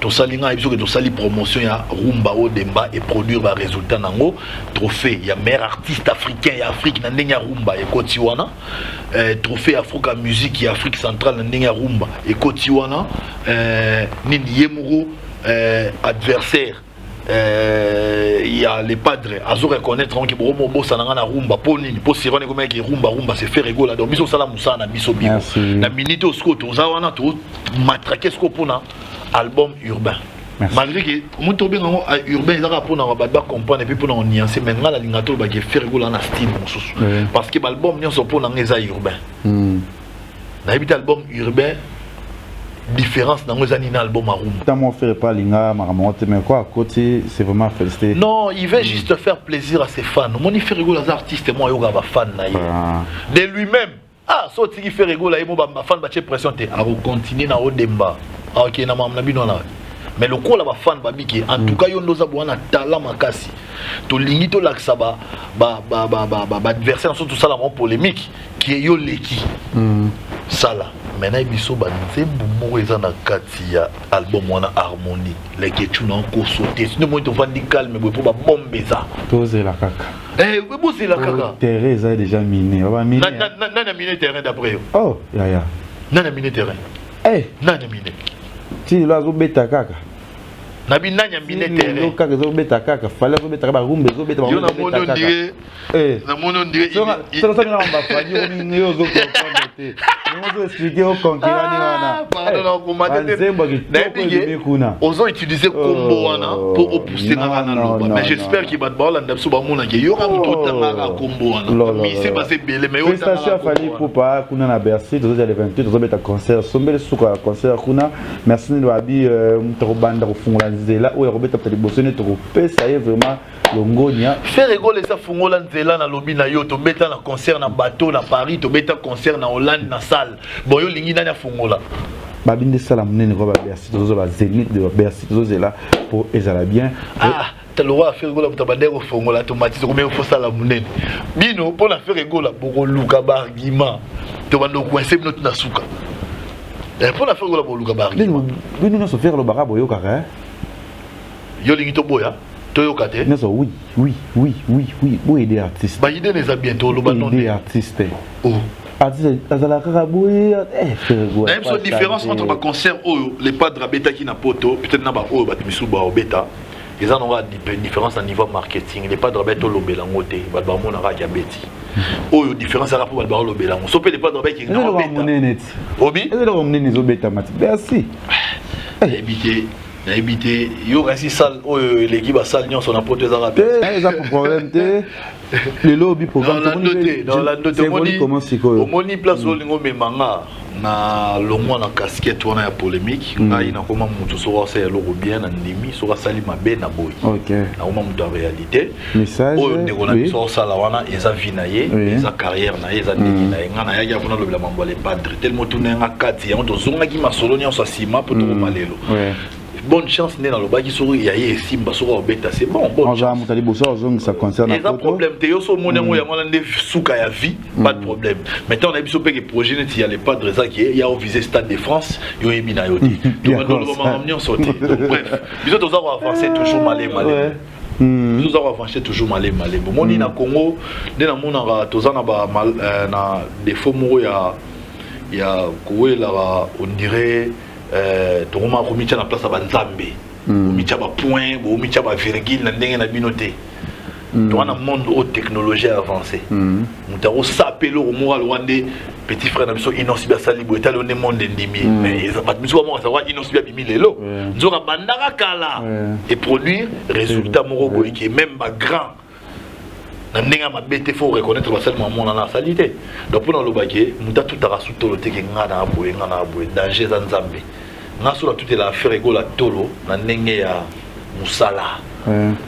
Speaker 2: Tout ça linga biso que tout ça li promotion ya rumba odemba et produire ba résultat nango trophée ya meilleur artiste africain ya Afrique na ndenge rumba et kotiwana trophée Africa musique ya Afrique centrale na ndenge rumba et kotiwana nini yemuro adversaire il y a les padres à reconnaître que Bromo bossa na rumba poni pour sirone comme que rumba c'est faire rigoler donc biso sala musana biso bio na minute au scout aux awana tout matraquer ce pona album urbain malgré que mon tombé en urbain ils a pour na ba comprendre et puis pour na nuancer maintenant la lingato ba que faire rigoler na style mususu parce que l'album nyonso pour na ngeza urbain na habite album urbain différence dans les albums à Roum.
Speaker 3: Tant mon frère pas linga maramonte mais quoi à côté c'est vraiment félicité.
Speaker 2: Non, il veut juste faire plaisir à ses fans. Mon il fait rigoler les artistes moi yoga va fan na de lui-même. Ah, so qui fait rigoler mo ba fan ba pression te a continuer na odemba. Ah OK na mam na bino na. Mais le coup là ba fan ba biki en tout cas yo ndoza bwana talent makasi. To lingi to laksa ba adversaire surtout ça la polémique qui est yo leki. Ça là. Maintenant biso ba nzembo mo eza na kati ya album wana harmonie. Les ketu na ko sauter. Sinon moi to vandi calme mais pour ba bomber ça.
Speaker 3: Toze la kaka.
Speaker 2: Eh, vous c'est la kaka.
Speaker 3: Terrain a déjà miné. On va miner.
Speaker 2: Nana miné terrain d'après yo.
Speaker 3: Oh, ya.
Speaker 2: Nana miné terrain.
Speaker 3: Eh,
Speaker 2: nana miné.
Speaker 3: Si là zo beta kaka.
Speaker 2: Nabi nanya miné terrain.
Speaker 3: Lo kaka zo beta kaka, fallait zo beta ba rumbe zo beta ba.
Speaker 2: Yo na mono dire.
Speaker 3: Eh,
Speaker 2: na mono dire.
Speaker 3: Ça na ba fadi o ni yo zo comprendre te. Nous expliquer au concurrent ni wana.
Speaker 2: Pardon, comment te. Ozo utiliser combo wana pour oppousser na loba. Mais j'espère qu'il va ba la ndapso ba mona ke yo ka muto tanga combo wana. Mais c'est passé belé mais yo
Speaker 3: tanga. Station fali pour pas kuna na Bercy, tozo le 28 tozo beta concert. Sombele suka concert kuna. Merci ni wabi mutro banda ko fungula nzela o robeta peut bosone to pesa ye vraiment longonia.
Speaker 2: Faire rigoler ça fungola nzela na lobi na yo to beta na concert na bateau na Paris, to beta concert na Hollande na salle. Bon yo lingi nanya fungola.
Speaker 3: Babinde sala munene ko ba Bercy tozo ba Zénith de Bercy tozo là pour ezala bien.
Speaker 2: Ah, t'as le droit à faire rigoler pour tabander au fungola automatique combien il faut sala munene. Bino pour la faire rigoler pour luka ba argument. To bando coincer notre nasuka. Et pour la faire rigoler pour luka ba argument.
Speaker 3: Bino no so faire le barabo yo kaka.
Speaker 2: Yo lingi to boya. Toyoka te.
Speaker 3: Non so oui. Bo aider artiste.
Speaker 2: Ba idée les a bientôt le banon
Speaker 3: des artistes.
Speaker 2: Oh.
Speaker 3: Azala kaka boya
Speaker 2: même so différence entre ba concert oyo les padres beta qui na poto peut-être na ba oyo ba misuba o beta. Ils en aura différence à niveau marketing. Les padres beta lo belango te. Ba ba mona ra ya beti. Oyo différence à rapport ba lo belango. So pe les padres beta qui na beta. Obi?
Speaker 3: Et le romnene zo beta mati. Merci.
Speaker 2: Habité yo resi sale l'équipe a sale nyonso na poto ezanga
Speaker 3: pe eza problème te le lobby programme
Speaker 2: dans la note omoni place olingo memanga na longwa na casquette wana ya polémique ngai na koma mutu so wasa ya logo bien na ndimi so sali mabe na boy
Speaker 3: OK
Speaker 2: na koma mutu en réalité
Speaker 3: message
Speaker 2: o ndeko na biso sala wana eza vie na ye eza carrière na ye eza ndeki na ye ngana ya kuna lobela mambo les padres tellement tourner nga kati ya to zonga ki masolo nyonso sima poto ko malelo bonne chance n'est dans le bas qui sourit ya ye simba sura beta c'est bon bonne chance
Speaker 3: on bosso zong ça concerne
Speaker 2: pas problème te yo so monengo ya mwana nde suka ya vie pas de problème maintenant on a biso pe que projet net il y a les padres ça qui il y a visé Stade de France yo yebi na yo te donc on va m'amener sauter bref biso to za avancer toujours malé nous avons avancé toujours malé bon moni na Congo nde na mona to za na ba na défaut moko ya kouela on dirait tokoma komitia na place ya banzambe omitia ba point omitia ba virgule na ndenge na bino te towana monde haute technologie avancée muta osapelo omoral wande petit frère na biso inosibia sali bo etali onde monde ndimi mais bat biso mo savoir inosibia bimi lelo nzoka bandaka kala et produire résultat moko boy qui même ba grand na ndenge mabete faut reconnaître ba seulement mon na salité donc pour le baquet muta tout a rasutolo te ke ngana aboye danger za nzambe ngaso tout est la faire egola tolo na ndenge ya musala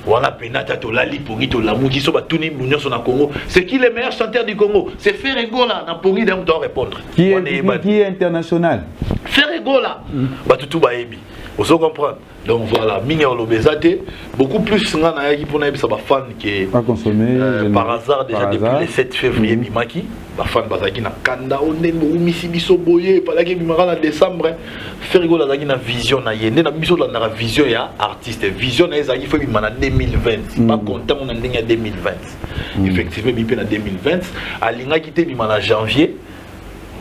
Speaker 2: wana penata to lali pongi to lamuki so batuni bunyoso na Congo c'est qui le meilleur chanteur du Congo c'est Ferregola na pongi donc doit répondre
Speaker 3: qui est international
Speaker 2: Ferregola batutu baebi vous comprendre donc voilà mineur l'obésité beaucoup plus ngana yaki pona yebisa ba fan qui
Speaker 3: pas consommer
Speaker 2: par hasard déjà depuis le 7 février bimaki ba fan bazaki na kanda onde umisi biso boye palaki bimaka na décembre Ferregola zaki na vision na yende na biso na vision ya artiste vision na ezaki faut bimana 2020 pas content on ndenge ya 2020 effectivement bipé na 2020 alingaki te bimana janvier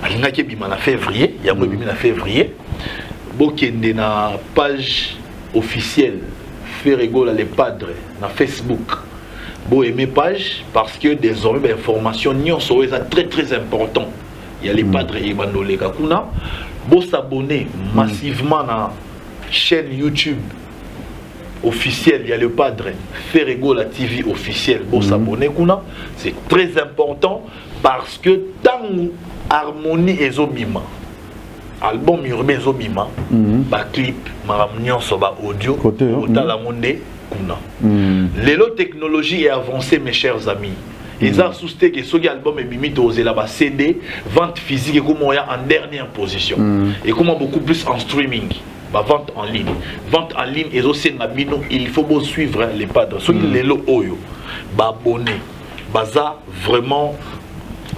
Speaker 2: alingaki bimana février ya ko bimina février bokende na page officielle Ferregola les padres na Facebook bo aimer page parce que désormais information nyonso est très important il y a les padres et bandole kakuna bo s'abonner massivement na chaîne YouTube officielle il y a le padre Ferregola TV officiel bo s'abonner kuna c'est très important parce que tant harmonie ezobima album urbain zobima ba clip maramnion so ba audio otala monde kuna lelo technologie est avancée mes chers amis. Ils ont sousté que ce album est mimi dosé là-bas CD vente physique et comme en dernière position et comment beaucoup plus en streaming. Bah, vente en ligne et aussi il faut bien suivre les padres ceux qui les lo oyo bah abonné baza vraiment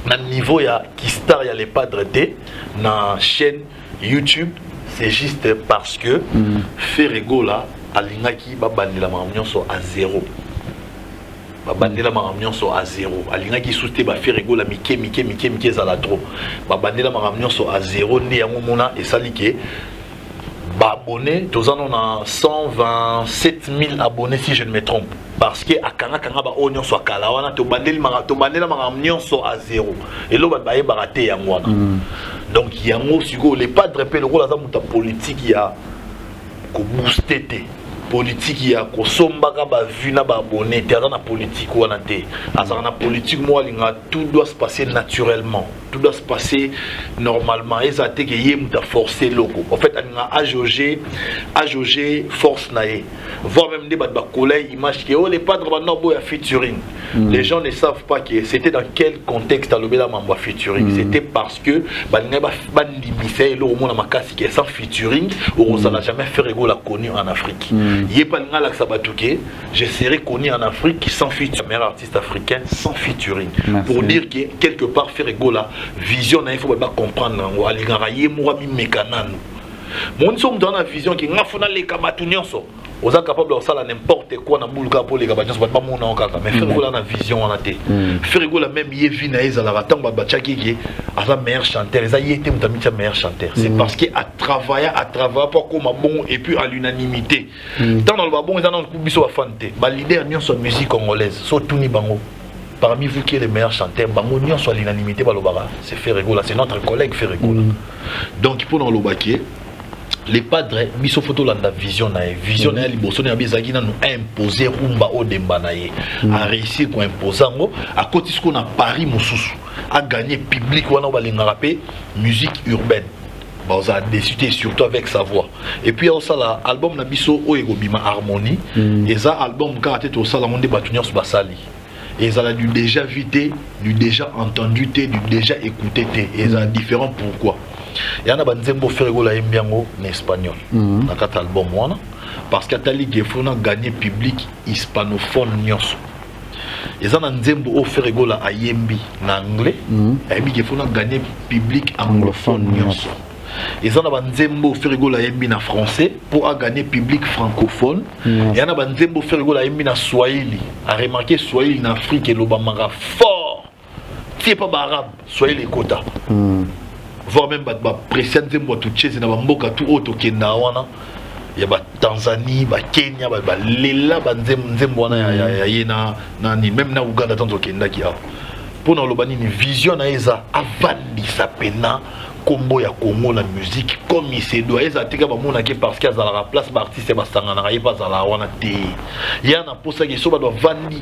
Speaker 2: na niveau ya qui star ya les padres té na chaîne YouTube c'est juste parce que Ferrego là alingaki ba bandela mamnion so à zéro ba bandela mamnion so à zéro alingaki soute ba Ferrego la mike za la trop ba bandela mamnion so à zéro né yango mona et salike ba abonné tous en on a 127 000 abonnés si je ne me trompe parce que akanga kanga ba onyon so kala wana to bandela mamnion so à zéro et lo ba baye baraté yango wana donc yango siko les padres pe le rôle za muta politique ya ko booster té politique ya ko sombaka ba vu na ba abonné té na politique wana té azana na politique moi linga tout doit se passer naturellement tout doit se passer normalement et ça té que yé muta forcer loko en fait alinga ajauger force naé voir même des ba collègues image que oh les padres ba no boya featuring les gens ne savent pas que c'était dans quel contexte alobela mamba featuring c'était parce que ba linga ba ndibisé lo mona makasi que sans featuring on n'a jamais fait Ferrego connu en Afrique. Je serais connu en Afrique sans featuring, meilleur artiste africain sans featuring. Merci. Pour dire que quelque part Ferrego la vision, il faut pas comprendre. Mon somme dans la vision qui n'a pas les kamatunions. Vous êtes capable de faire n'importe quoi dans le cas pour les gabations, c'est pas mon nom. Mais Ferrego la vision en a été. Ferrego la même yevi naïs à la raton babachaki qui est la meilleure chanteur. Les aïe était mon meilleur chanteur. C'est parce qu'à travailler pour comme bon et puis à l'unanimité. Dans le babon ils en ont coupi sur la fanté. Bah leader nion sur musique congolaise, sur Tuni Bango. Parmi vous qui est les meilleurs chanteurs, Bango nion sur l'unanimité balobara. C'est Ferrego là, c'est notre collègue Ferrego là. Donc pour dans le baquet. Les padres biso photo la vision na vision na liboso na bizaki na nous imposer rumba au demba na ye a réussir ko imposango à côté ce qu'on a Paris mususu a gagné public wana balinga rapé musique urbaine ba on a décidé surtout avec sa voix et puis on ça la album na biso o egobima harmonie et ça album karaté to ça la monde batunya sur basali et ça a du déjà vité du déjà entendu du déjà écouté et ça différent pourquoi. Il y a un nzembo Ferrego la embiango en espagnol dans cet album wana parce que tali que faut gagner public hispanophone nyonso. Il y a un nzembo Ferrego la ayembi en anglais et que faut gagner public anglophone nyonso. Il y a un nzembo Ferrego la ayembi en français pour gagner public francophone. Il y a un nzembo Ferrego la ayembi en swahili. A remarqué swahili en Afrique et l'obamara fort. C'est pas arabe, swahili kota. Voir même précieux nzembo tout chez na mboka tout auto kenda wana ya ba Tanzanie ba Kenya ba lela ba nzembo wana ya yena nani même na Uganda tanto kenda ki a pour na lobani ni vision na eza avandi sa pena combo ya Congo la musique comme il se doit eza tika ba mona ke parce qu'il y a la place ba artiste ba sangana na ba za la wana te ya na posa ke so ba do vandi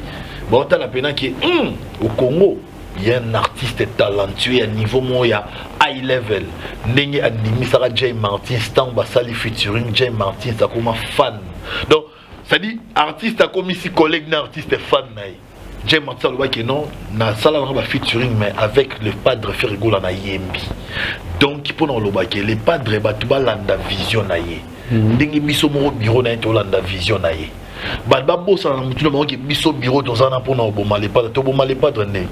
Speaker 2: ba ta la pena ki au Congo il y a un artiste talentueux à niveau moya high level ndenge adimi sara Jay Martin stan basali featuring Jay Martin ça comme fan donc ça dit artiste a comme ici collègue na artiste fan naï Jay Martin le que non na sala ba featuring mais avec le padre Ferrego na yembi donc pour dans le baquet les padres ba tuba landa vision naïe ndenge biso mo bureau na to landa vision naïe ba bossa na mutu na ba biso bureau dans un pour na oboma les padres to oboma les padres né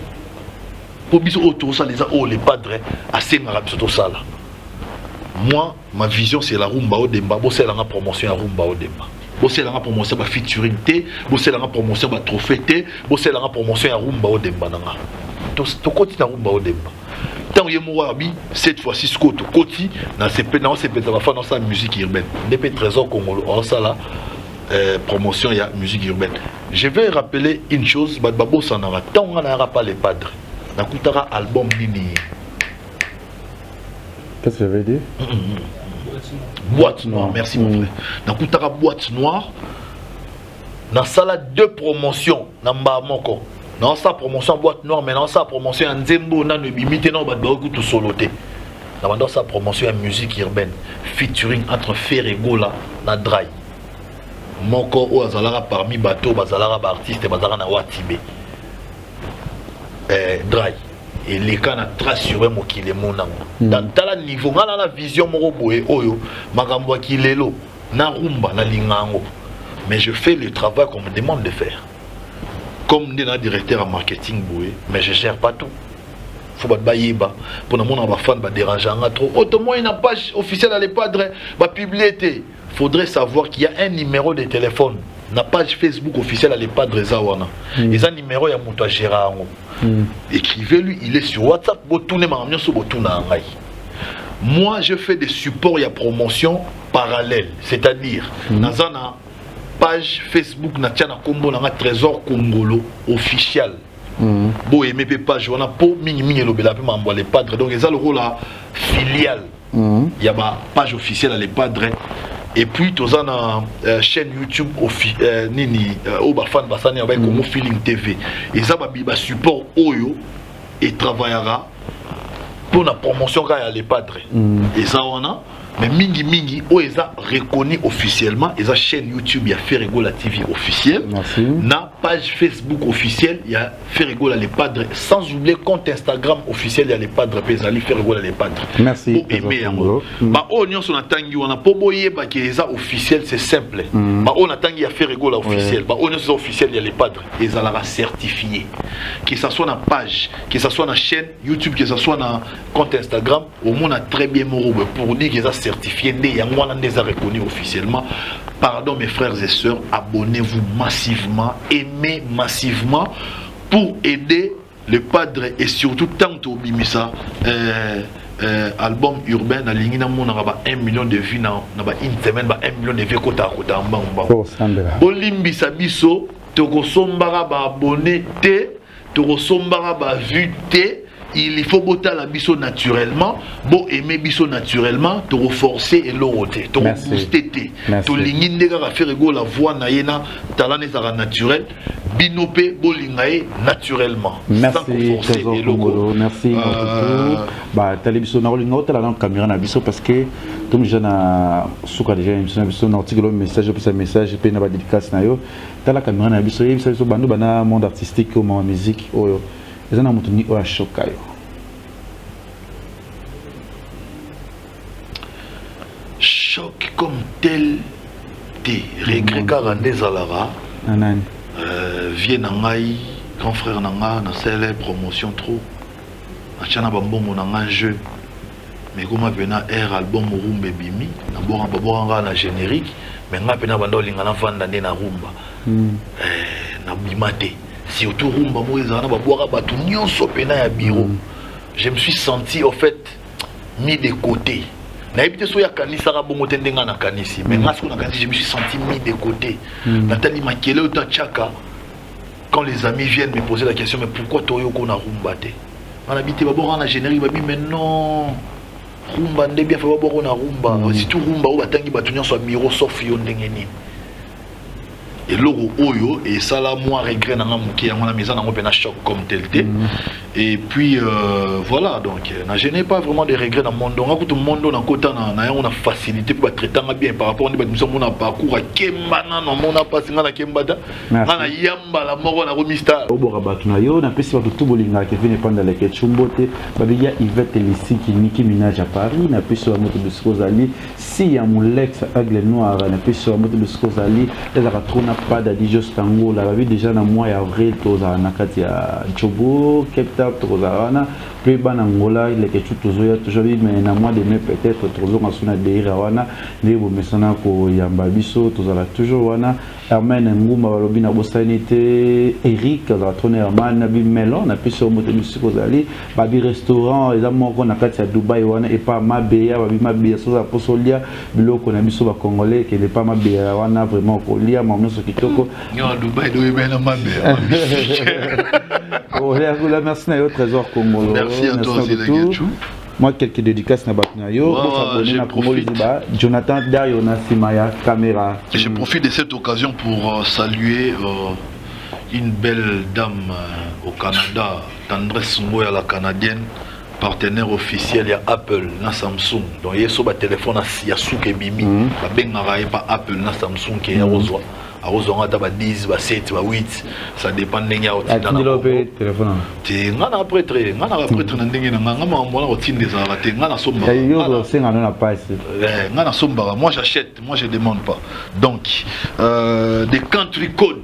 Speaker 2: pour biso autour ça les padres assez marabis tout ça là. Moi ma vision c'est la rumba au demba bo c'est la promotion à rumba au demba bo c'est la promotion ba featuring té bo c'est la promotion ba trophée té bo c'est la promotion à rumba au demba nanga to koti na rumba au demba tant yemo wabi cette fois-ci ce côté koti na CP na CP ça va faire dans sa musique urbaine depuis trésor congolais en ça là promotion ya musique urbaine. Je vais rappeler une chose ba babo sanara tant on n'aura pas les padres. Nakutara album nini.
Speaker 3: Qu'est-ce que ça veut dire?
Speaker 2: Boîte noire, merci mon frère. Nakutara boîte noire. Dans sala deux promotions namba moko. Dans sa promotion boîte noire mais dans sa promotion nzembo na ne bimite na ba tout soloté. dans sa promotion de musique urbaine featuring entre Ferregola na Dry moko o azalaka parmi bateau bazalaka ba artiste bazalaka na Watibé Dry et les cas na trace sur mokile monango dans tala niveau ngala na vision moko boye oyo makambo kilelo na rumba na lingango mais je fais le travail qu'on me demande de faire comme un directeur en marketing boye mais je gère pas tout faut pas baïba pour mon fan ba déranger trop autrement une page officielle à l'épadre ba publier faudrait savoir qu'il y a un numéro de téléphone na page Facebook officielle à l'épadre zawana et un numéro ya moto gérer écrivez lui il est sur WhatsApp botoune ma sur botuna ngai moi je fais des supports ya promotion parallèle c'est-à-dire dans un page Facebook na tiana kombo na trésor congolo officiel bo aimé page wana po mingi lobela pe mambo les padres donc ils ont le rôle filiale il y a ma page officielle à les padres et puis tous en chaîne YouTube nini au ba fan basani avec comme Feeling TV et ça ba support oyo et travaillera pour la promotion à les padres et ça on a mais mingi où ils ont reconnu officiellement ils ont chaîne YouTube il y a Ferregola TV officiel na page Facebook officielle il y a Ferregola les padres sans oublier compte Instagram officiel il y a les padres pesali Ferregola les padres
Speaker 3: merci
Speaker 2: bah on y sur tangi on a pas boyé bah qui est officiel c'est simple bah on a tangi il y a Ferregola officiel bah on est officiel il y a les padres ils ont la certifié que ça soit dans page que ça soit dans chaîne YouTube que ça soit dans compte Instagram au moins a très bien moro pour dire qu'ils ont certifié et moi les a reconnu officiellement. Pardon mes frères et sœurs, abonnez-vous massivement, aimez massivement pour aider le padre et surtout tant au bimisa album urbain na lingi na mona ba 1 million de vues na ba une semaine ba 1 million de vues kota kota mbamba. Bolimbi sabiso toko sombara ba abonné te toko sombara ba vue te. Il faut botter la biso naturellement, bon aimer biso naturellement, te reforcer et l'oroter, te rebooster, te lingine ga faire ego la voix na yena talent ezara naturel, binopé bolingae naturellement.
Speaker 3: Merci Trésor Congolo, merci. Bah télévision na rolinga otala na caméra na biso parce que comme je na souka déjà émission na biso na article message pour message pe na ba dédicace na yo, tala caméra na biso yebisa biso bandu bana monde artistique ou ma musique oyo. Ils ont montré au choc.
Speaker 2: Choc comme tel, des regrets carandés à Lara. Viens Nangaï, grand frère Nanga, na celle promotion trop. Achana bambo mon nanga jeu. Mais comment venir air album Rumba Bimi, na bora babora na générique, mais nga pena bando lingana vanda na rumba. Na bimate. Surtout rumba moïsana baboira batu nyonso pena ya bureau. Je me suis senti au fait mis de côté. Na ebité so ya kanisa ka bongo tendenga na kanisi mais nga so na kanisi je me suis senti mis de côté. Nathalie Makele ou Tchaka quand les amis viennent me poser la question mais pourquoi toyo ko na rumba te. On habite babora na générique babi mais non. Rumba ndé bien fa babora na rumba. Si tout rumba ou batangi batu nyonso ya bureau sauf yo ndenge nini. Et logo oyo et ça là moi regret na ngamuki ya ngona maison na ngopena choc comme tel et puis voilà donc je n'ai pas vraiment de regrets dans mon monde tout le monde na kota na on a facilité pour traiter bien par rapport à nous sommes on a parcours à kembana na mona passe na kembada na yamba la moko na romista
Speaker 3: obora batu na yo na pesi ba tout bolinga ke vene panda la ketchumbote babiya Yvette Lisiki Nicki Minaj à Paris na pesi wa moto de Skozali si ya Molex Aigle Noir na pesi wa moto de Skozali les a trona pas d'Adijo Stango la vie déjà dans mois avril toza na kati ya Chobo Cape Town toza na puis ban Angola il est toujours mais na mois de mai peut-être toujours en sona deira wana ne bo mesana ko yamba biso toza la toujours wana Herman Nguma balobi na bosanité Eric la trona Herman na bi melon na puis sur moto musique ozali babi restaurant eza moko na kati ya Dubai wana et pas mabeya babi mabeya soza posolia biloko na biso ba congolais que n'est pas mabeya wana vraiment ko lia mamno kitoko
Speaker 2: yo Dubai do bien mabeya
Speaker 3: oh la merci na yo Trésor Congolo
Speaker 2: merci à toi aussi
Speaker 3: moi quelques dédicaces na batna yo abonné na Congolo Ziba Jonathan Dayo na Simaya caméra.
Speaker 2: Je profite de cette occasion pour saluer une belle dame au Canada, Tendresse Ngoya la canadienne, partenaire officiel, il y a Apple, na Samsung. Donc il y a sur le téléphone, il y a Souk et Bimi. Il y a pas Apple, na Samsung qui est à Rosoa. À Rosoa, on a 10, 7, 8. Ça dépend de l'ingénieur.
Speaker 3: Tu as le téléphone.
Speaker 2: Tu as un prêtre, tu as un prêtre, tu as un prêtre. Moi j'achète, moi je ne demande pas. Donc, des country codes.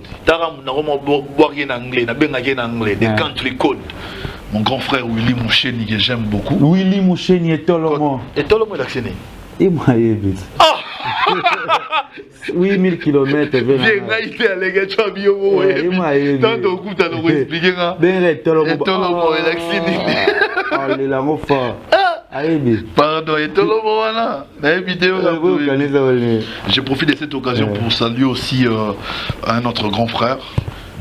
Speaker 2: Des country codes. Mon grand frère Willy Moucheni que j'aime beaucoup.
Speaker 3: Willy Moucheni et Tolomo.
Speaker 2: Et Tolomo est actionné.
Speaker 3: Il m'a évi. 8000 km.
Speaker 2: Bien, il est allé, tu as bien vu.
Speaker 3: Il m'a évi.
Speaker 2: Tant de coups, tu as expliqué.
Speaker 3: Ben, Tolomo
Speaker 2: est actionné.
Speaker 3: Oh, il est là, mon frère.
Speaker 2: Pardon, et Tolomo, là. Je profite de cette occasion pour saluer aussi un autre grand frère.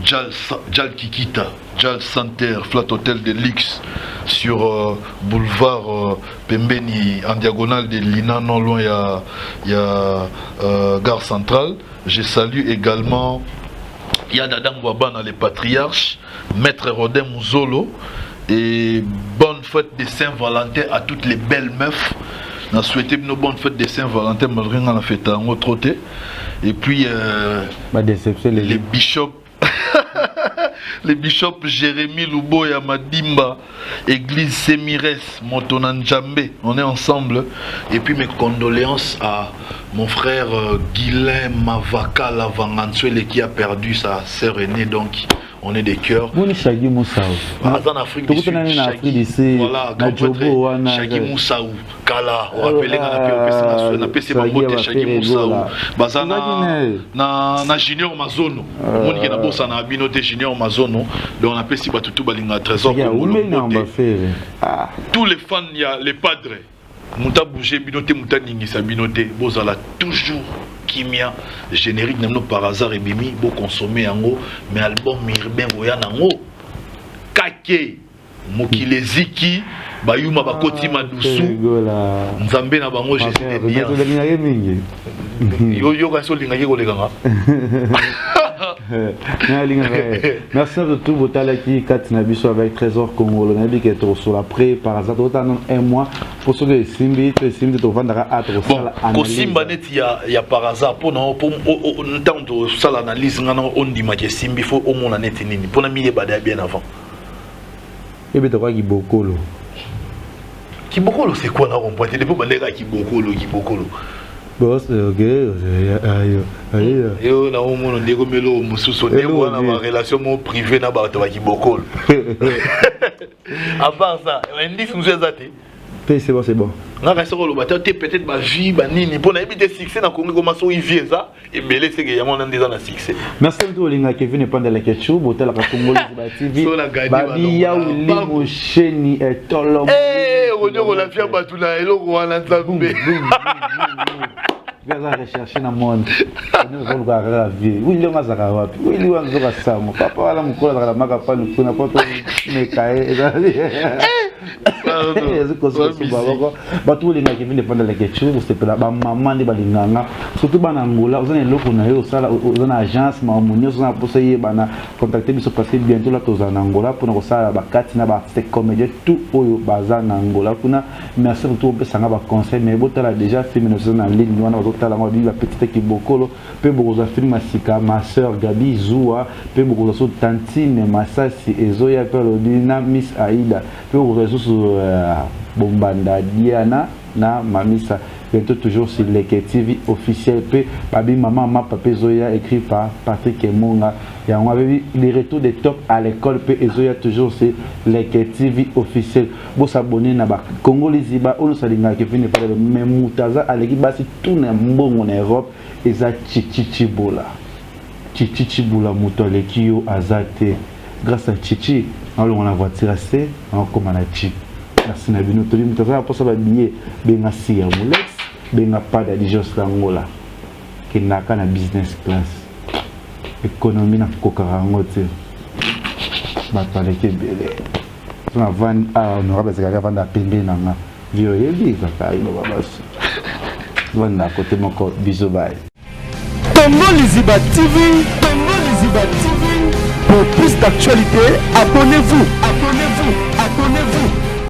Speaker 2: Jal Kikita, Jal Santer, Flat Hotel de Lix sur boulevard Pembeni en diagonale de Lina, non loin il y a gare centrale. Je salue également Yadadam Wabana, les patriarches, Maître Rodin Mouzolo, et bonne fête de Saint-Valentin à toutes les belles meufs. On a souhaité une bonne fête de Saint-Valentin, malgré qu'on a fait un autre côté. Et puis les bishops. Les bishops Jérémy Loubo et Amadimba, Église Semires, Motonanjambe, on est ensemble. Et puis mes condoléances à mon frère Guilain Mavaka Lavangansuele qui a perdu sa sœur aînée, donc on est des cœurs.
Speaker 3: Vous êtes Chagui Moussaou.
Speaker 2: En Afrique du Sud, voilà, grand prêtre Chagui Moussaou. Kala, on rappelle qu'on a passé ma moto Chagui Moussaou. Na Junior Mazono. On dit que na bossa na binoté Junior Mazono. Donc on a passé tout balinga trésor. Tous les fans, il y a les padres. Mouta bougé binoté, mouta ningisa binoté. Bozala toujours. Kimia, générique n'a par hasard et bimi, beau consommer en haut, mais album Mirben Voyan en haut. Kake, Mokileziki, Bayuma Bakoti Madoussou, Nzambe na bango, je sais bien. Yo gaso lingaye koleganga.
Speaker 3: Merci à tous vos talaki Katinabiso avec Trésor Congo, le qui est sur la pré par hasard autant un mois pour ceux qui simbi de vendre à trop ça.
Speaker 2: Bon, Simba net il y a par hasard pour entendre ça l'analyse on dit que simbi faut au moins net nini pour na mi bada bien avant.
Speaker 3: Et bien toi qui bokolo.
Speaker 2: Qui bokolo c'est quoi là on pointe depuis bandera qui bokolo.
Speaker 3: Boss, ok,
Speaker 2: yo na o mono ndeko melo mususu ndeko na ma relation mon privé na ba to ba kibokolo. À part ça, indice nous ezate.
Speaker 3: C'est bon, c'est bon.
Speaker 2: Na ka soko lo ba peut-être ba vie ba nini pour na éviter succès na Congo comment so vie ça et belé c'est que y a mon déjà na succès.
Speaker 3: Merci à tous les Kevin et Panda la Ketchou, botel la Congo TV. Babi ya Willy Moucheni et Tolomo.
Speaker 2: On a fait batula et l'eau on a Nzambe.
Speaker 3: Gaza rechercher na monde. Nous allons regarder vie. Willy Mazaka wapi. Willy wanzoka samo. Papa wala mkola la maka pa lu kuna poto mekae. Bato les qui viennent de prendre les questions, c'est pour la maman de balinganga. Surtout banangola, vous avez l'autre na yo sala, vous avez agence mamunyo, vous avez posé bana contacter biso parce que bientôt là tous en Angola pour nous sala ba katina ba c'est comédie tout oyo baza na Angola kuna. Merci pour tout pesanga ba conseil mais botala déjà fait nous en ligne nous on va la la petite qui bokolo pe beaucoup za film masika ma sœur Gabi Zoua pe beaucoup za tantine Masasi ezoya pe lodina Miss Aida pe sur Bombanda Diana na Mamisa bientôt toujours sur Leke TV officiel pe babi maman ma papa Zoya écrit par Patrick Emonga et on avait vu les retours des top à l'école pe Zoya toujours c'est Leke TV officiel vous s'abonner na ba Congo liziba on salinga qui vient pas le même mutaza à l'équipe basi tout na mbongo en Europe eza chichichibola muto lekio azate grâce à Chichi alors on a voiture assez on commande chip. Merci na bino toli mutaza pour ça ba billet benga sia mulex benga pas de Jos Angola qui n'a qu'à na business class économie na kokarango te ba parler que belé on a vend on aura besoin de vendre pembe nanga vio yebi kaka ilo babas vanda côté moko biso bye
Speaker 1: Congo Liziba TV, Congo Liziba TV. Pour plus d'actualités, abonnez-vous.